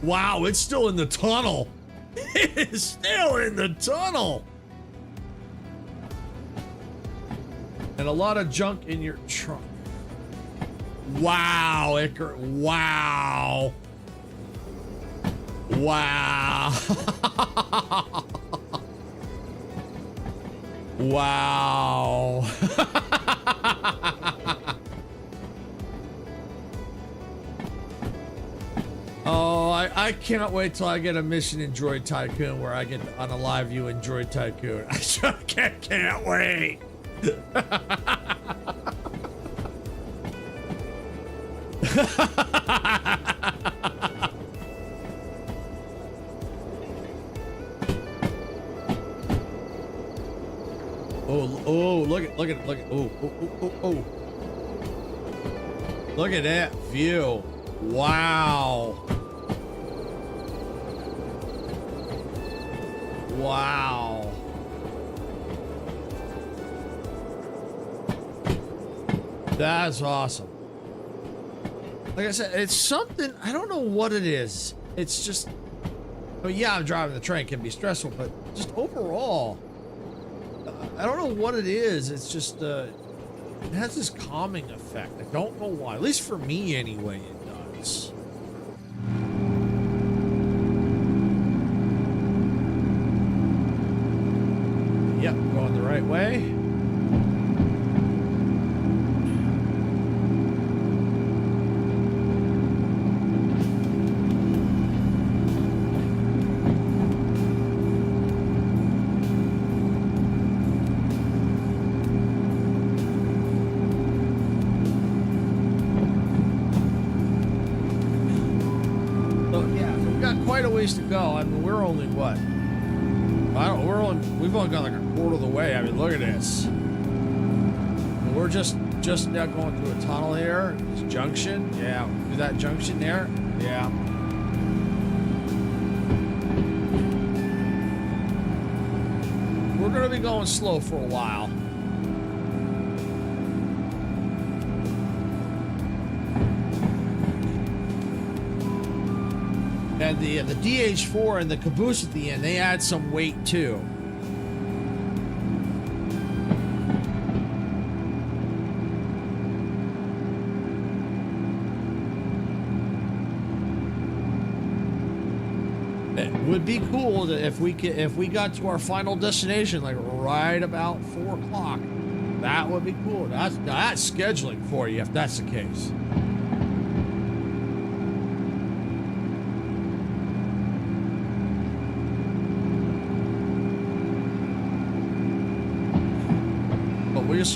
C: wow, it's still in the tunnel. It is still in the tunnel. And a lot of junk in your trunk. Wow, Icar, wow. Wow. Wow. Oh, I cannot wait till I get a mission in Droid Tycoon where I get on a live view in Droid Tycoon. I just can't wait. Oh, look at, oh. Look at that view. Wow. Wow. That's awesome. Like I said, it's something, I don't know what it is. It's just, I mean, yeah, I'm driving the train, can be stressful, but just overall, I don't know what it is. It's just, it has this calming effect. I don't know why. At least for me, anyway, it does. Yep, going the right way. So yeah, we've got quite a ways to go. I mean, we're only what? We've only gone like a quarter of the way. I mean, look at this. We're just now going through a tunnel here. This junction, yeah. Do that junction there, yeah. We're gonna be going slow for a while. And the DH4 and the caboose at the end, they add some weight too. It would be cool that if we got to our final destination like right about 4 o'clock. That would be cool. That's scheduling for you if that's the case.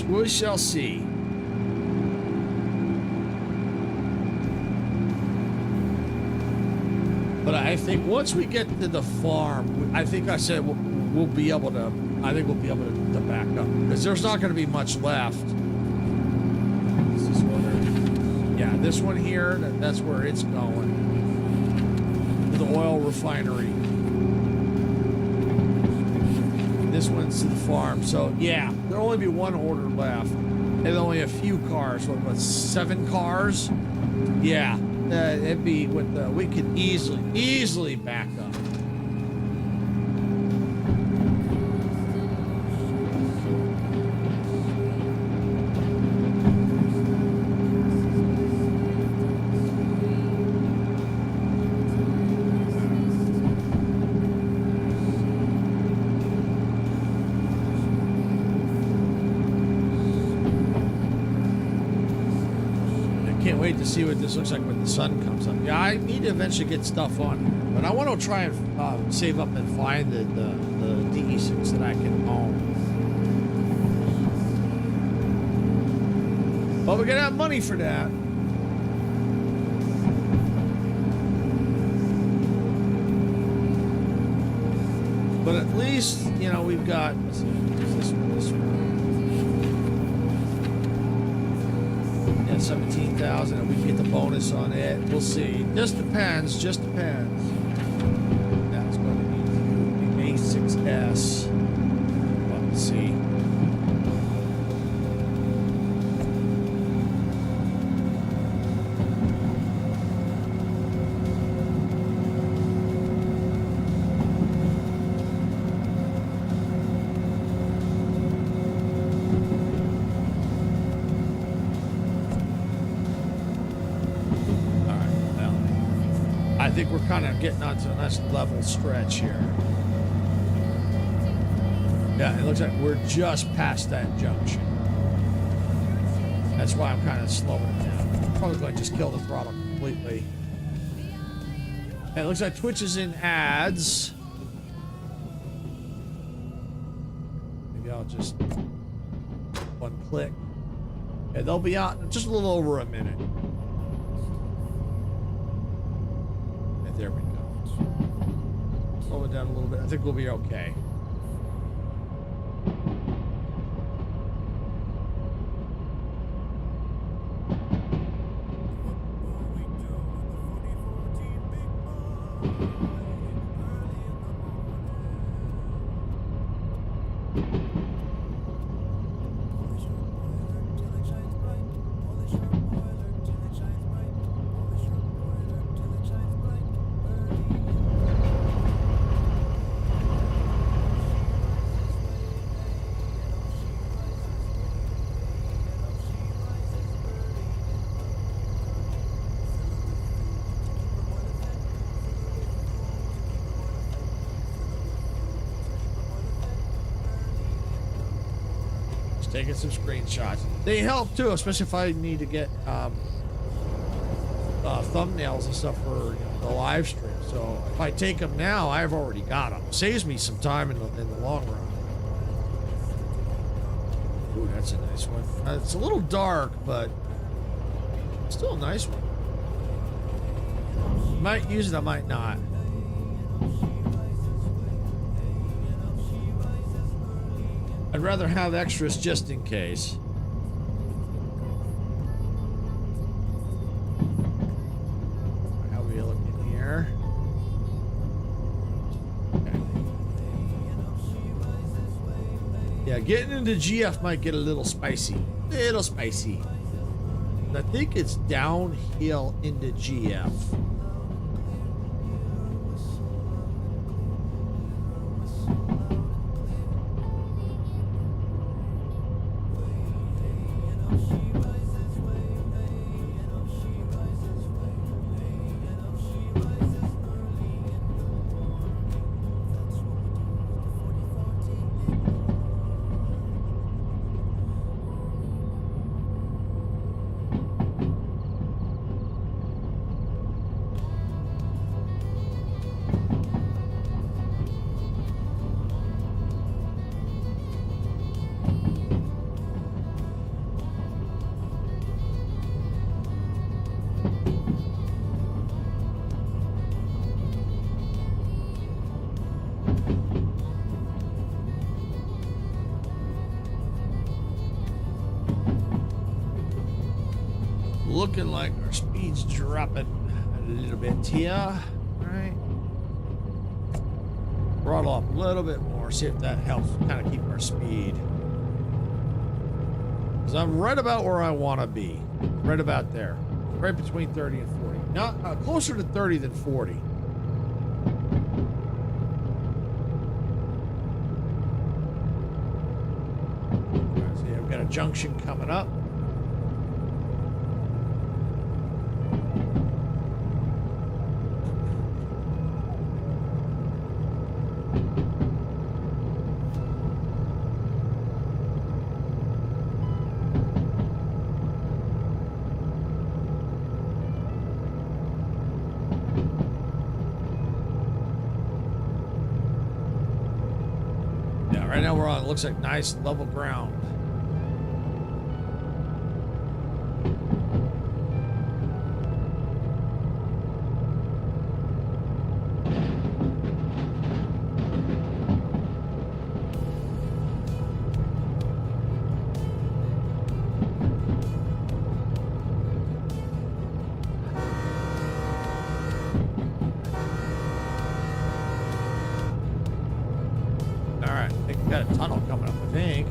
C: We shall see. But I think once we get to the farm, I think I said we'll be able to. I think we'll be able to back up because there's not going to be much left. This is where, yeah, this one here. That's where it's going. To the oil refinery. This one's to the farm. So yeah, there'll only be one order left. And only a few cars. What 7 cars? Yeah, it'd be with we could easily back up. Wait to see what this looks like when the sun comes up. Yeah, I need to eventually get stuff on, but I want to try and save up and find the DE6 that I can own. But we're gonna have money for that. But at least, you know, we've got, let's see, this one. 17,000 and we can get the bonus on it. We'll see. Just depends. That's going to be A6S. Let's see. I think we're kind of getting onto a nice level stretch here. Yeah, it looks like we're just past that junction. That's why I'm kind of slowing down. Probably going to just kill the throttle completely. And it looks like Twitch is in ads. Maybe I'll just one click. Yeah, they'll be out in just a little over a minute. There we go. Slow it down a little bit. I think we'll be okay. Taking some screenshots. They help too, especially if I need to get thumbnails and stuff for the live stream. So if I take them now, I've already got them. It saves me some time in the long run. Ooh, that's a nice one. It's a little dark, but still a nice one. Might use it, I might not. I'd rather have extras just in case. How are we looking here? Okay. Yeah, getting into GF might get a little spicy. Little spicy. I think it's downhill into GF. Looking like our speed's dropping a little bit here. All right. Throttle up a little bit more, see if that helps kind of keep our speed. Because I'm right about where I want to be. Right about there. Right between 30 and 40. Not closer to 30 than 40. Right, so yeah, we've got a junction coming up. Right now we're on, it looks like nice level ground. Got a tunnel coming up, I think.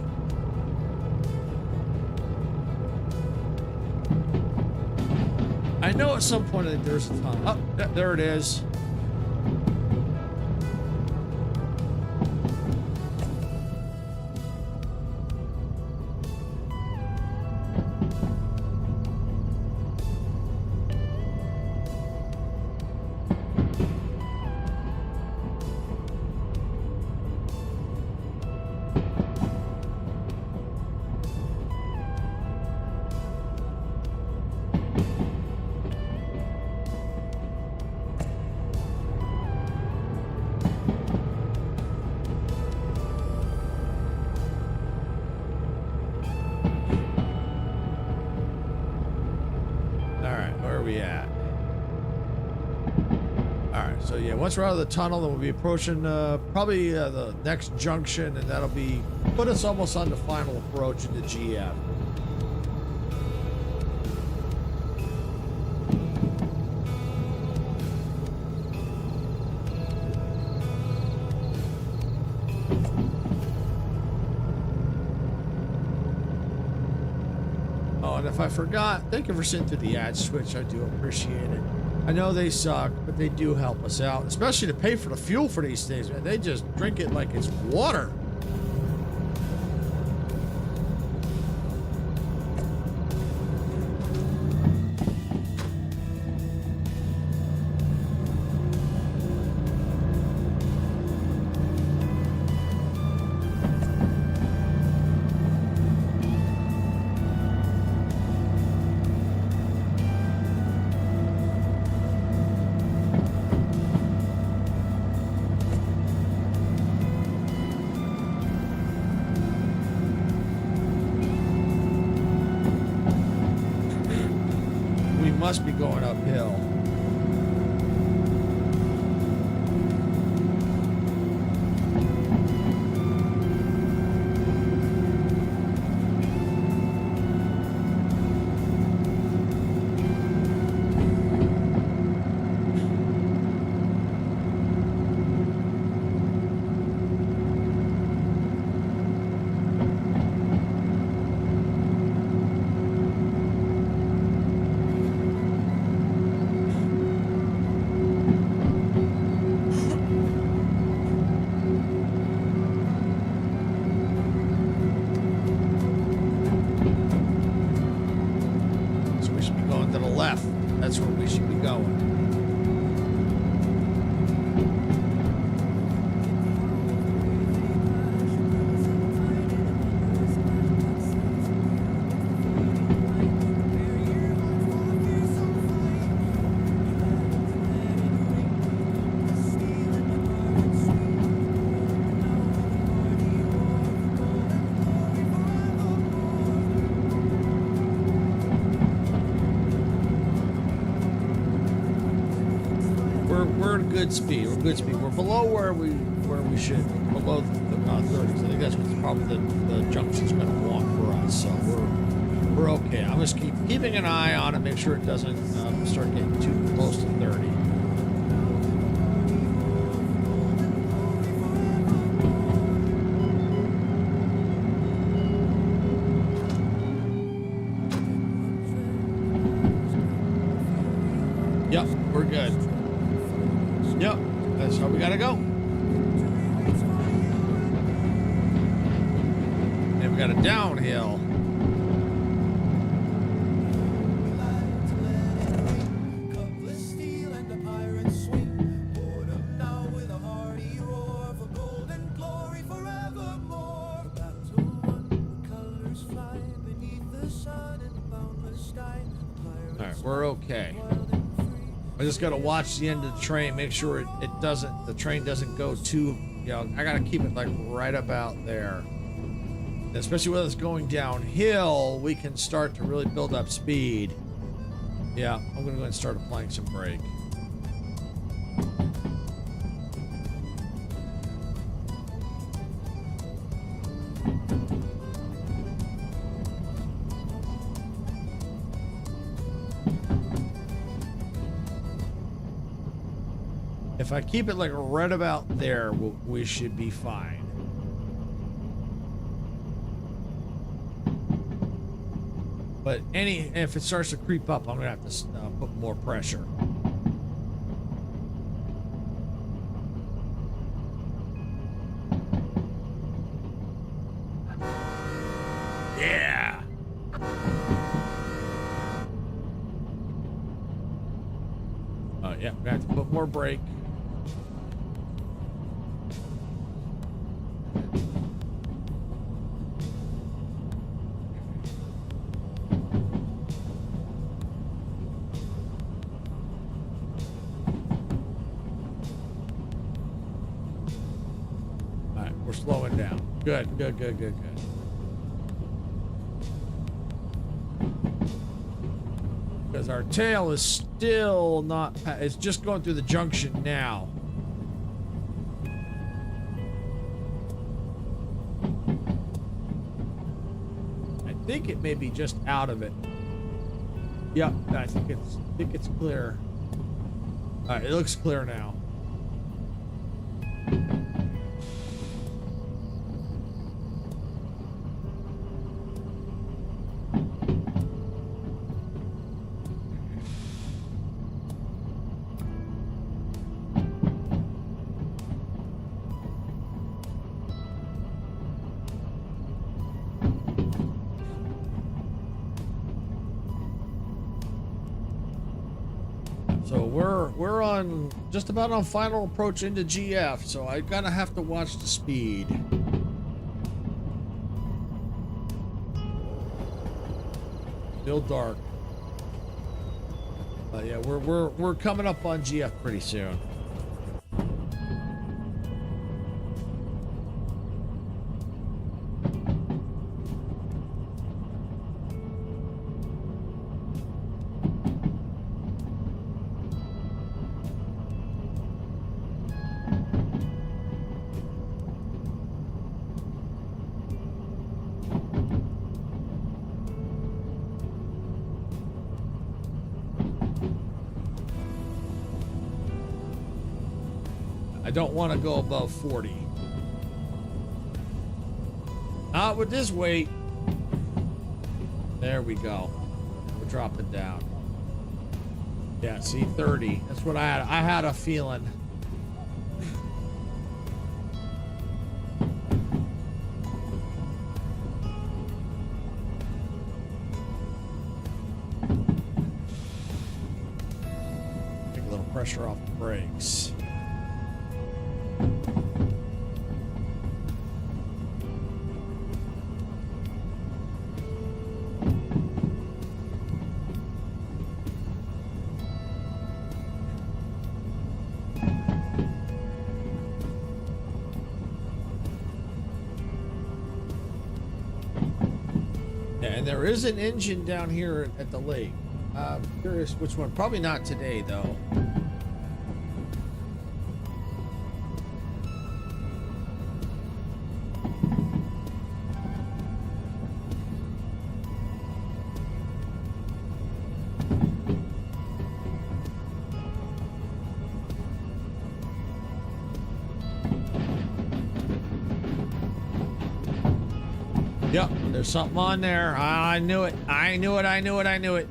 C: I know at some point that there's a tunnel. Oh, there it is. So yeah, once we're out of the tunnel, then we'll be approaching probably the next junction, and that'll be put us almost on the final approach into GF. Oh, and if I forgot, thank you for sending through the ad switch. I do appreciate it. I know they suck, but they do help us out, especially to pay for the fuel for these things, man. They just drink it like it's water. Must be going uphill. That's where we should be going. We're at good speed. We're good speed. We're below where we should be, below the 30s. I think that's what's probably the junction's going to want for us. So we're okay. I'm just keeping an eye on it, make sure it doesn't start getting too close to 30. Yep, we're good. Yep, that's how we gotta go. And we got a downhill. All right, we're okay. I just gotta watch the end of the train, make sure the train doesn't go too, I gotta keep it like right about there. And especially when it's going downhill, we can start to really build up speed. Yeah, I'm gonna go ahead and start applying some brake. If I keep it like right about there, we should be fine. But if it starts to creep up, I'm gonna have to put more pressure. Yeah. Yeah, we have to put more brake. We're slowing down. Good. Because our tail is still not, it's just going through the junction now. I think it may be just out of it. Yep, I think it's clear. All right, it looks clear now. So we're on just about on final approach into GF, so I gotta have to watch the speed. Still dark. But yeah, we're coming up on GF pretty soon. I don't want to go above 40. Not with this weight. There we go. We're dropping down. Yeah, see, 30. That's what I had a feeling. pressure off the brakes. And there is an engine down here at the lake. I'm curious which one. Probably not today, though. Yep, there's something on there. I knew it. I knew it. I knew it. I knew it.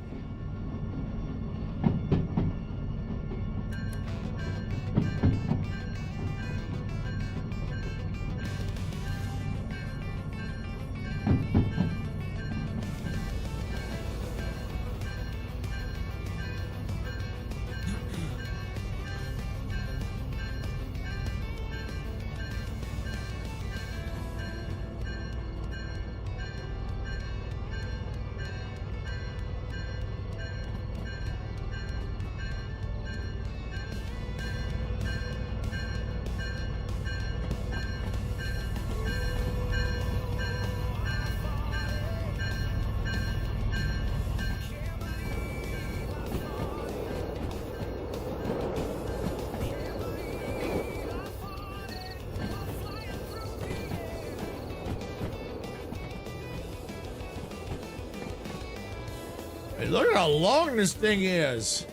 C: Hey, look at how long this thing is.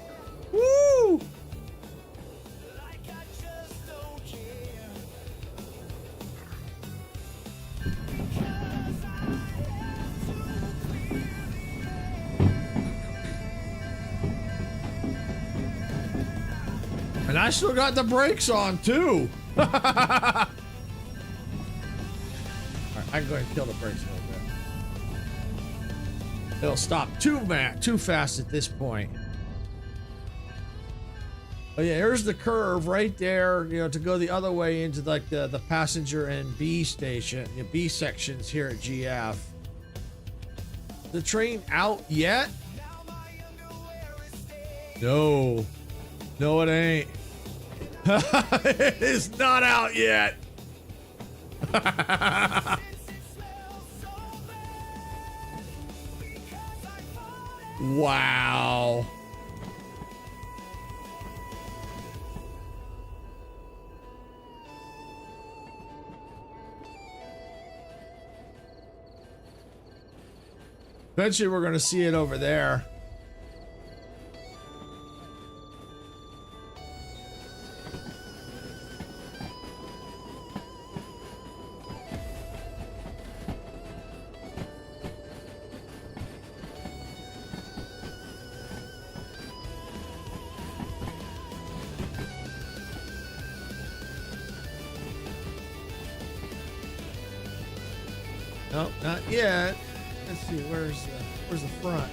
C: Woo! And I still got the brakes on too. All right, I can go ahead and kill the brakes a little bit. It'll stop too fast at this point. Oh yeah, here's the curve right there, you know, to go the other way into like the passenger and B station, B sections here at GF. The train out yet? No. No, it ain't. It is not out yet. Wow. Eventually we're going to see it over there. No, not yet. Let's see, where's the front?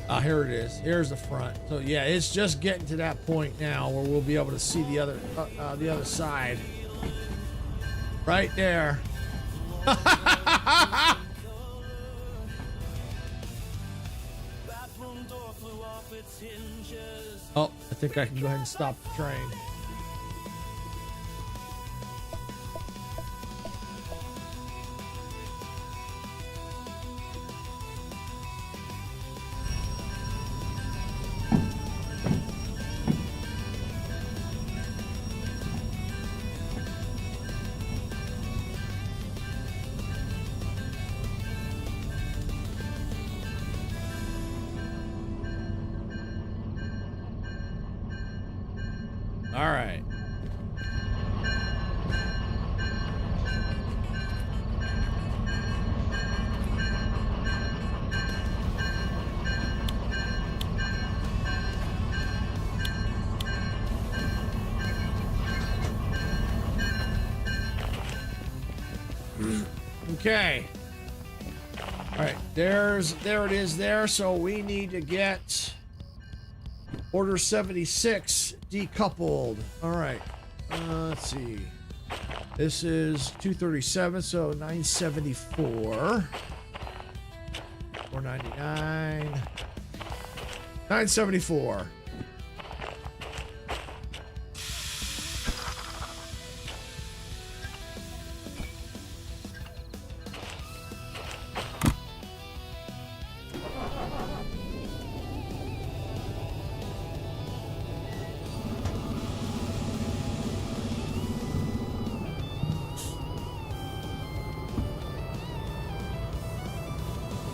C: Ah, here it is. Here's the front. So yeah, it's just getting to that point now where we'll be able to see the other side. Right there. Oh, I think I can go ahead and stop the train. All right. Okay. All right. There it is there. So we need to get order 76 decoupled. All right. Let's see. This is 237, so 974. 499. 974.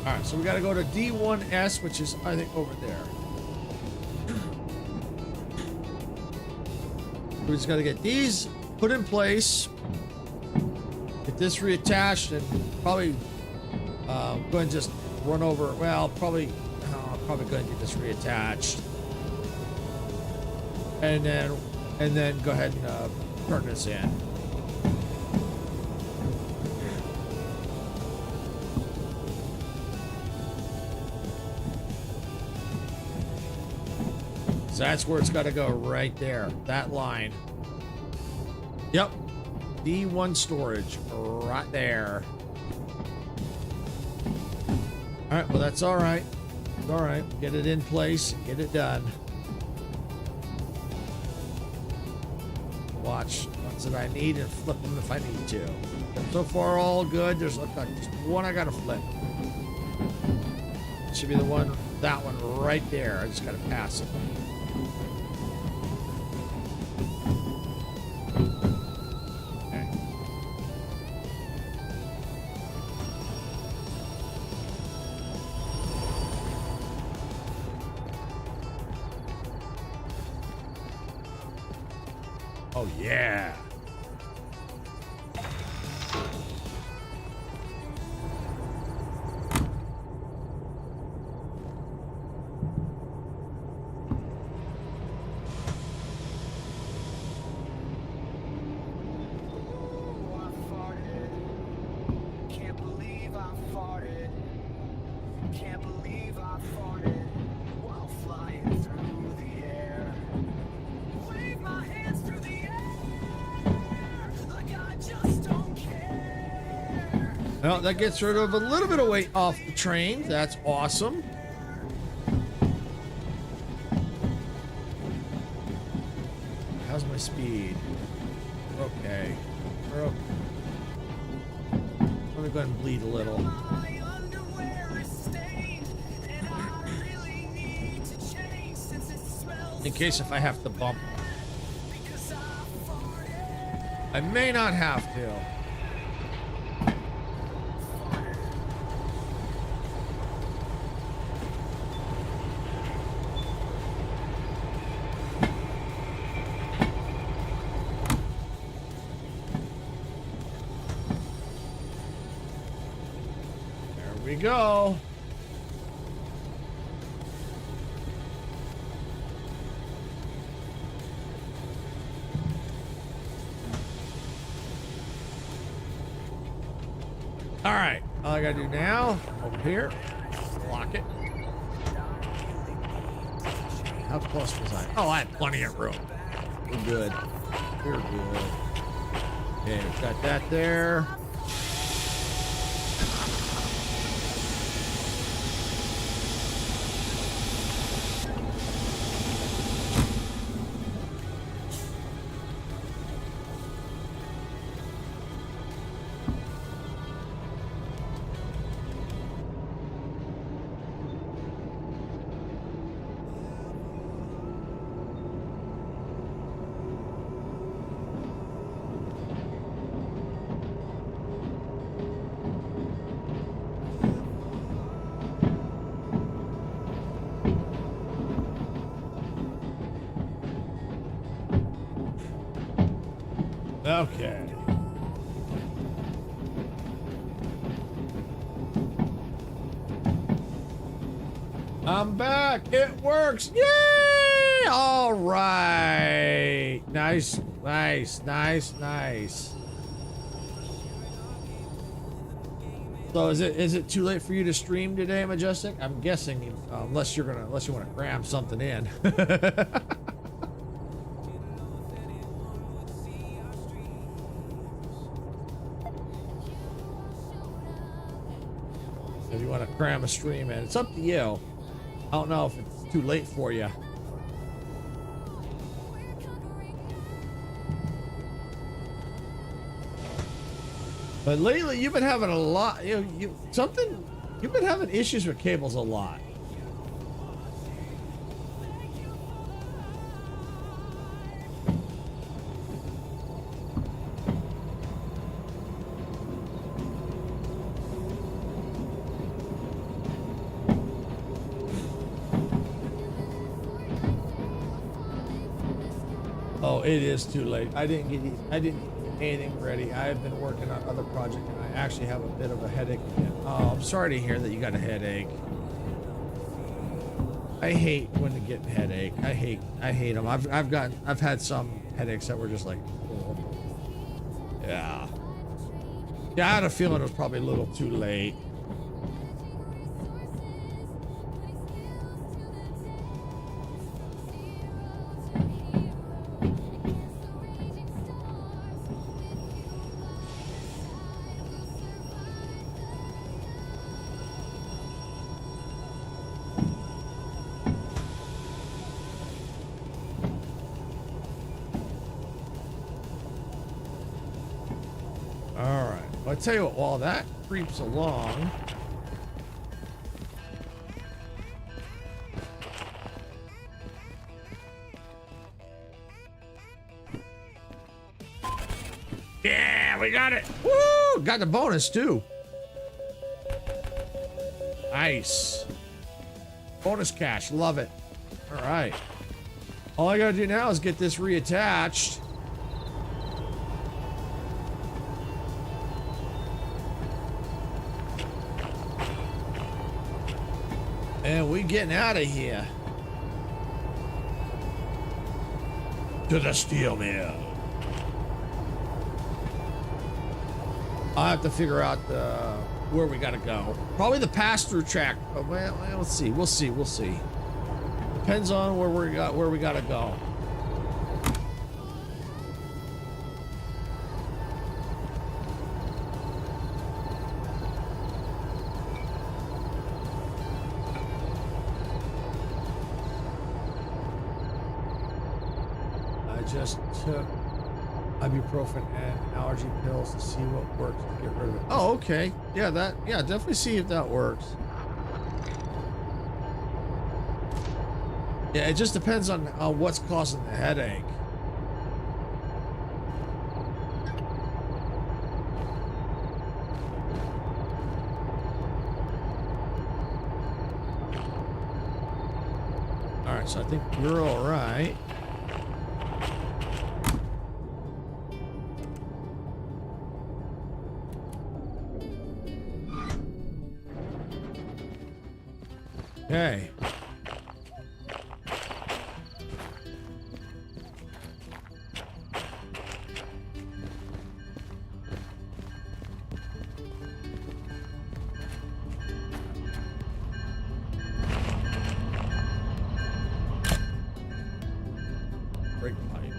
C: All right, so we got to go to D1S, which is, I think, over there. We just got to get these put in place, get this reattached, and probably go ahead and just run over. Well, probably go ahead and get this reattached, and then go ahead and turn this in. So that's where it's got to go, right there. That line. Yep. D1 storage, right there. All right, well, that's all right. It's all right. Get it in place, get it done. Watch ones that I need and flip them if I need to. So far, all good. There's just one I got to flip. It should be the one, that one right there. I just got to pass it. Oh, yeah. Well, that gets rid of a little bit of weight off the train. That's awesome. How's my speed? Okay. Let me go ahead and bleed a little. In case if I have to bump. I may not have to. We go. All right, all I gotta do now, over here, lock it. How close was I? Oh, I had plenty of room. We're good. We're good. Okay, got that there. Okay. I'm back. It works. Yay! All right. Nice, nice, nice, nice. though, is it too late for you to stream today, Majestic? I'm guessing, unless you want to cram something in. If you want to cram a stream in, it's up to you. I don't know if it's too late for you. But lately, you've been having a lot. You've been having issues with cables a lot. Oh, it is too late. I didn't get anything ready. I've been working on other projects, and I actually have a bit of a headache again. Oh, I'm sorry to hear that you got a headache. I hate when you get a headache. I hate them. I've had some headaches that were just like, oh. Yeah. Yeah, I had a feeling it was probably a little too late. I tell you what, while that creeps along, yeah, we got it. Woo! Got the bonus too. Nice. Bonus cash, love it. All right. All I gotta do now is get this reattached. And we getting out of here to the steel mill. I'll have to figure out where we gotta go. Probably the pass-through track. Oh, well, let's see. We'll see. Depends on where we gotta go. Just took ibuprofen and allergy pills to see what works to get rid of it. Oh, okay. Yeah, definitely see if that works. Yeah, it just depends on what's causing the headache. All right, so I think we're all right. Okay. Brake pipe.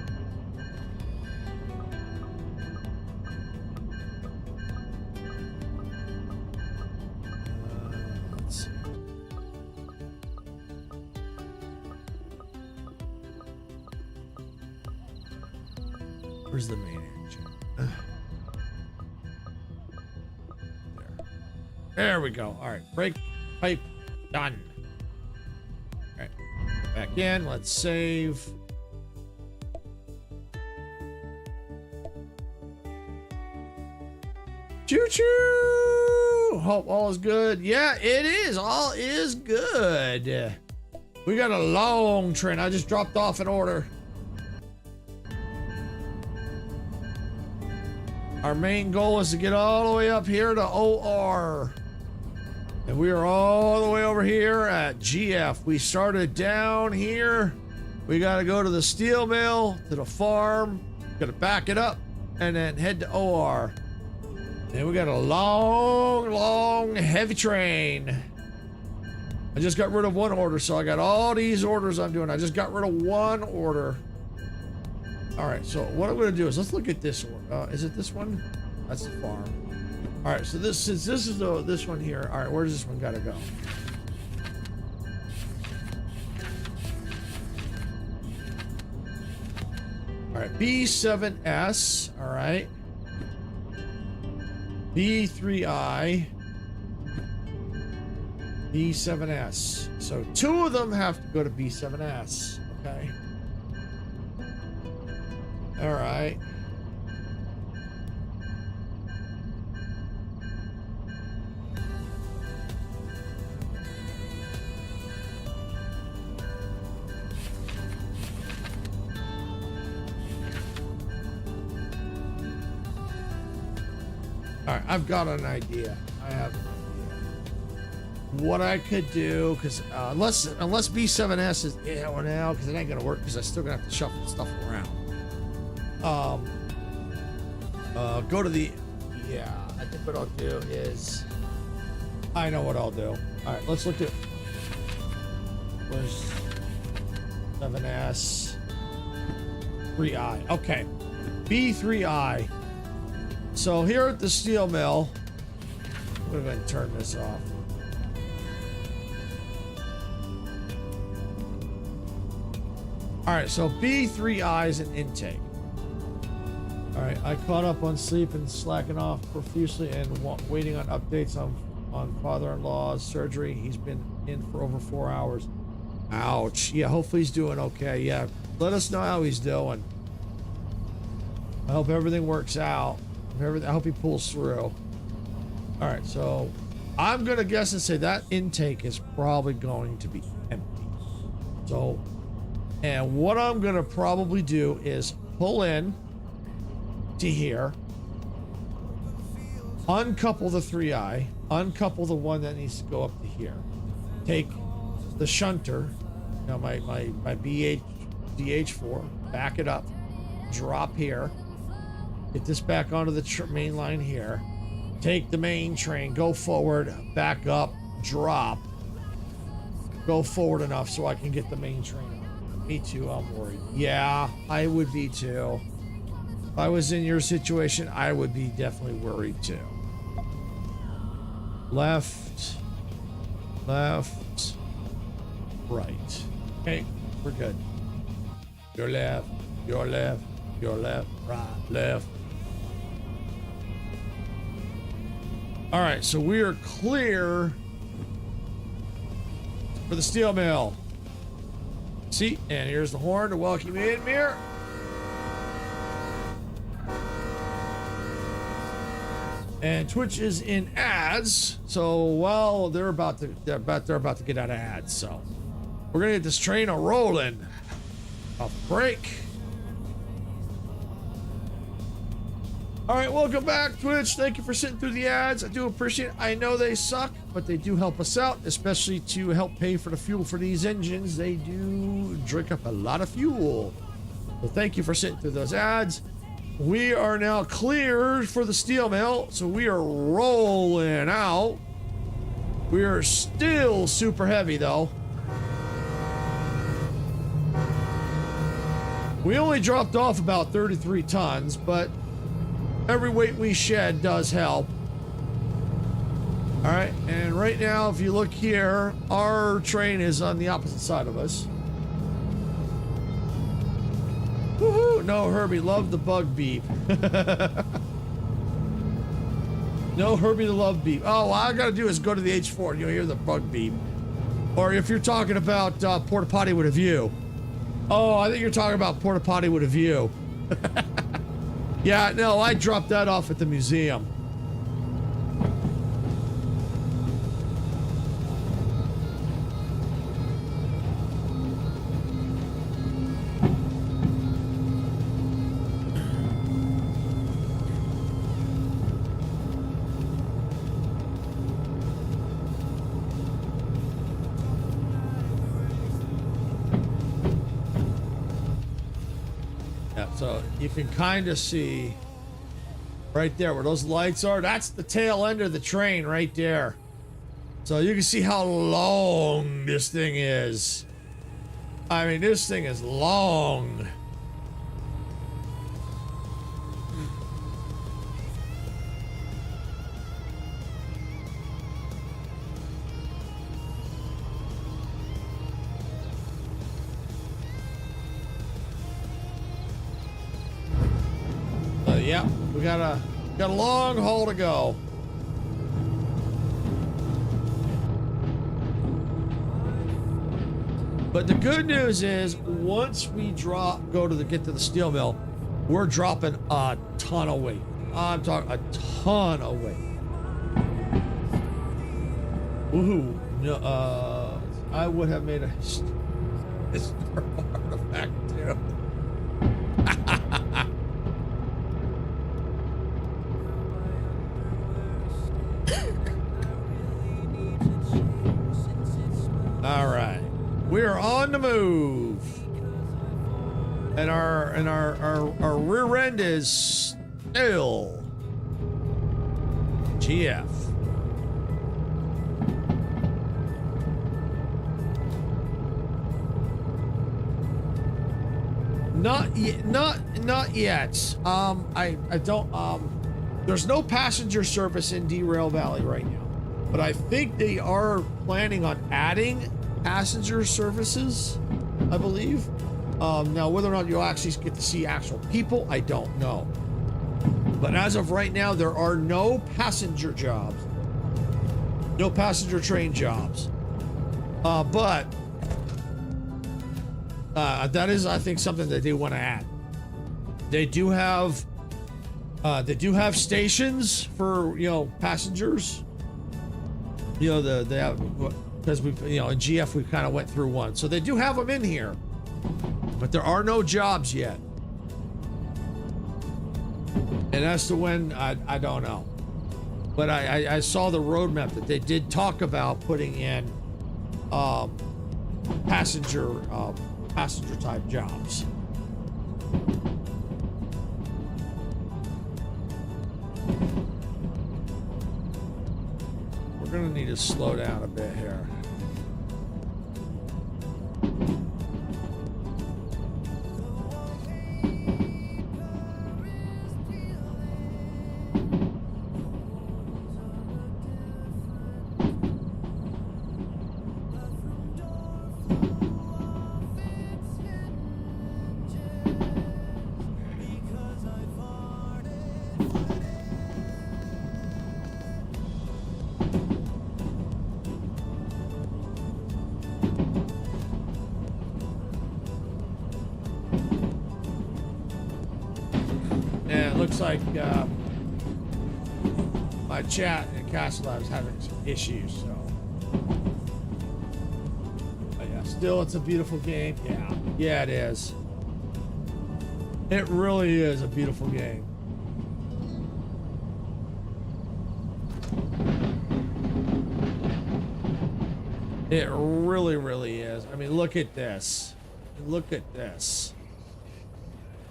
C: Let's see. Where's the main engine? There we go. All right, brake pipe done. All right, back in. Let's save. Choo-choo! Hope all is good. Yeah, it is. All is good. We got a long train. I just dropped off an order. Our main goal is to get all the way up here to OR. And we are all the way over here at GF. We started down here. We got to go to the steel mill, to the farm. Got to back it up and then head to OR. And we got a long, long, heavy train. I just got rid of one order, so I got all these orders I'm doing. I just got rid of one order. All right, so what I'm gonna do is let's look at this one. Is it this one? That's the farm. All right, so this is this one here. All right, where does this one gotta go? All right, B7S. All right. B3I. B7S. So 2 of them have to go to B7S. Okay. All right. All right, I've got an idea. I have an idea. What I could do, because unless B7S is now, because it ain't gonna work, because I still gonna have to shuffle stuff around. Go to the. Yeah, I think what I'll do is. I know what I'll do. All right, let's look at. Where's 7S? 3I. Okay, B3I. So here at the steel mill, I'm gonna go ahead and turn this off. All right, so B3I is an intake. All right, I caught up on sleep and slacking off profusely and waiting on updates on father-in-law's surgery. He's been in for over 4 hours. Ouch. Yeah, hopefully he's doing okay. Yeah, let us know how he's doing. I hope everything works out. I hope he pulls through. All right, so I'm gonna guess and say that intake is probably going to be empty. So, and what I'm gonna probably do is pull in to here, uncouple the 3i, uncouple the one that needs to go up to here, take the shunter, you know, my DH4, back it up, drop here, get this back onto the main line here, take the main train, go forward, back up, drop, go forward enough so I can get the main train on. Me too, I'm worried. Yeah, I would be too. If I was in your situation, I would be definitely worried too. Left, left, right. Okay, we're good. Your left, your left, your left, right, left. All right, so we are clear for the steel mill. See, and here's the horn to welcome you in, Mir. And Twitch is in ads, so well they're about to get out of ads. So we're gonna get this train a rolling. Off break. All right, welcome back, Twitch. Thank you for sitting through the ads. I do appreciate it. I know they suck, but they do help us out, especially to help pay for the fuel for these engines. They do drink up a lot of fuel. So thank you for sitting through those ads. We are now cleared for the steel mill, so we are rolling out. We are still super heavy, though. We only dropped off about 33 tons, but every weight we shed does help. All right, and right now, if you look here, our train is on the opposite side of us. Woohoo! No, Herbie, love the bug beep. No, Herbie, the love beep. Oh, all I gotta do is go to the H4 and you'll hear the bug beep. Or if you're talking about porta potty with a view. Oh, I think you're talking about porta potty with a view. Yeah, no, I dropped that off at the museum. So you can kind of see Right there where those lights are, that's the tail end of the train right there. So you can see how long this thing is. I mean, this thing is long. Yeah, we got a long haul to go. But the good news is, once we get to the steel mill, we're dropping a ton of weight. I'm talking a ton of weight. Woohoo! No, I would have made a historical artifact too. All right, we are on the move, and our rear end is still GF. Not yet. I don't. There's no passenger service in Derail Valley right now, but I think they are planning on adding passenger services, I believe. Now, whether or not you'll actually get to see actual people, I don't know. But as of right now, there are no passenger jobs, no passenger train jobs. But that is, I think, something that they want to add. They do have stations for, passengers. They have, because we've, in GF we kind of went through one, so they do have them in here, but there are no jobs yet. And as to when, I don't know. But I saw the roadmap that they did talk about putting in passenger type jobs. We're gonna need to slow down a bit here. Looks like my chat in Castle Lab is having some issues, so. But yeah, still, it's a beautiful game. Yeah, it is. It really is a beautiful game. It really, really is. I mean, look at this. Look at this.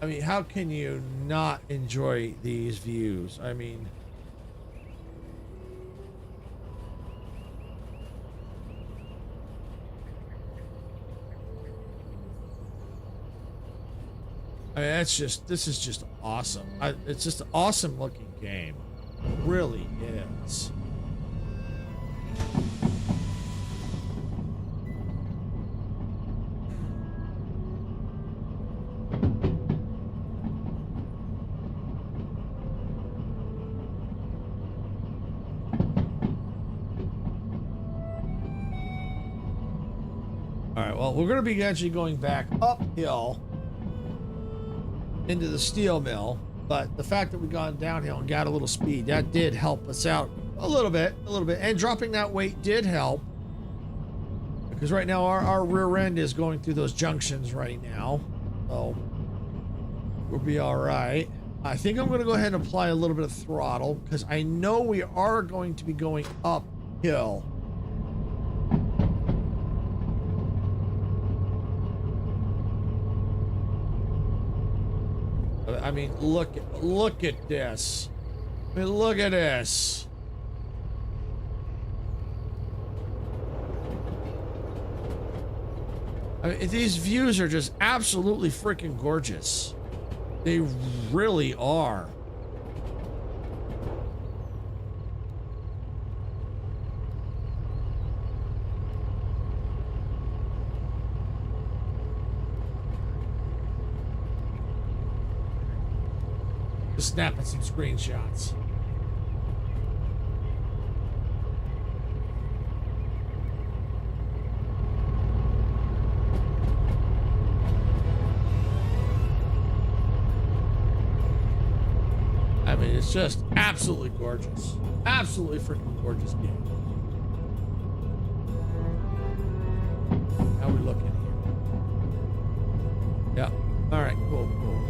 C: I mean, how can you not enjoy these views? I mean, this is just awesome. It's just an awesome looking game. It really is. All right, well, we're going to be actually going back uphill into the steel mill, but the fact that we've gone downhill and got a little speed, that did help us out a little bit, and dropping that weight did help, because right now our rear end is going through those junctions right now, so we'll be all right. I think I'm going to go ahead and apply a little bit of throttle, because I know we are going to be going uphill. I mean, look at this. I mean, look at this. I mean, these views are just absolutely freaking gorgeous. They really are. Just snapping some screenshots. I mean, it's just absolutely gorgeous. Absolutely freaking gorgeous game. How we looking here? Yeah. All right. Cool. Cool.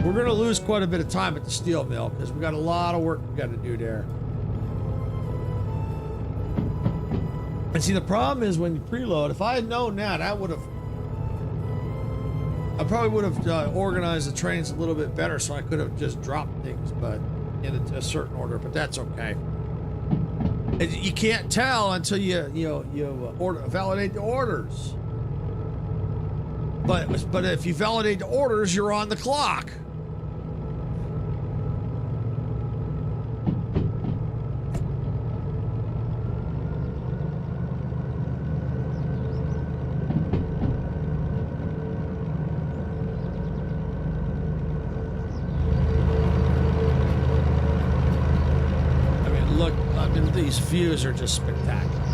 C: We're going to lose quite a bit of time at the steel mill because we got a lot of work we got to do there. And see, the problem is when you preload, if I had known that, I probably would have organized the trains a little bit better so I could have just dropped things, but in a certain order, but that's okay. You can't tell until you validate the orders. But if you validate the orders, you're on the clock. These views are just spectacular.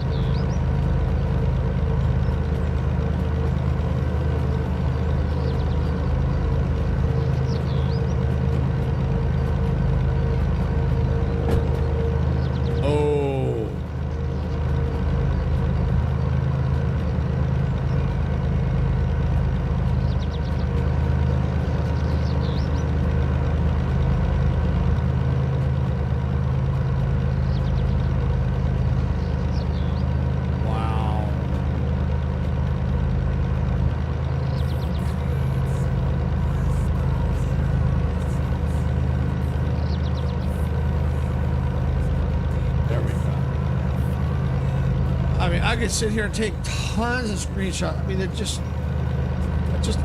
C: I could sit here and take tons of screenshots. I mean, they're just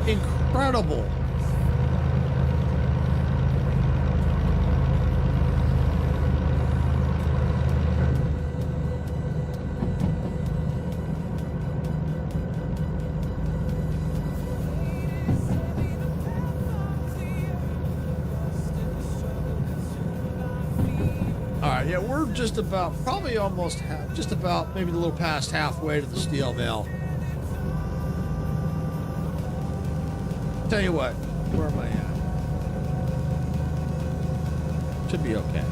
C: incredible. Yeah, we're just about, probably almost just about, maybe a little past halfway to the steel mill. Tell you what, where am I at? Should be okay.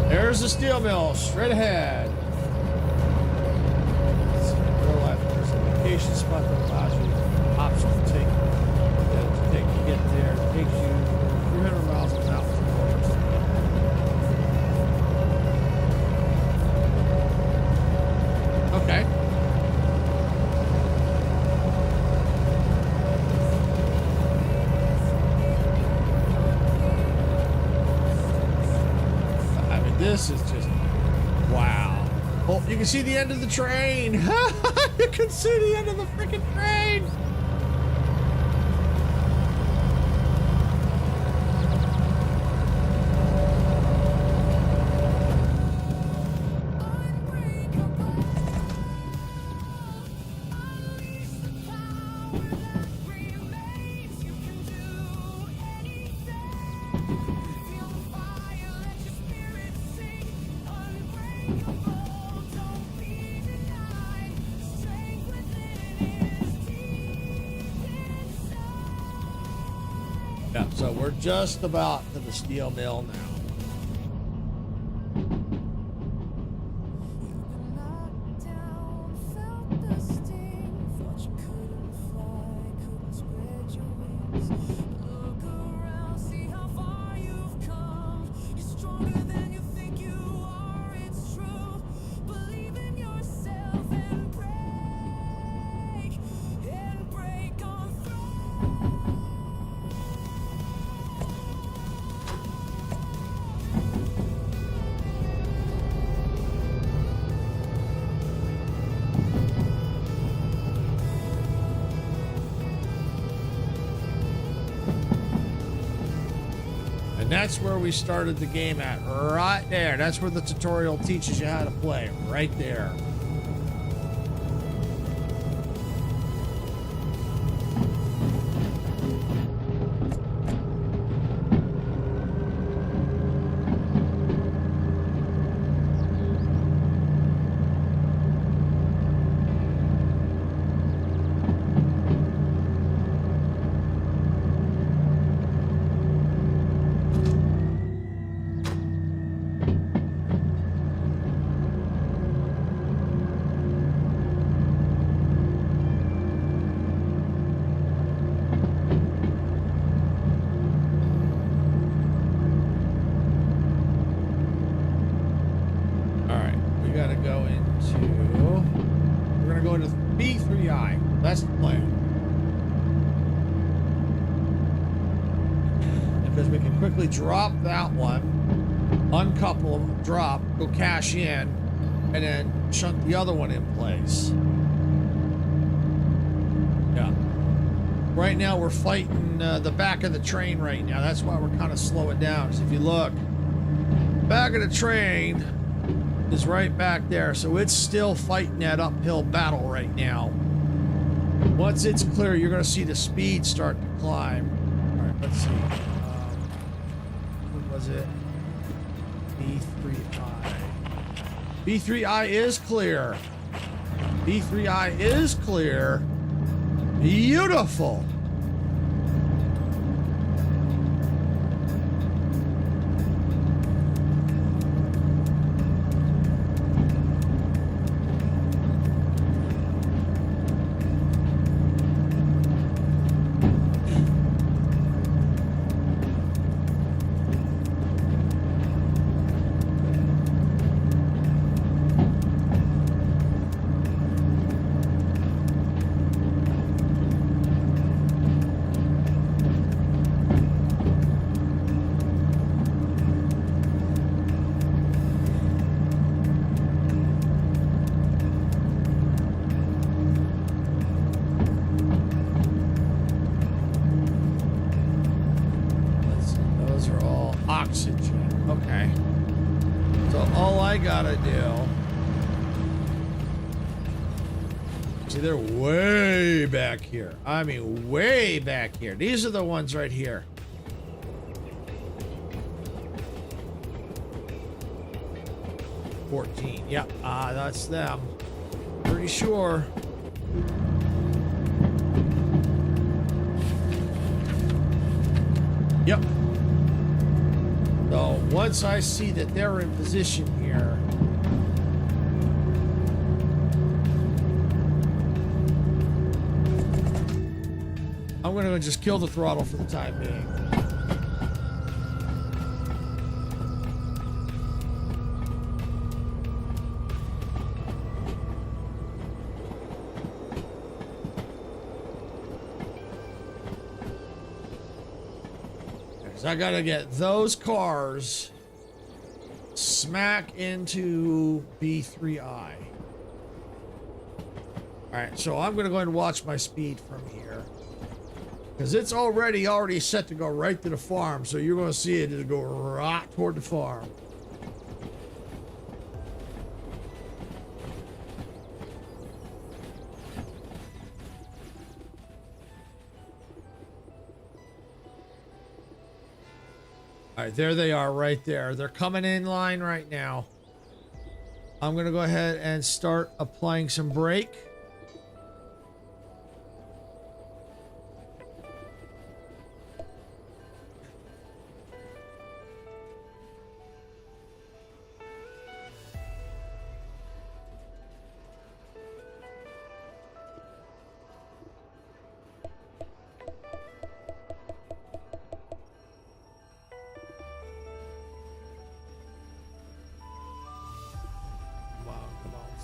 C: There's the steel mill, straight ahead. Real life, there's a location spot that allows you options to take to get there. It takes you 300 miles an hour. Okay. This is just, wow. Oh, you can see the end of the train. You can see the end of the freaking train. Yeah, so we're just about to the steel mill now. That's where we started the game at, right there. That's where the tutorial teaches you how to play, right there. That's the plan. Because we can quickly drop that one, uncouple them, drop, go cash in, and then shunt the other one in place. Yeah. Right now we're fighting the back of the train right now. That's why we're kind of slowing down. Because if you look, back of the train is right back there. So it's still fighting that uphill battle right now. Once it's clear, you're going to see the speed start to climb. All right, let's see. What was it? B3I. B3I is clear. B3I is clear. Beautiful. They're way back here. I mean, way back here. These are the ones right here. $14. Yep. That's them. Pretty sure. Yep. So once I see that they're in position here, I'm going to just kill the throttle for the time being. So I got to get those cars smack into B3I. All right, so I'm going to go ahead and watch my speed from here. Because it's already set to go right to the farm, so you're going to see it go right toward the farm. All right, there they are right there. They're coming in line right now. I'm going to go ahead and start applying some brake.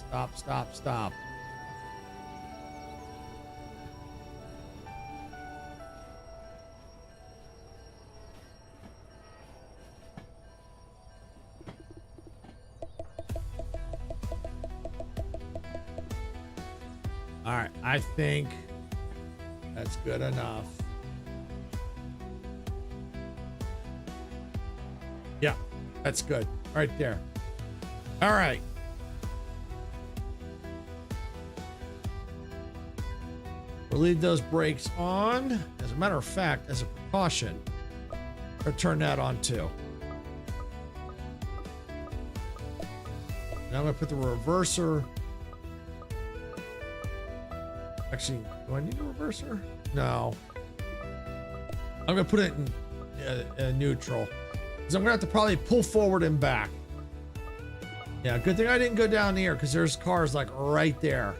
C: Stop, stop, stop. All right, I think that's good enough. Yeah, that's good. Right there. All right. We'll leave those brakes on. As a matter of fact, as a precaution, I'll turn that on too. Now I'm gonna put the reverser. Actually, do I need a reverser? No. I'm gonna put it in neutral. Because I'm gonna have to probably pull forward and back. Yeah, good thing I didn't go down here because there's cars like right there.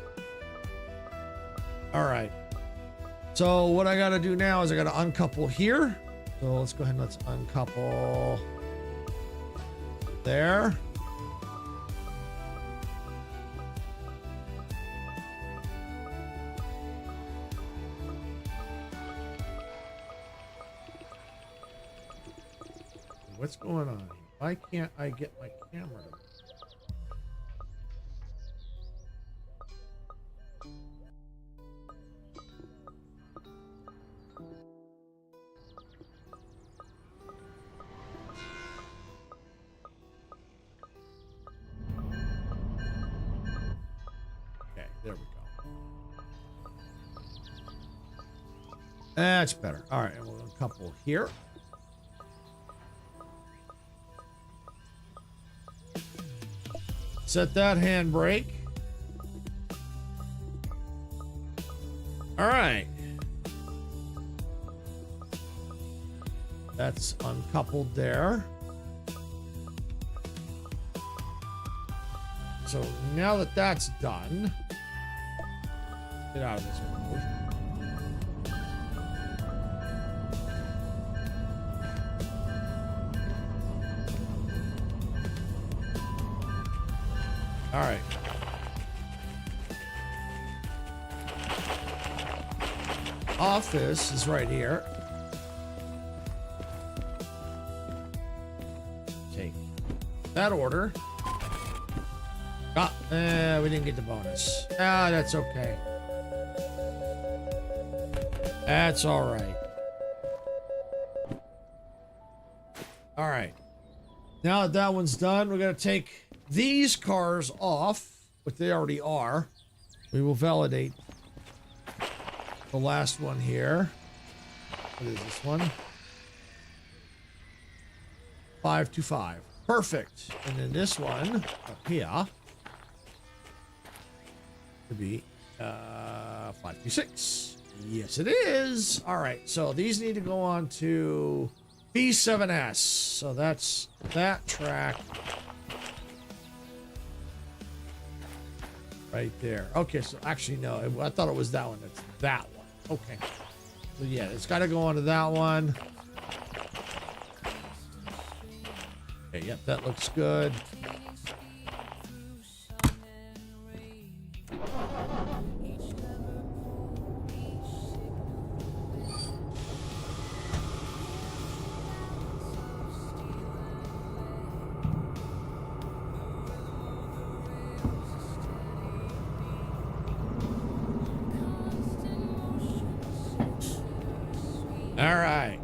C: All right. So what I gotta do now is I gotta uncouple here. So let's go ahead and let's uncouple there. What's going on? Why can't I get my camera to move? Okay, there we go. That's better. All right, and we'll uncouple here. Set that handbrake. All right. That's uncoupled there. So now that that's done, get out of this one. All right. Office is right here. Take that order. We didn't get the bonus. Ah, that's okay. That's all right. All right. Now that that one's done, we're going to take these cars off, which they already are. We will validate the last one here. What is this one? 525. Perfect. And then this one up here could be 526. Yes, it is. All right. So these need to go on to B7S. So that's that track. Right there. Okay, so actually, no, I thought it was that one. It's that one. Okay. So yeah, it's got to go onto that one. Okay, yep, that looks good. All right.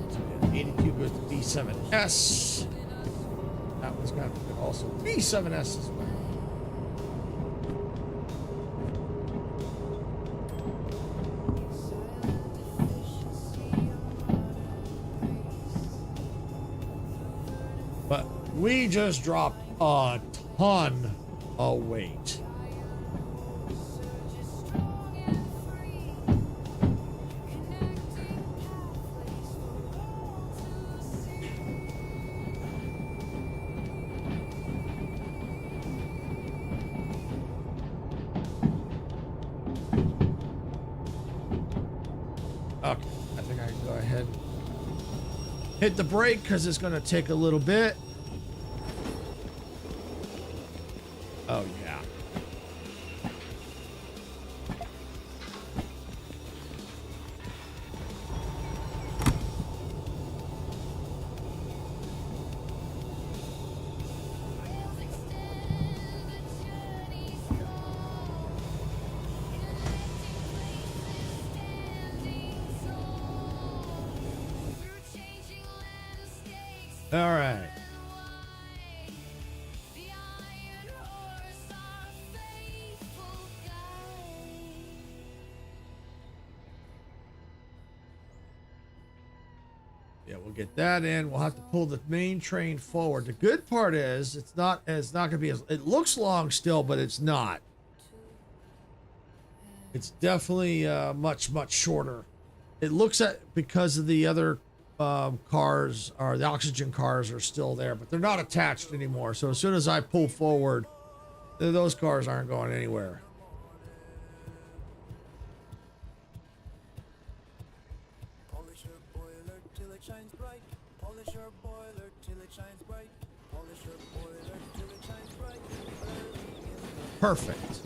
C: So 82 goes to B7S. That one's got to be also B7S as well. But we just dropped a ton of weight. Okay, I think I can go ahead and hit the brake because it's going to take a little bit. Oh, yeah.
B: Rails extend the journey's goal, connecting places standing tall, through changing landscapes.
C: All right.
B: The iron horse, our faithful guide.
C: Yeah, we'll get that in. We'll have to pull the main train forward. The good part is it's not going to be as, it looks long still, but it's not. It's definitely much shorter. It looks at, because of the other cars, or the oxygen cars are still there, but they're not attached anymore. So as soon as I pull forward, those cars aren't going anywhere.
A: Polish your boiler till it shines bright. Polish your boiler till it shines bright. Polish your boiler till it shines bright.
C: Perfect.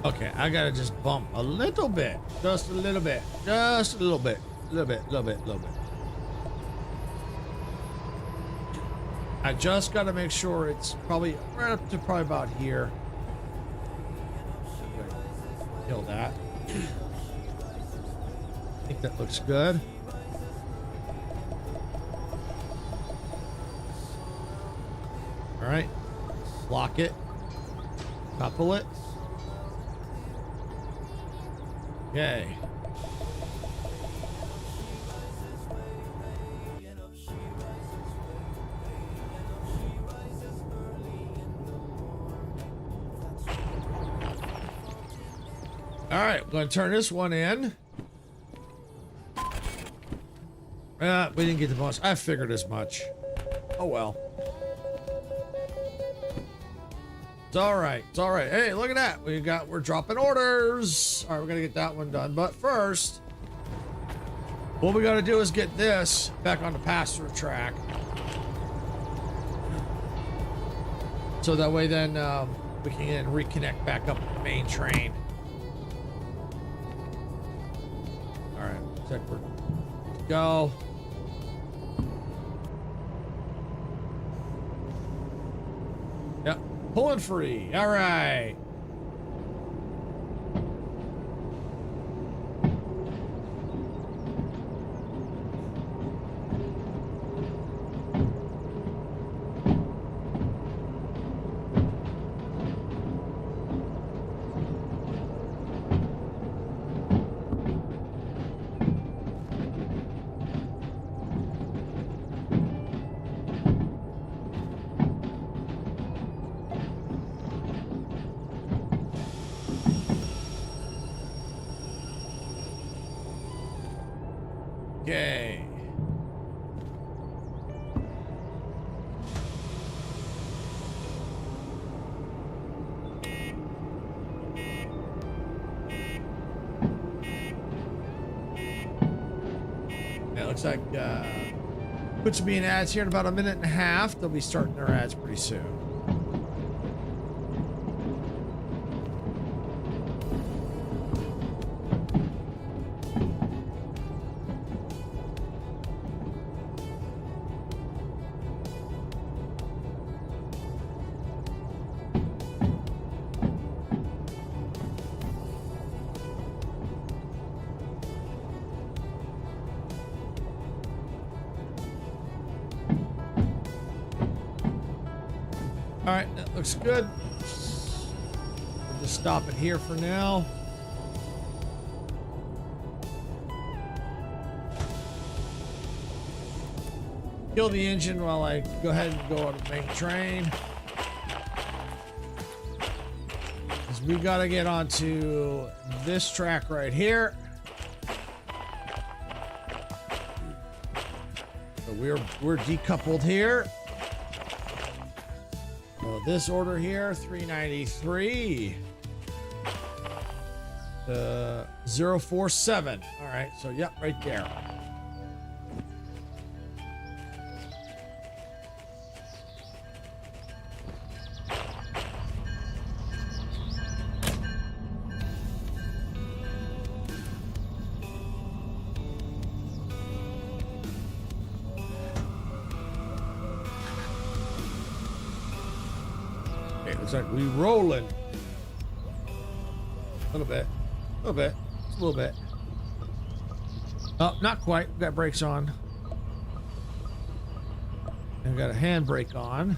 C: Okay, I gotta just bump a little bit, just a little bit, just a little bit, little bit. I just gotta make sure it's probably right up to probably about here. Kill that. I think that looks good. All right, lock it, couple it. Okay. All right, we're going to turn this one in. We didn't get the bonus. I figured as much. Oh well. It's all right. It's all right. Hey, look at that. We're dropping orders. All right, we're gonna get that one done. But first, what we gotta do is get this back on the pass-through track. So that way then we can reconnect back up with the main train. All right, looks like we're good to go. Yep. Pulling free. All right. Okay. It looks like puts me in ads here in about a minute and a half. They'll be starting their ads pretty soon. All right, that looks good. We'll just stop it here for now. Kill the engine while I go ahead and go on the main train. Because we got to get onto this track right here. So we're decoupled here. So this order here, 393. 047. All right, so yep, right there. Looks like we rolling. A little bit. A little bit. Just a little bit. Oh, not quite. We've got brakes on. And we've got a handbrake on.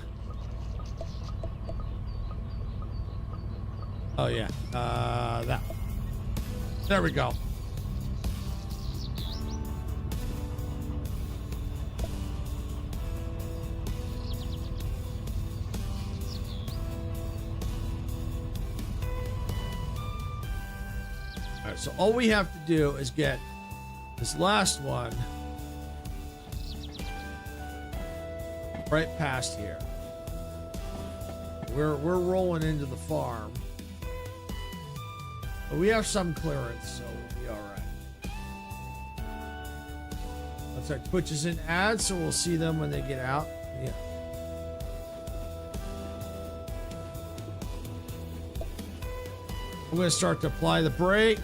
C: Oh, yeah. That one. There we go. So all we have to do is get this last one right past here. We're rolling into the farm. But we have some clearance, so we'll be all right. Looks like Twitch is in ads, so we'll see them when they get out. Yeah. We're going to start to apply the brake.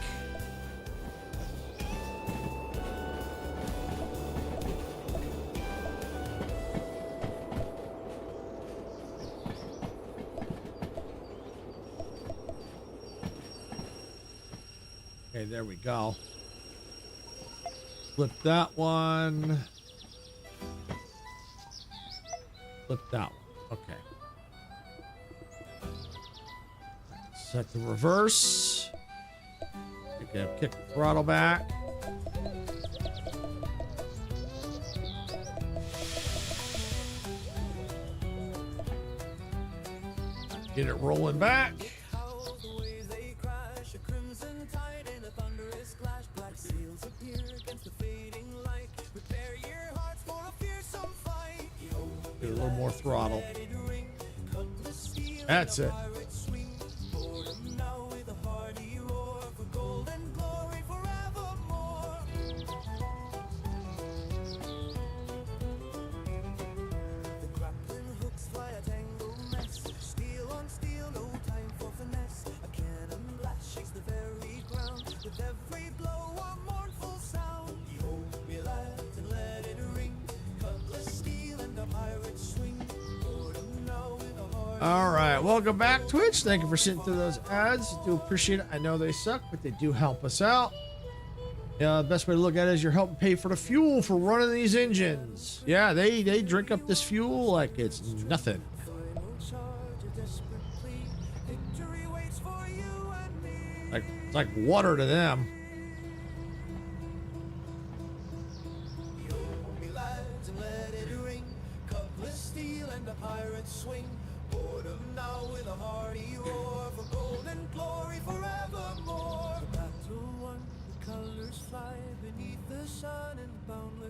C: Okay, there we go. Flip that one. Flip that one. Okay. Set the reverse. Okay, kick the throttle back. Get it rolling back. Get a little more throttle. That's it. All right, welcome back, Twitch. Thank you for sitting through those ads. Do appreciate it. I know they suck, but they do help us out. The best way to look at it is you're helping pay for the fuel for running these engines. Yeah, they drink up this fuel like it's nothing. It's like water to them.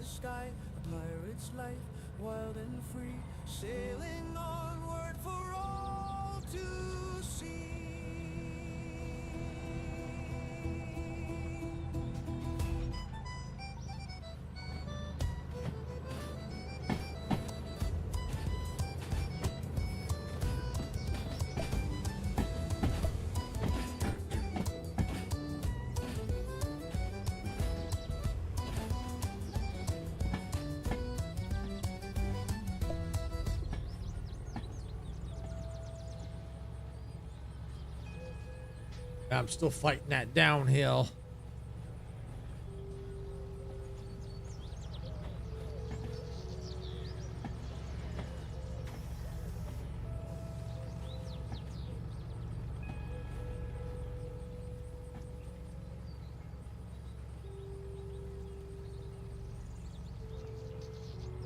A: Sky, a pirate's life, wild and free, sailing onward for all to see.
C: I'm still fighting that downhill.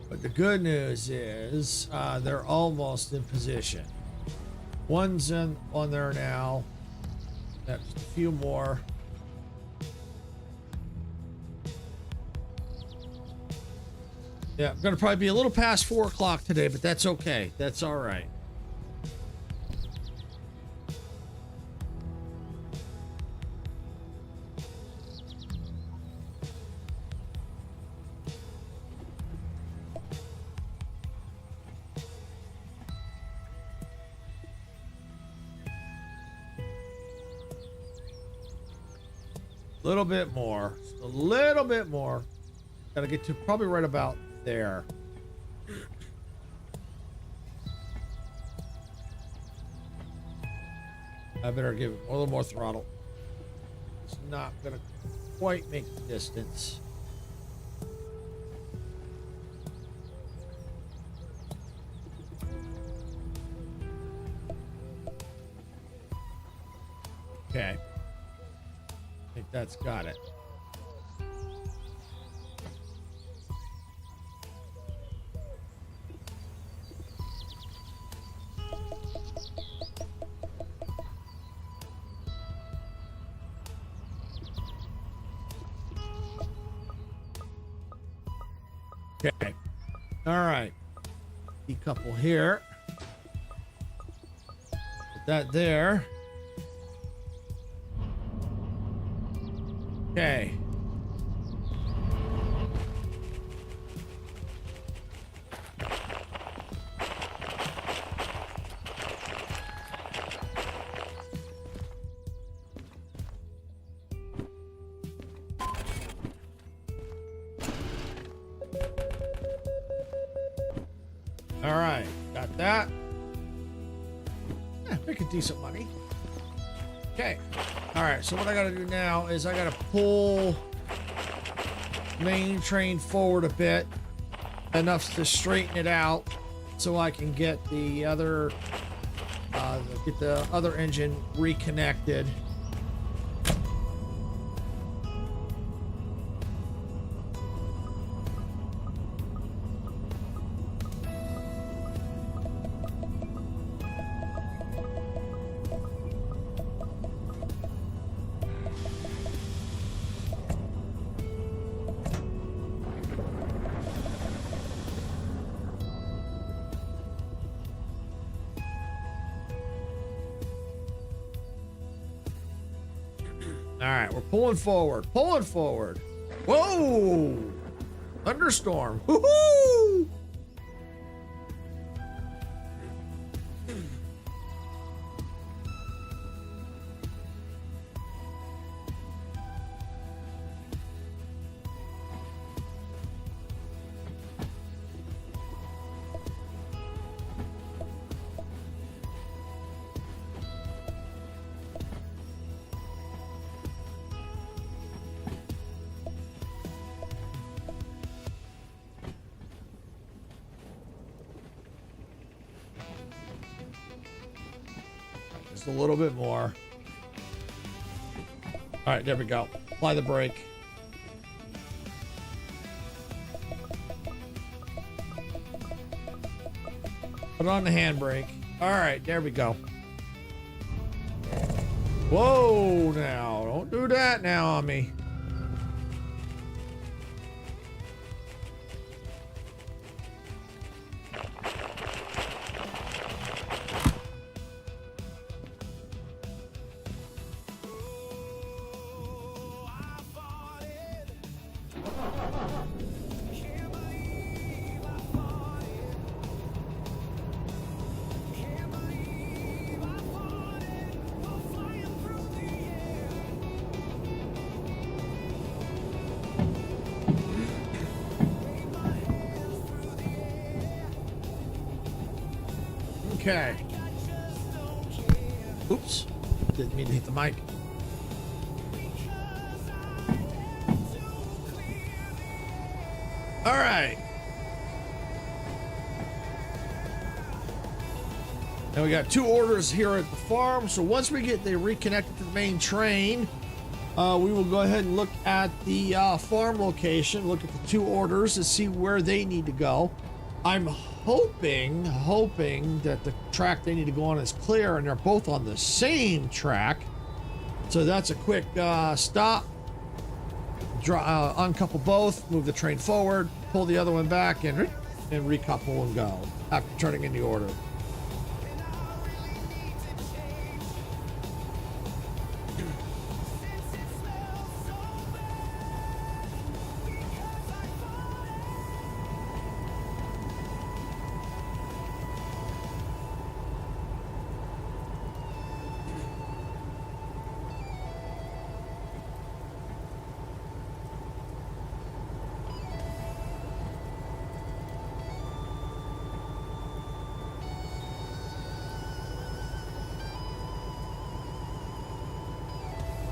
C: But the good news is they're almost in position. One's on there now. That's a few more. Yeah, I'm going to probably be a little past 4 o'clock today, but that's okay. That's all right. A little bit more. Just a little bit more. Got to get to probably right about there. I better give it a little more throttle. It's not going to quite make the distance. Okay. I think that's got it. Okay. All right. Decouple here. Put that there. Okay. All right, got that. Yeah, making decent money. Okay. All right, so what I got to do now is I got to pull main train forward a bit, enough to straighten it out, so I can get the other engine reconnected. All right, we're pulling forward. Whoa! Thunderstorm. Woohoo! Just a little bit more. All right, there we go. Apply the brake. Put on the handbrake. All right, there we go. Whoa, now. Don't do that now on me. Okay. Oops. Didn't mean to hit the mic. All right. Now we got 2 orders here at the farm. So once we get the reconnected to the main train, We will go ahead and look at the farm location, look at the 2 orders and see where they need to go. I'm hoping that the track they need to go on is clear and they're both on the same track. So that's a quick stop, uncouple both, move the train forward, pull the other one back, and recouple and go after turning in the order.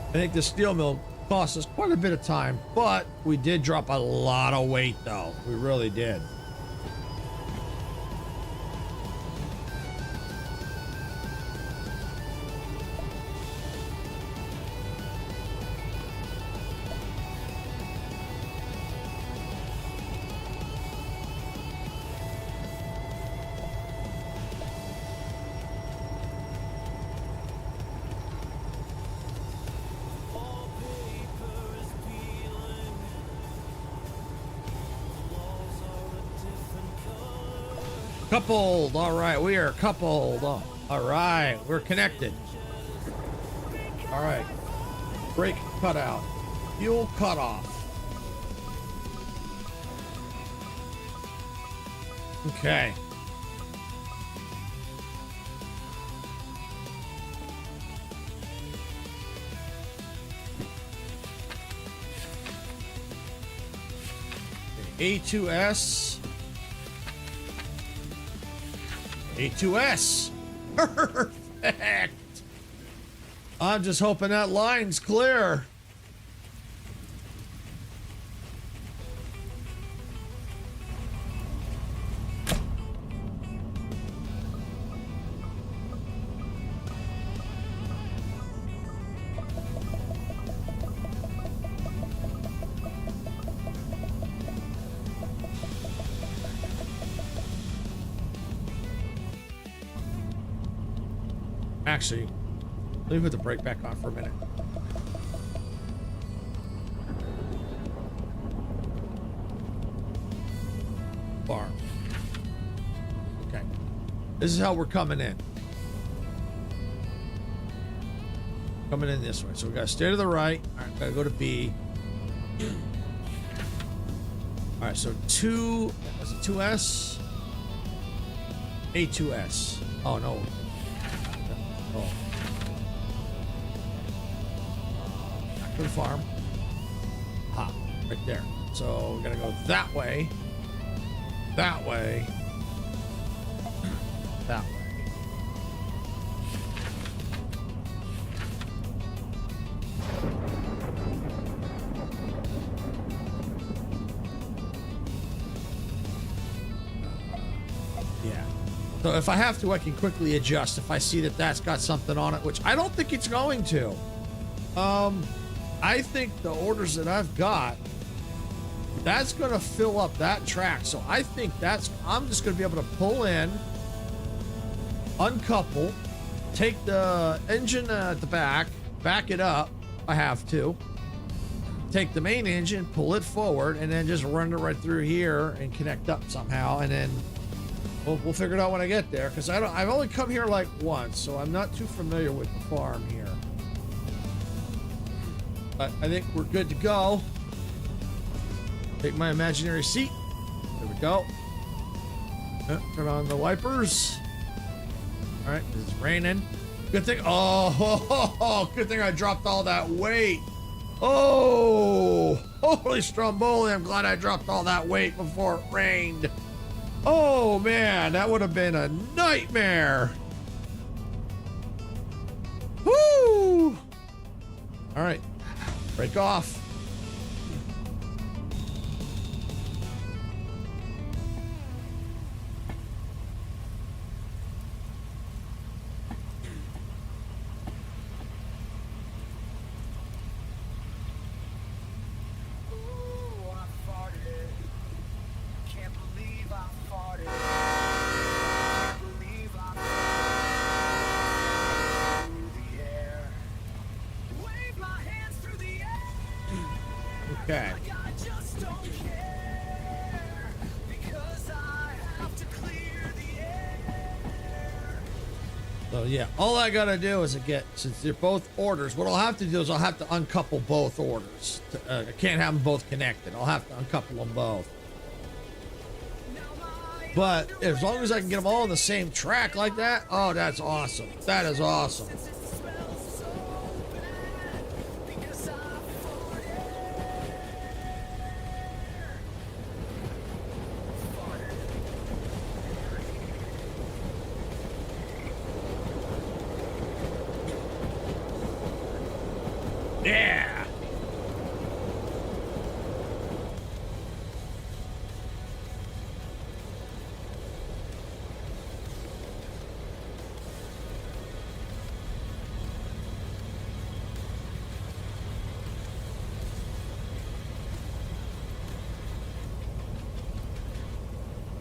C: I think the steel mill cost us quite a bit of time, but we did drop a lot of weight though. We really did. Coupled. All right, we are coupled. All right, we're connected. All right, brake cut out, fuel cut off. Okay. A2S. A2S. Perfect. I'm just hoping that line's clear. Actually, let me put the brake back on for a minute. Farm. Okay. This is how we're coming in. Coming in this way. So we gotta stay to the right. All right, gotta go to B. All right, so is it 2S? A2S. Oh, no. Oh. Back to the farm. Ha, right there. So we're gonna go that way. That way. That way. Yeah. So if I have to, I can quickly adjust if I see that that's got something on it, which I don't think it's going to. I think the orders that I've got, that's going to fill up that track. So I think I'm just going to be able to pull in, uncouple, take the engine at the back it up. I have to take the main engine, pull it forward, and then just run it right through here and connect up somehow. And then we'll figure it out when I get there. Cause I've only come here like once, so I'm not too familiar with the farm here. But I think we're good to go. Take my imaginary seat. There we go. Turn on the wipers. All right, it's raining. Good thing. Oh, good thing I dropped all that weight. Oh, holy stromboli! I'm glad I dropped all that weight before it rained. Oh man, that would have been a nightmare. Woo! All right, break off. Okay.
A: I just don't care because I have to clear the air.
C: So yeah, all I gotta do is since they're both orders, what I'll have to do is I'll have to uncouple both orders. I can't have them both connected. I'll have to uncouple them both. But as long as I can get them all on the same track like that, oh, that's awesome. That is awesome. Yeah.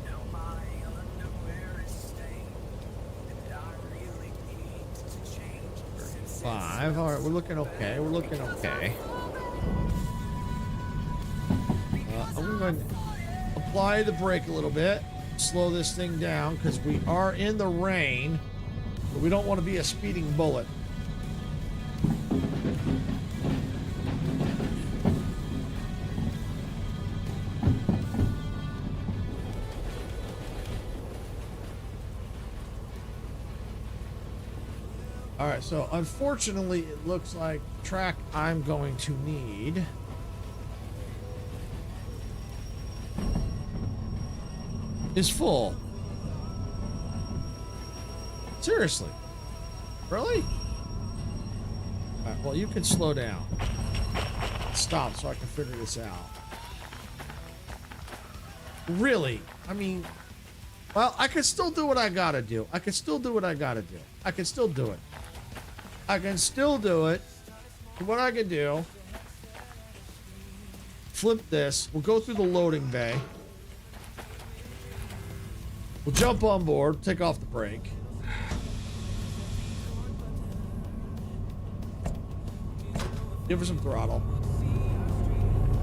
A: Now my underwear is stained, and I really need to change since
C: 5. All right, we're looking okay. We're looking okay. I'm going to apply the brake a little bit, slow this thing down because we are in the rain, but we don't want to be a speeding bullet. All right, so unfortunately, it looks like the track I'm going to need is full. Seriously? Really? All right, well, you can slow down. Stop so I can figure this out. Really? I mean, well, I can still do what I gotta do. I can still do what I gotta do. I can still do it. I can still do it. What I can do, flip this. We'll go through the loading bay. We'll jump on board, take off the brake. Give her some throttle.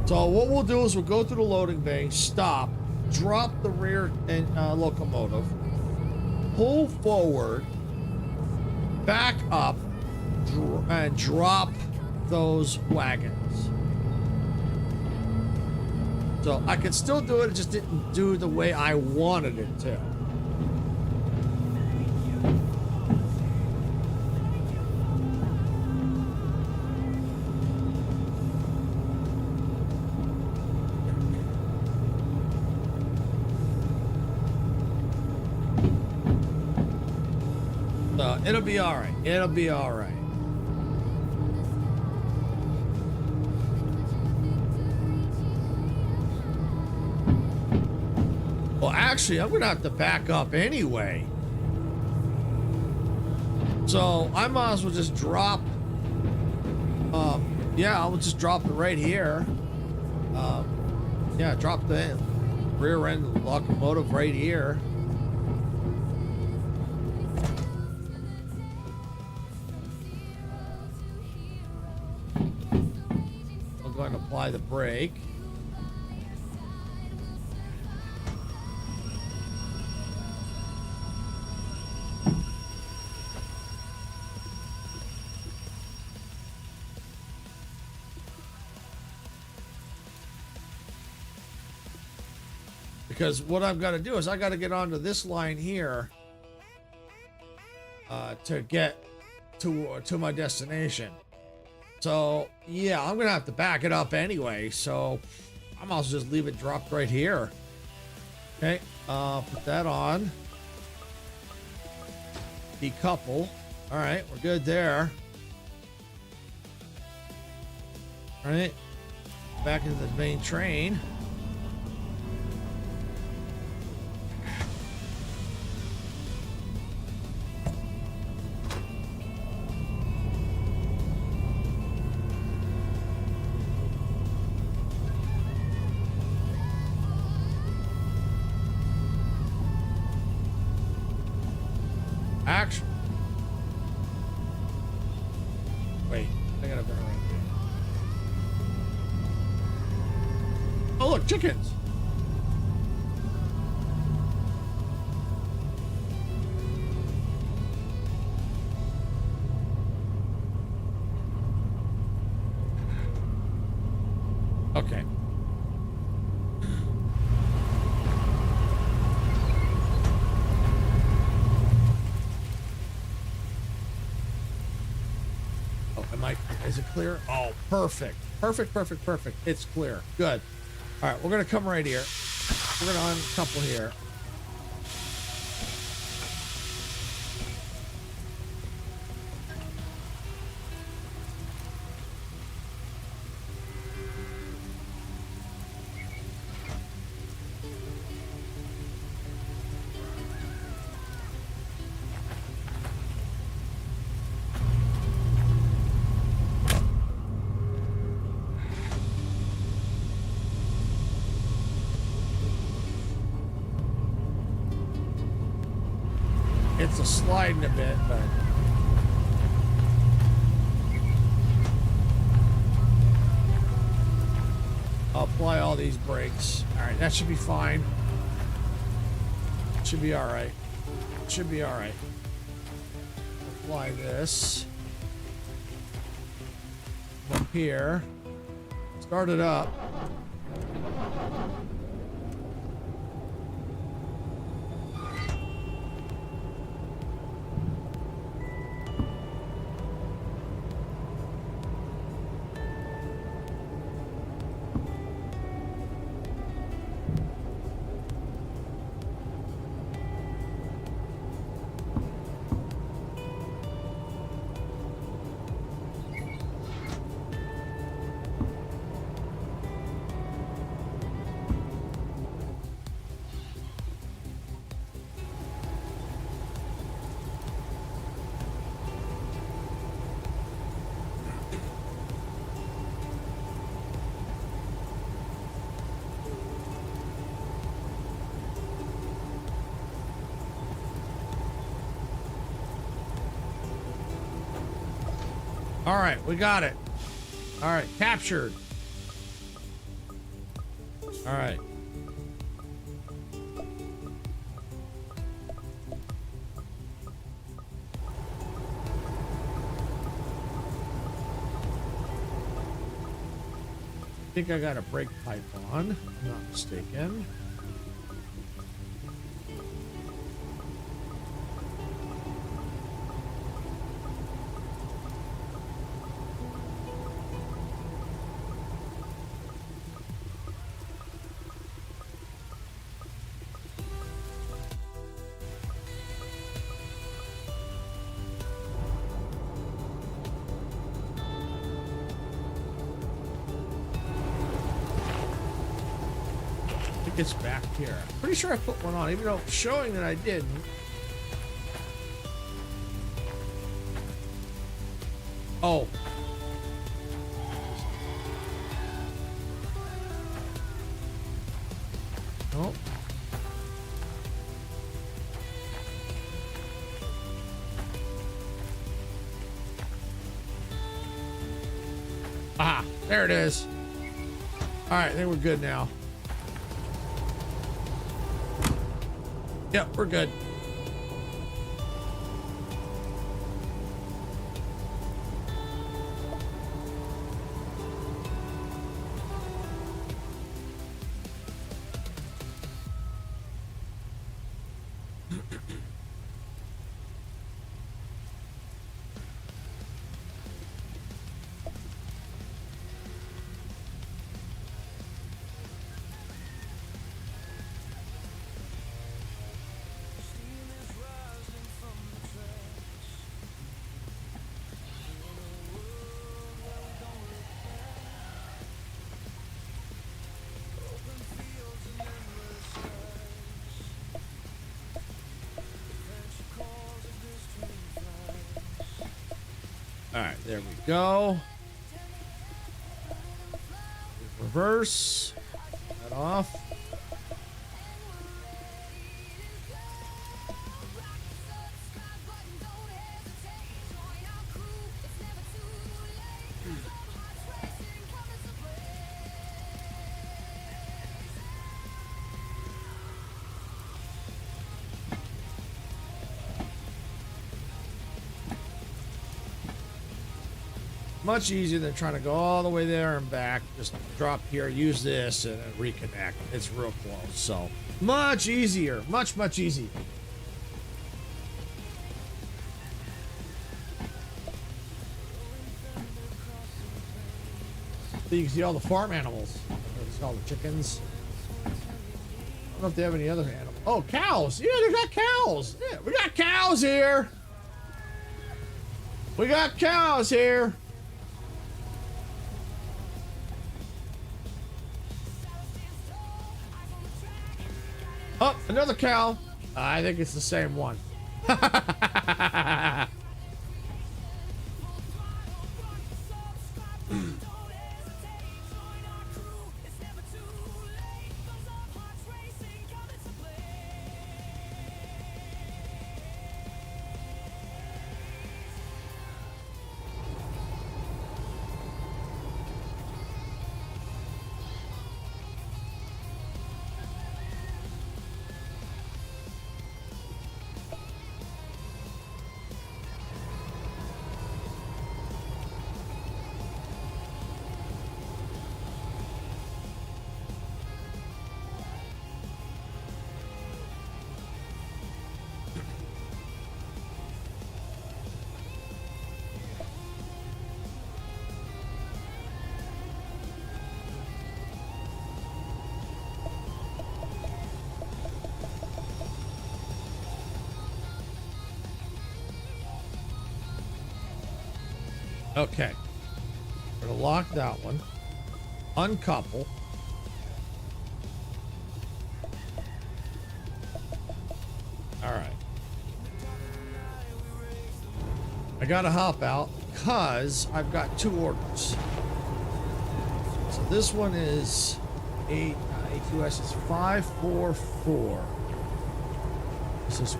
C: So what we'll do is we'll go through the loading bay, stop, drop the rear locomotive, pull forward, back up, and drop those wagons. So I could still do it, it just didn't do the way I wanted it to. So it'll be all right. It'll be all right. Well, actually, I'm gonna have to back up anyway. So I might as well just drop. Yeah, I'll just drop it right here. Yeah, drop the rear end of the locomotive right here. I'm going to apply the brake. Because what I've got to do is I got to get onto this line here to get to my destination. So yeah, I'm gonna have to back it up anyway. So I'm also just leave it dropped right here. Okay, put that on. Decouple. All right, we're good there. All right, back into the main train. Action. Wait, I gotta better right look, chickens. Okay. Oh, is it clear? Oh, perfect. Perfect, perfect, perfect. It's clear. Good. All right, we're going to come right here. We're going to uncouple here. It's a sliding a bit, but I'll apply all these brakes. All right, that should be fine. Should be all right. Should be all right. Apply this up here. Start it up. All right, we got it. All right, captured. All right. I think I got a brake pipe on, if I'm not mistaken. It's back here. Pretty sure I put one on, even though it's showing that I didn't. Oh. Oh. Ah, there it is. All right, I think we're good now. Yep, we're good. All right, there we go. Reverse that off. Much easier than trying to go all the way there and back. Just drop here, use this, and then reconnect. It's real close. So much easier. Much easier. So you can see all the farm animals. See all the chickens. I don't know if they have any other animals. Oh, cows. Yeah, they got cows. Yeah, we got cows here. We got cows here. Oh, another cow. I think it's the same one. Okay. We're gonna lock that one. Uncouple. Alright. I gotta hop out because I've got 2 orders. So this one is A2S is 544. This is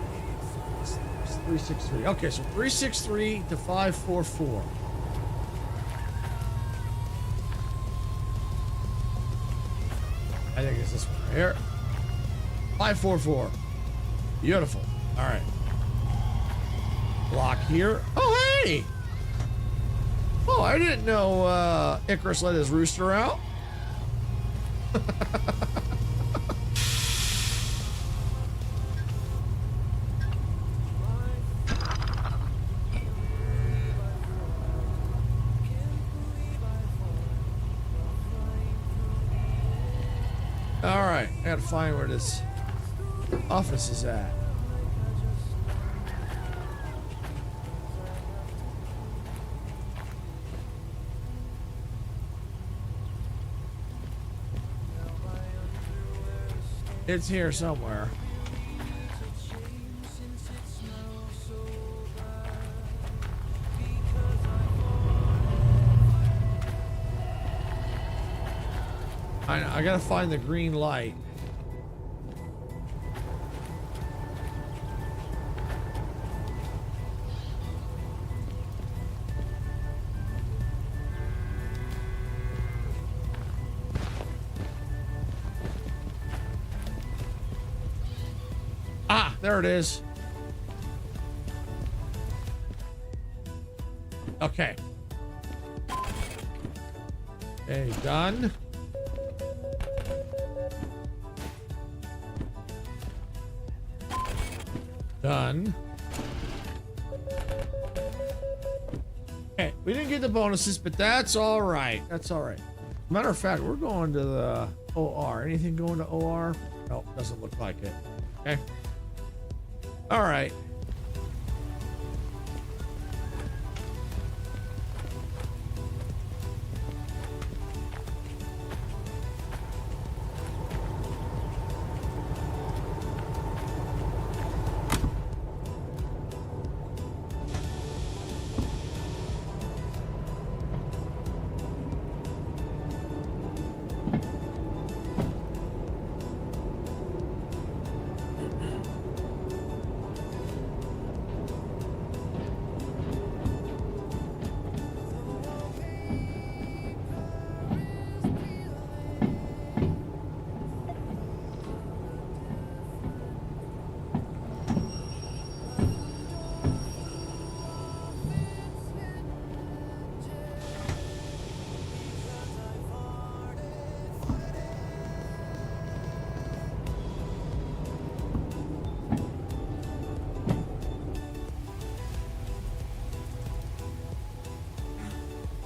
C: 363. Okay, so 363 to 544. I think it's this one right here. 544. Beautiful. All right. Lock here. Oh, hey! Oh, I didn't know Icarus let his rooster out. All right, I gotta find where this office is at. It's here somewhere. I gotta find the green light. Ah, there it is. Okay. Okay, done. Done. Okay, we didn't get the bonuses, but that's all right. That's all right. Matter of fact, we're going to the OR. Anything going to OR? No, doesn't look like it. Okay. All right.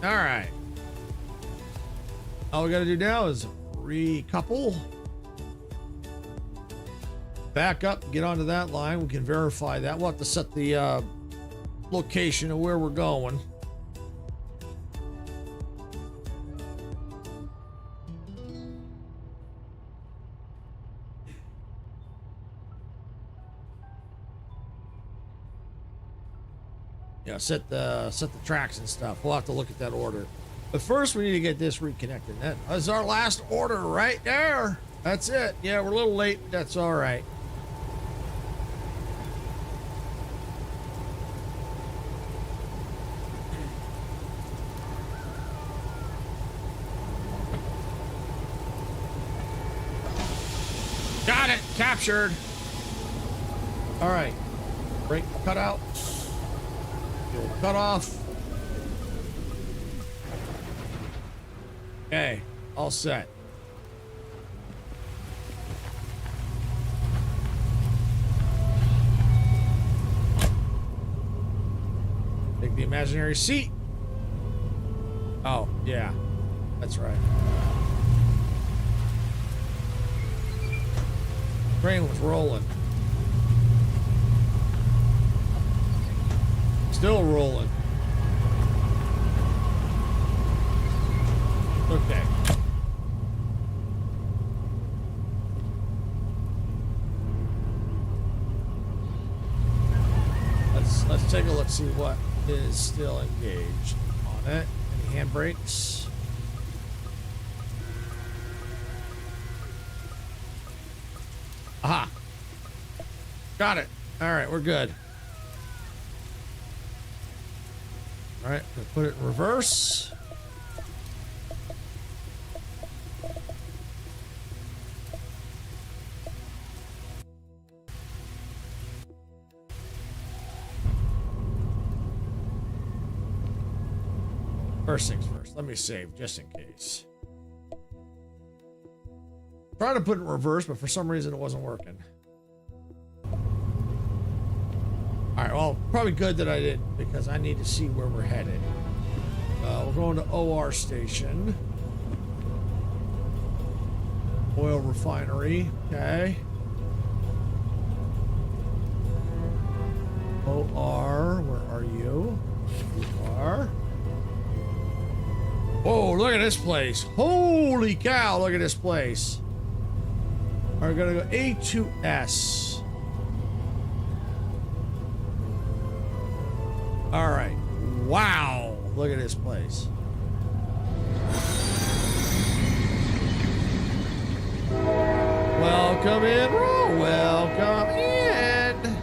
C: All right. All we got to do now is recouple. Back up, get onto that line. We can verify that. We'll have to set the location of where we're going. Yeah, set the tracks and stuff. We'll have to look at that order. But first, we need to get this reconnected. That is our last order right there. That's it. Yeah, we're a little late. But that's all right. Got it. Captured. All right. Brake cut out. Fuel cut off. Okay. All set. Take the imaginary seat. Oh, yeah. That's right. Train was rolling. Still rolling. Okay. Let's take a look, see what is still engaged on it. Any handbrakes? Aha. Got it. All right, we're good. All right, we'll put it in reverse. First things first, let me save just in case. Trying to put it in reverse, but for some reason it wasn't working. All right, well, probably good that I didn't, because I need to see where we're headed. We're going to OR station. Oil refinery, okay. OR, where are you? You are. Whoa, look at this place. Holy cow, look at this place. All right, we're gonna go A2S. All right. Wow. Look at this place. Welcome in. Welcome in.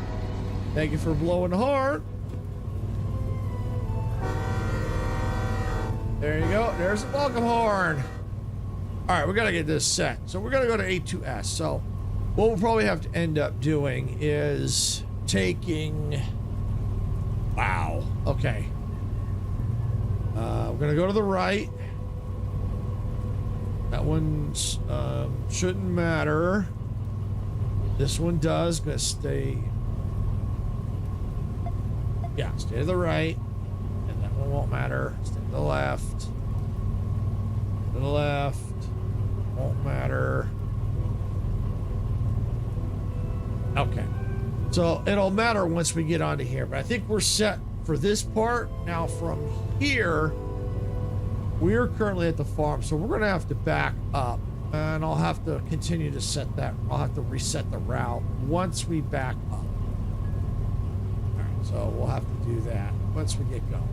C: Thank you for blowing the horn. There you go. There's the welcome horn. All right, we got to get this set. So we're going to go to A2S. So what we'll probably have to end up doing is taking... Wow. Okay. We're going to go to the right. That one shouldn't matter. This one does. Going to stay... Yeah, stay to the right. And that one won't matter. Stay to the left. To the left. Won't matter. Okay. So it'll matter once we get onto here, but I think we're set for this part. Now from here, we're currently at the farm, so we're gonna have to back up, and I'll have to continue to set that. I'll have to reset the route once we back up. All right, so we'll have to do that once we get going.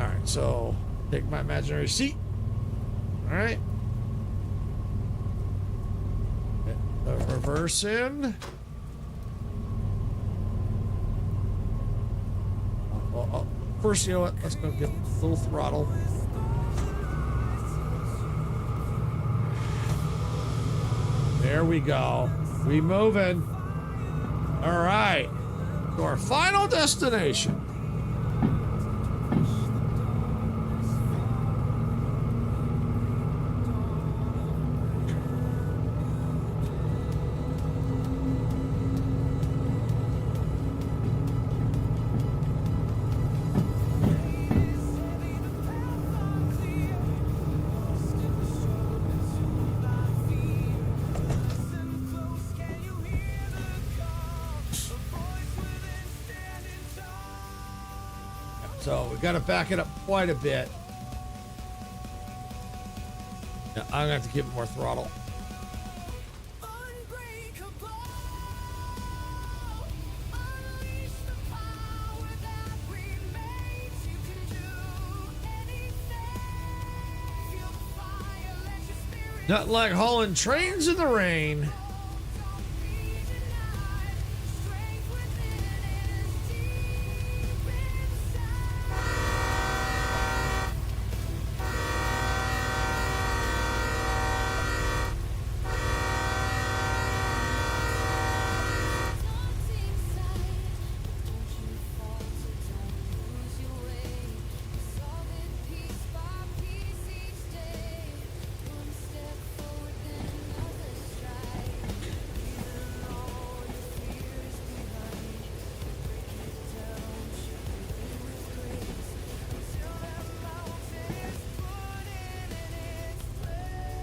C: All right, so take my imaginary seat. All right. Reverse in. First, you know what? Let's go get a little throttle. There we go. We moving. All right. To our final destination. So we got to back it up quite a bit. Yeah, I'm gonna have to give it more throttle.
B: Unbreakable, unleash the power that remains. You can do anything. Feel the fire, let your spirit
C: Not like hauling trains in the rain.
B: don't be denied. Strength within is deep inside. Daunting sight, don't you falter, don't lose your way. Solve it piece by piece each day. One step forward, then another stride. Leaving all your fears behind. Break it down, shape it with grace. Until that mountain is put in its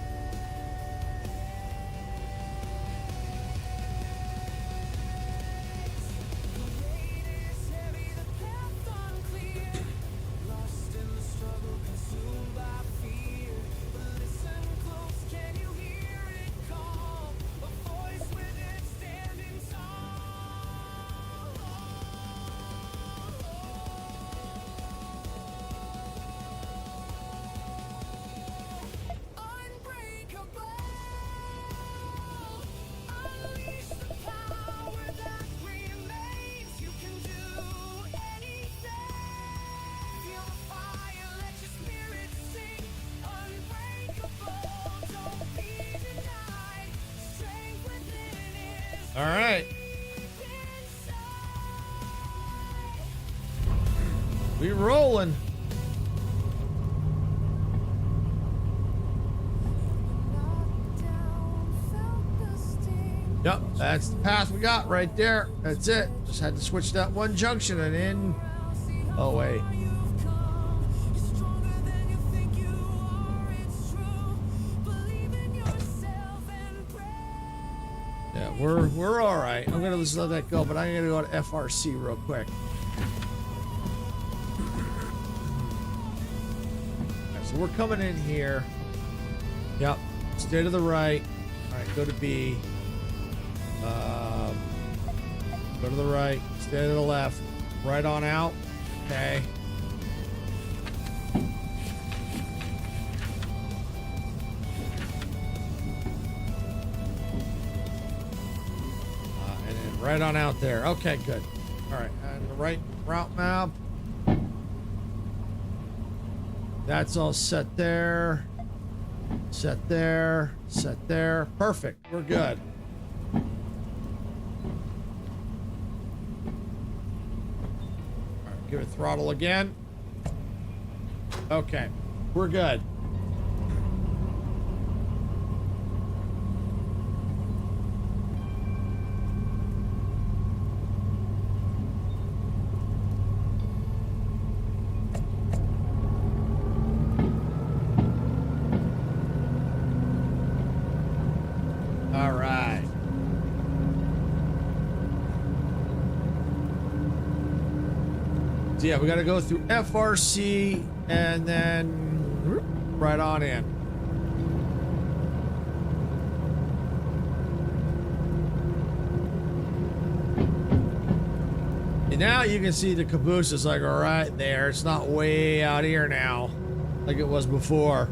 B: The weight is heavy, the path unclear. Lost in the struggle, consumed by fear. But listen close, can you hear it call? A voice within standing tall. Unbreakable, unleash the power that remains. You can do anything. Feel the fire, let your spirit sing. Unbreakable, don't be denied. Strength within is
C: All right,
B: inside.
C: we rolling.
B: Knocked down, felt the sting.
C: Yep, that's the path we got right there. That's it. Just had to switch that one junction and in. Oh wait.
B: You've come, you're stronger than you think you are. It's true. Believe in yourself and pray.
C: Yeah, we're all right. I'm gonna just let that go, but I'm gonna go to FRC real quick. Alright, so we're coming in here. Yep, stay to the right. All right, go to B. Go to the right. Stay to the left. Right on out. Okay. And then right on out there. Okay, good. All right, and the right route map. That's all set there. Set there. Set there. Perfect. We're good. All right, give it throttle again. Okay, we're good. All right. So yeah, we got to go through FRC and then whoop, right on in. And now you can see the caboose is like right there. It's not way out here now like it was before.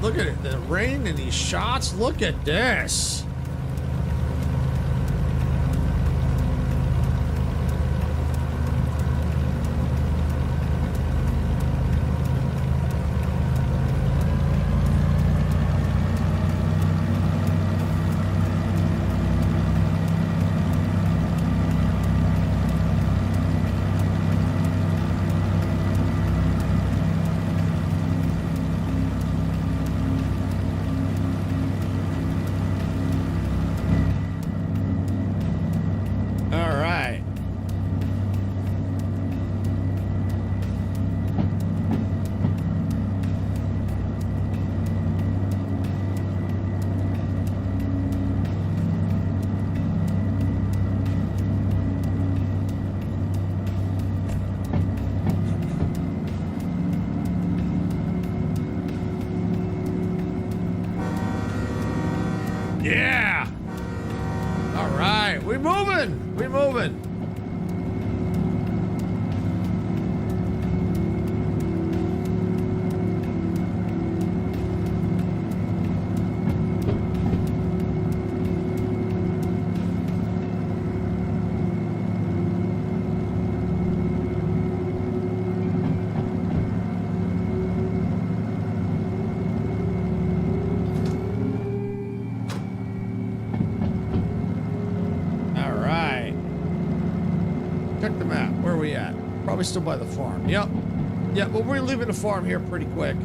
C: Look at it, the rain and these shots. Look at this. We moving. We moving. Probably still by the farm. Yep. Yeah, but we're leaving the farm here pretty quick.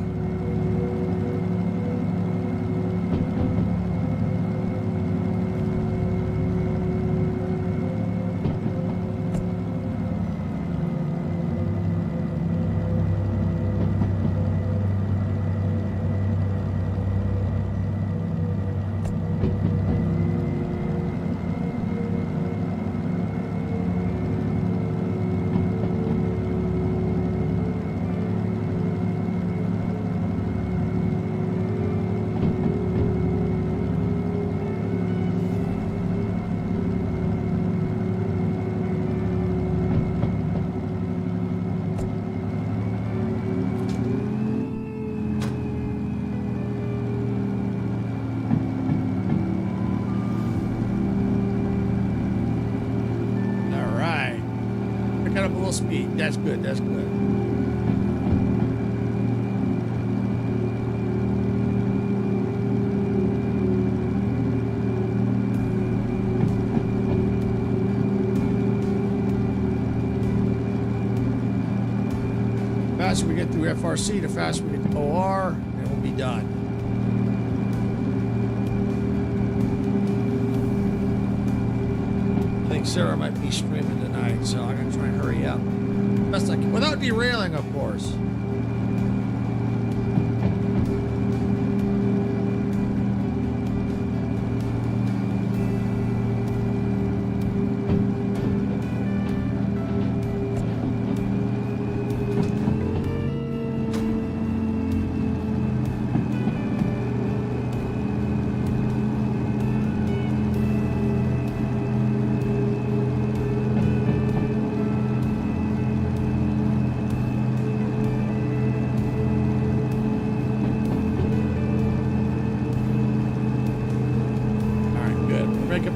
C: Speed. That's good. That's good. The faster we get through FRC, the faster we get to OR, and we'll be done. I think Sarah might be streaming tonight, so I'm gonna try and hurry up best I can without derailing, of course.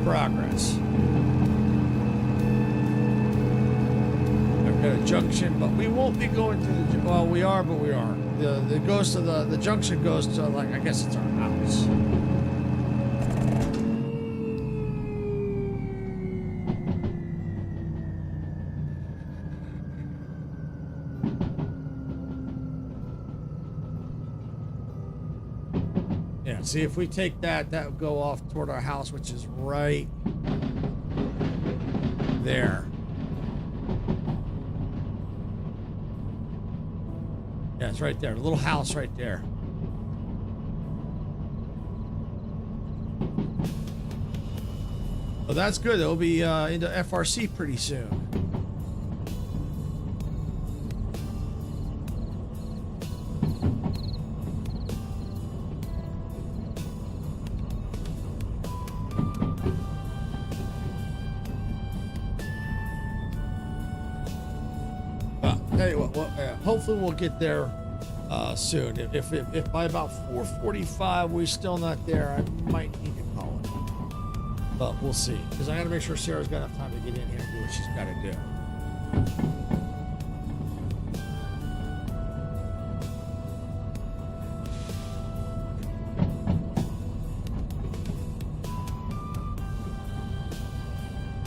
C: Progress. I've got a junction, but we won't be going to the. Well, we are, but we aren't. The goes to the junction goes to, like, I guess it's our house. Yeah, see, if we take that, that would go off toward our house, which is right there. Yeah, it's right there. A little house right there. Well, that's good. It'll be into FRC pretty soon. Tell you what, hopefully we'll get there soon. If by about 4:45 we're still not there, I might need to call it. But we'll see, because I got to make sure Sarah's got enough time to get in here and do what she's got to do.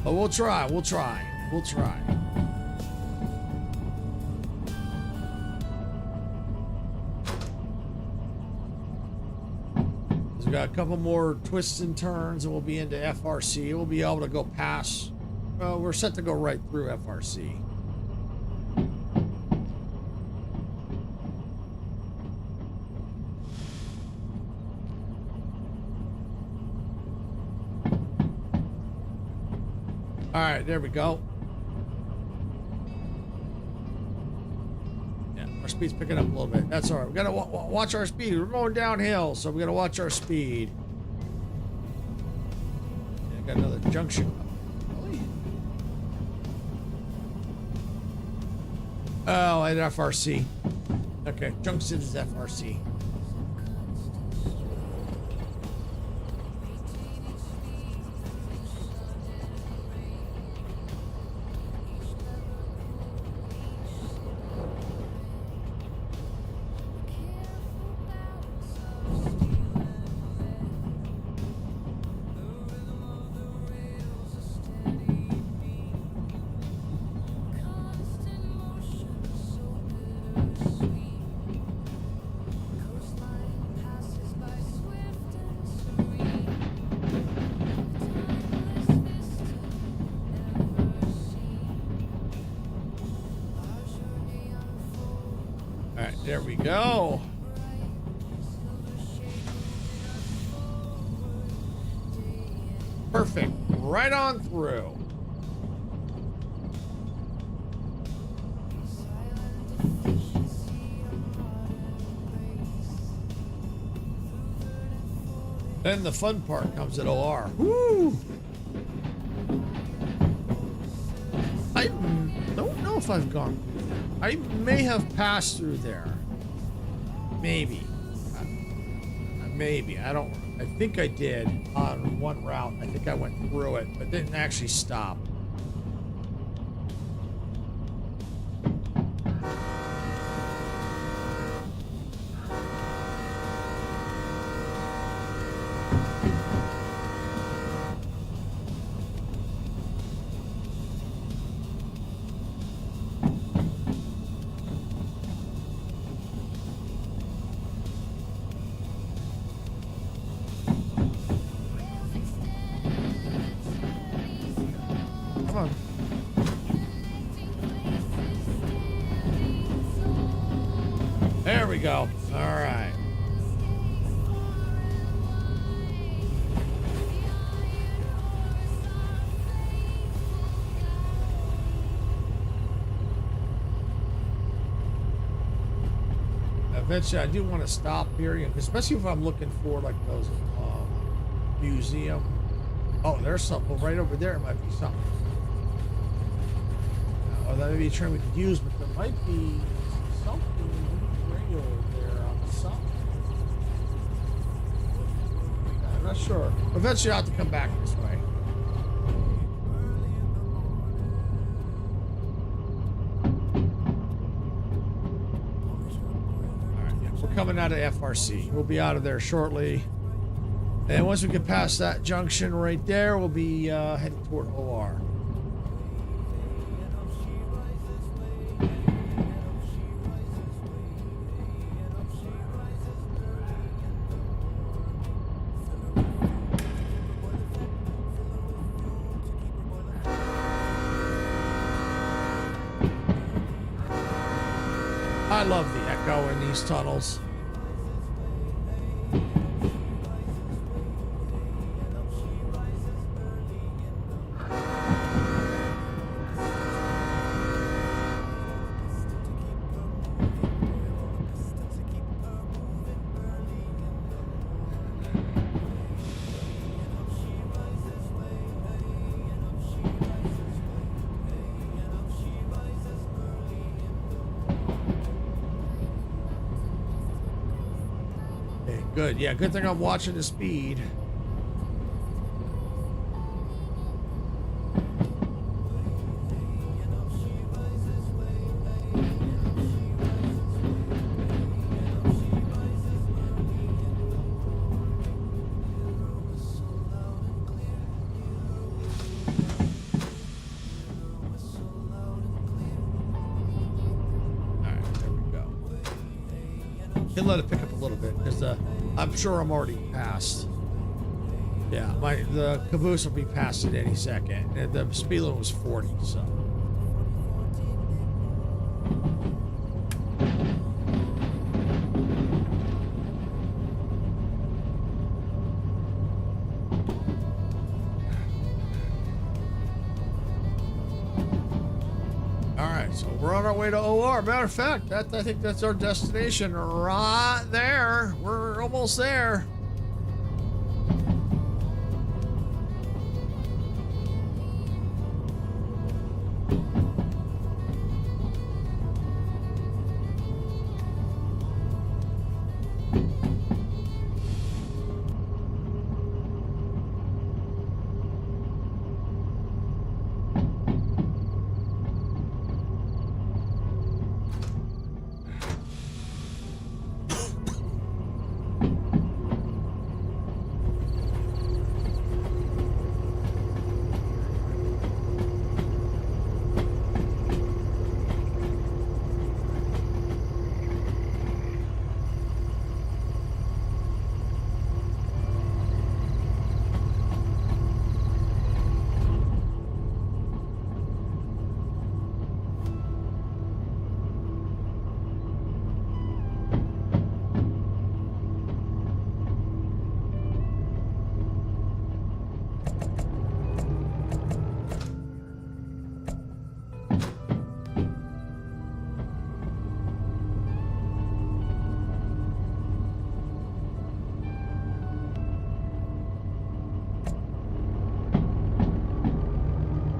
C: But we'll try. We'll try. Got a couple more twists and turns and we'll be into FRC. We'll be able to go past. Well, we're set to go right through FRC. All right, there we go. Our speed's picking up a little bit. That's all right. We gotta watch our speed. We're going downhill, so we gotta watch our speed. Yeah, got another junction. Oh, at FRC. Okay, Junction is FRC. There we go. Perfect. Right on through. Then the fun part comes at OR. Woo! I don't know if I've gone. I may have passed through there. Maybe. Maybe. I don't. I think I did on one route. I think I went through it, but didn't actually stop. Come on. There we go. All right. Eventually, I do want to stop here, especially if I'm looking for like those museum. Oh, there's something right over there. It might be something. Oh, that may be a train we could use, but there might be something radio there on the side. I'm not sure. Eventually, I'll have to come back this way. All right, yeah, we're coming out of FRC. We'll be out of there shortly. And once we get past that junction right there, we'll be heading toward OR. I love the echo in these tunnels. Good, yeah, good thing I'm watching the speed. Alright, there we go. Can let it pick up a little bit because I'm sure I'm already past. Yeah, the caboose will be past at any second. And the speed limit was 40, so. Alright, so we're on our way to OR. Matter of fact, I think that's our destination right there. We're almost there.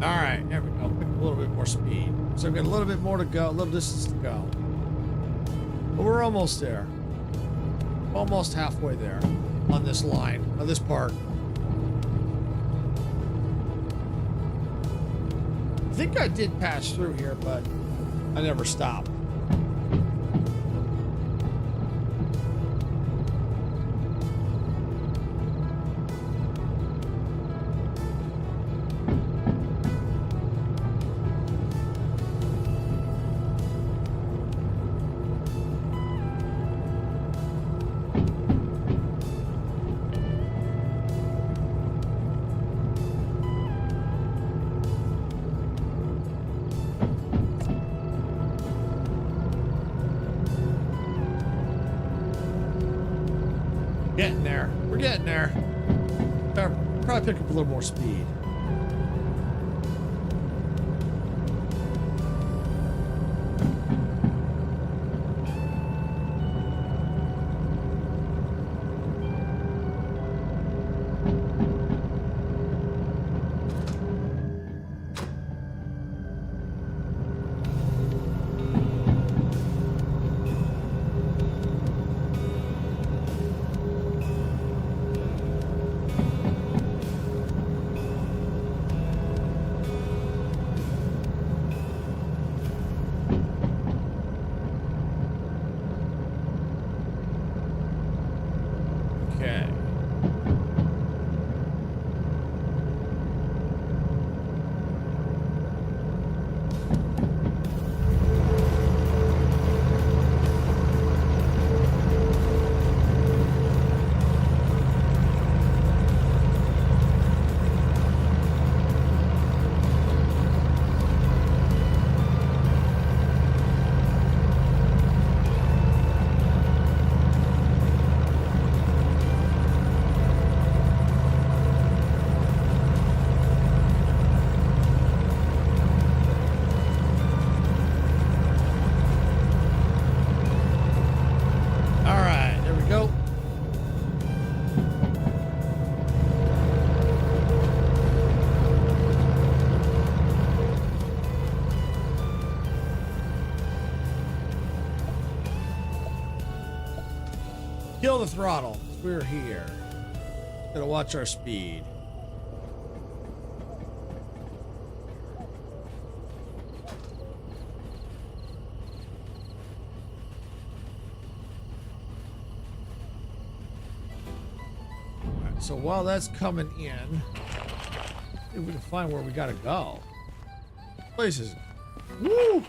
C: All right, there we go. Pick up a little bit more speed. So we've got a little bit more to go, a little distance to go. But we're almost there. Almost halfway there on this line, on this part. I think I did pass through here, but I never stopped. Getting there. We're getting there. Probably pick up a little more speed. Okay. All right, there we go. Kill the throttle. We're here. Gotta watch our speed. Alright, so while that's coming in, see if we can find where we gotta go. Places. Woo!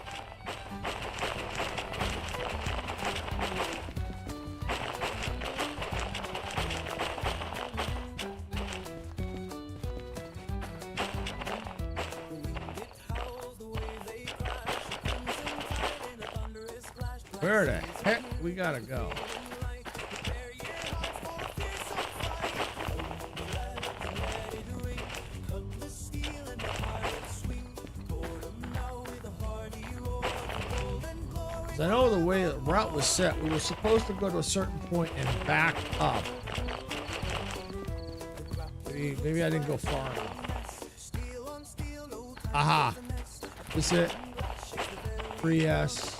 C: Where the heck we gotta go? I know the way the route was set, we were supposed to go to a certain point and back up. Maybe I didn't go far enough. Aha! This is it. 3S.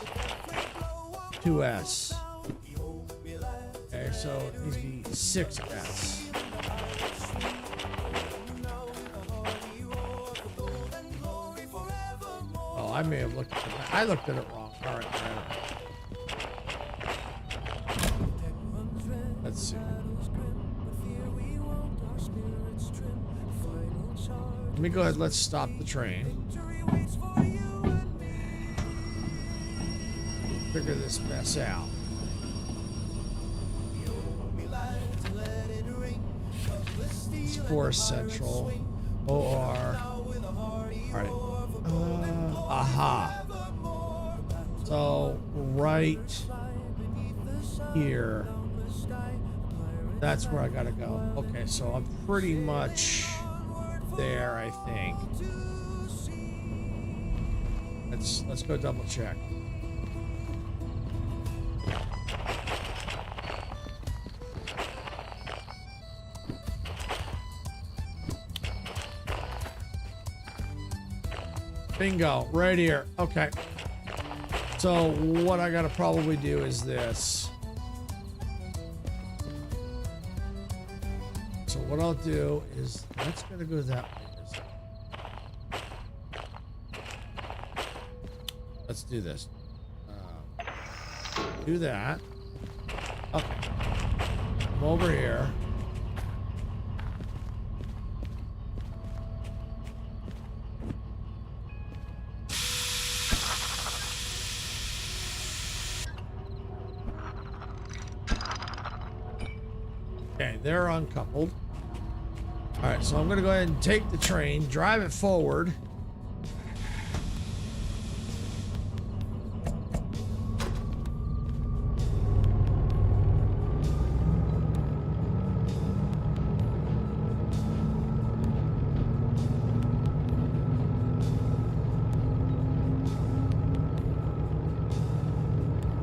C: 2S. Okay, so it needs to be 6S. Oh, I may have looked at it. I looked at it wrong. All right. Let's see. Let me go ahead. Let's stop the train. Figure this mess out. It's Forest Central. OR. Alright. Aha. So, right here. That's where I gotta go. Okay, so I'm pretty much there, I think. Let's go double check. Bingo, right here. Okay. So what I gotta probably do is this. So what I'll do is, that's gonna go that way. Let's do this. Do that. Okay. Come over here. Okay, they're uncoupled. All right, so I'm going to go ahead and take the train, drive it forward.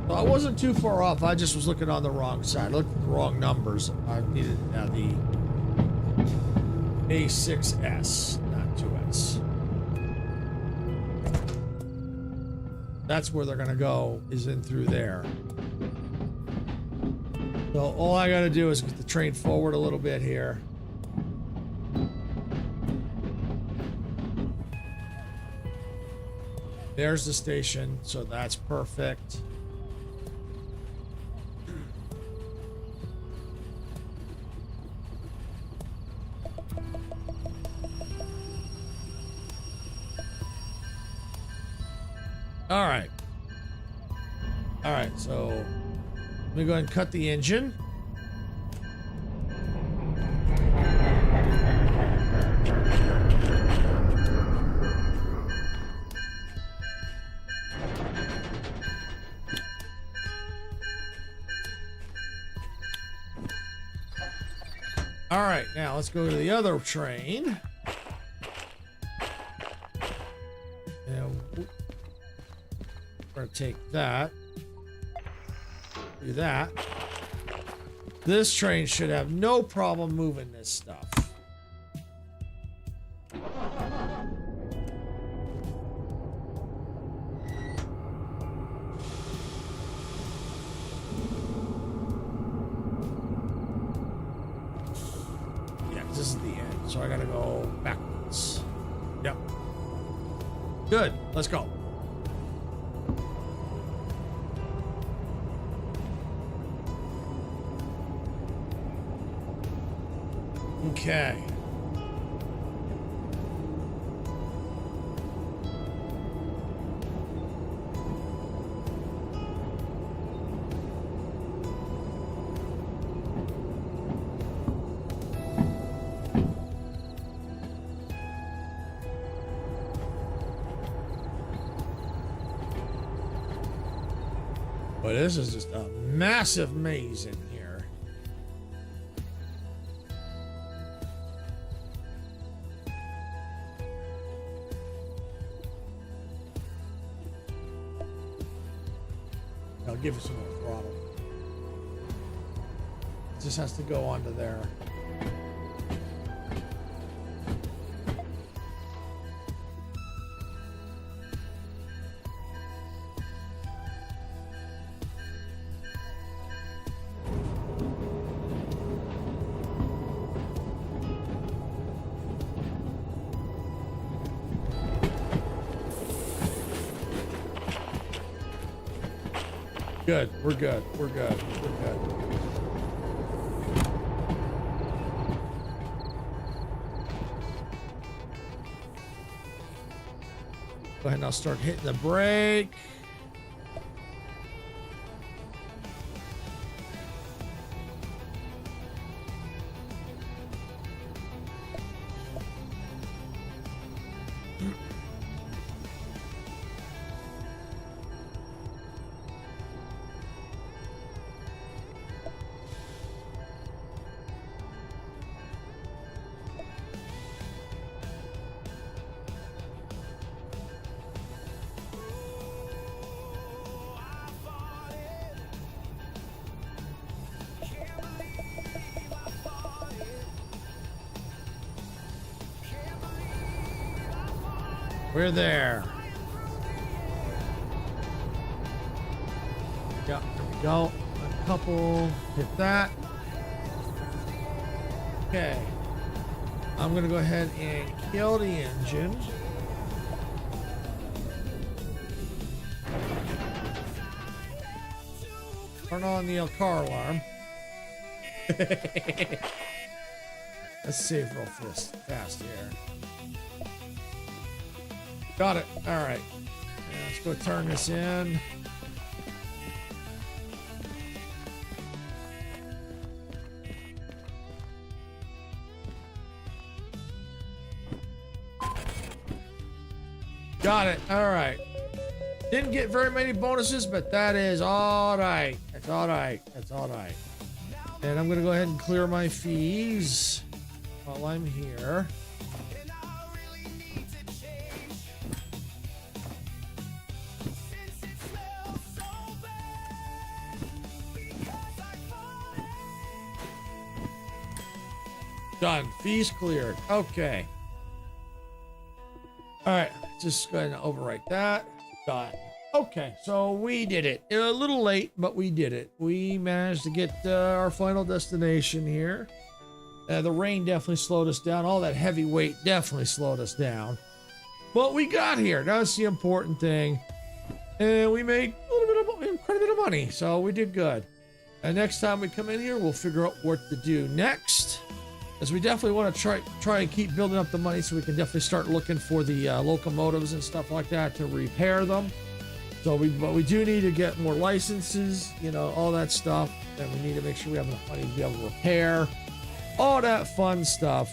C: So I wasn't too far off. I just was looking on the wrong side. I looked at the wrong numbers. I needed the A6S, not 2S. That's where they're gonna go, is in through there. So all I gotta do is get the train forward a little bit here. There's the station, so that's perfect. All right. All right, so let me go ahead and cut the engine. All right, now let's go to the other train. We're gonna take that, do that. This train should have no problem moving this stuff. Yeah, this is the end, so I gotta go backwards. Yep. Good, let's go. Okay. But this is just a massive maze in here. I'll give it some more throttle. It just has to go onto there. Good. We're good. We're good. We're good. Go ahead and I'll start hitting the brake. We're there. Yeah, there we go. A couple. Hit that. Okay. I'm going to go ahead and kill the engine. Turn on the car alarm. Let's save real fast here. Got it. All right. Let's go turn this in. Got it. All right. Didn't get very many bonuses, but that is all right. That's all right. That's all right. And I'm going to go ahead and clear my fees while I'm here. Done. Fees cleared. Okay. All right. Just go ahead and overwrite that. Done. Okay. So we did it. A little late, but we did it. We managed to get our final destination here. The rain definitely slowed us down. All that heavy weight definitely slowed us down. But we got here. That's the important thing. And we made quite a bit of money. So we did good. And next time we come in here, we'll figure out what to do next. As we definitely want to try and keep building up the money so we can definitely start looking for the locomotives and stuff like that to repair them. So but we do need to get more licenses, you know, all that stuff. And we need to make sure we have enough money to be able to repair all that fun stuff.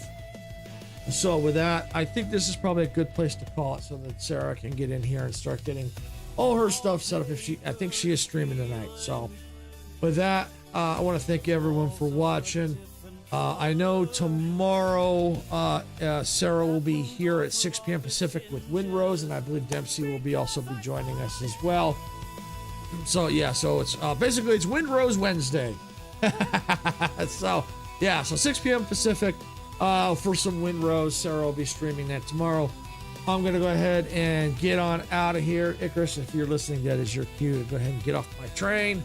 C: So with that, I think this is probably a good place to call it so that Sarah can get in here and start getting all her stuff set up. I think she is streaming tonight. So with that, I want to thank everyone for watching. I know tomorrow Sarah will be here at 6 p.m. Pacific with Windrose, and I believe Dempsey will also be joining us as well. So yeah, so it's basically it's Windrose Wednesday. So yeah, so 6 p.m. Pacific for some Windrose. Sarah will be streaming that tomorrow. I'm gonna go ahead and get on out of here. Icarus, if you're listening, that is your cue to go ahead and get off my train.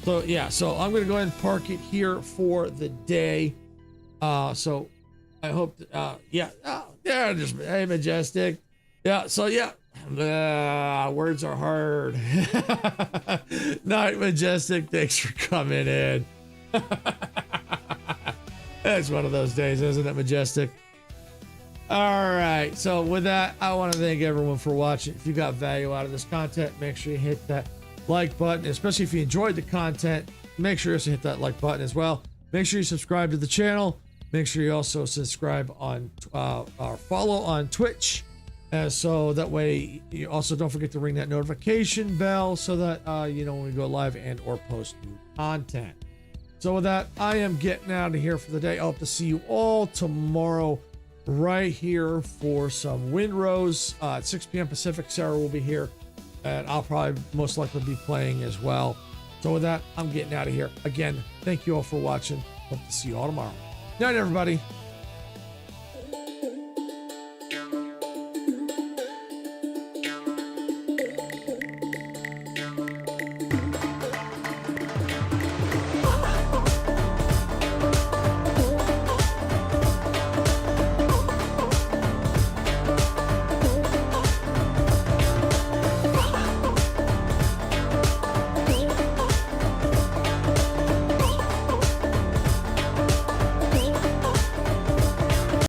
C: So yeah, so I'm gonna go ahead and park it here for the day. So I hope yeah, just hey Majestic. Yeah, so yeah, words are hard. Night Majestic, thanks for coming in. It's one of those days, isn't it, Majestic? All right, so with that, I want to thank everyone for watching. If you got value out of this content, make sure you hit that like button, especially if you enjoyed the content. Make sure you also hit that like button as well. Make sure you subscribe to the channel. Make sure you also subscribe on or follow on Twitch, so that way you also don't forget to ring that notification bell so that you know when we go live and or post new content. So with that, I am getting out of here for the day. I'll have to see you all tomorrow right here for some Windrose at 6 p.m. Pacific. Sarah will be here, and I'll probably most likely be playing as well. So with that, I'm getting out of here. Again, thank you all for watching. Hope to see you all tomorrow. Night, everybody.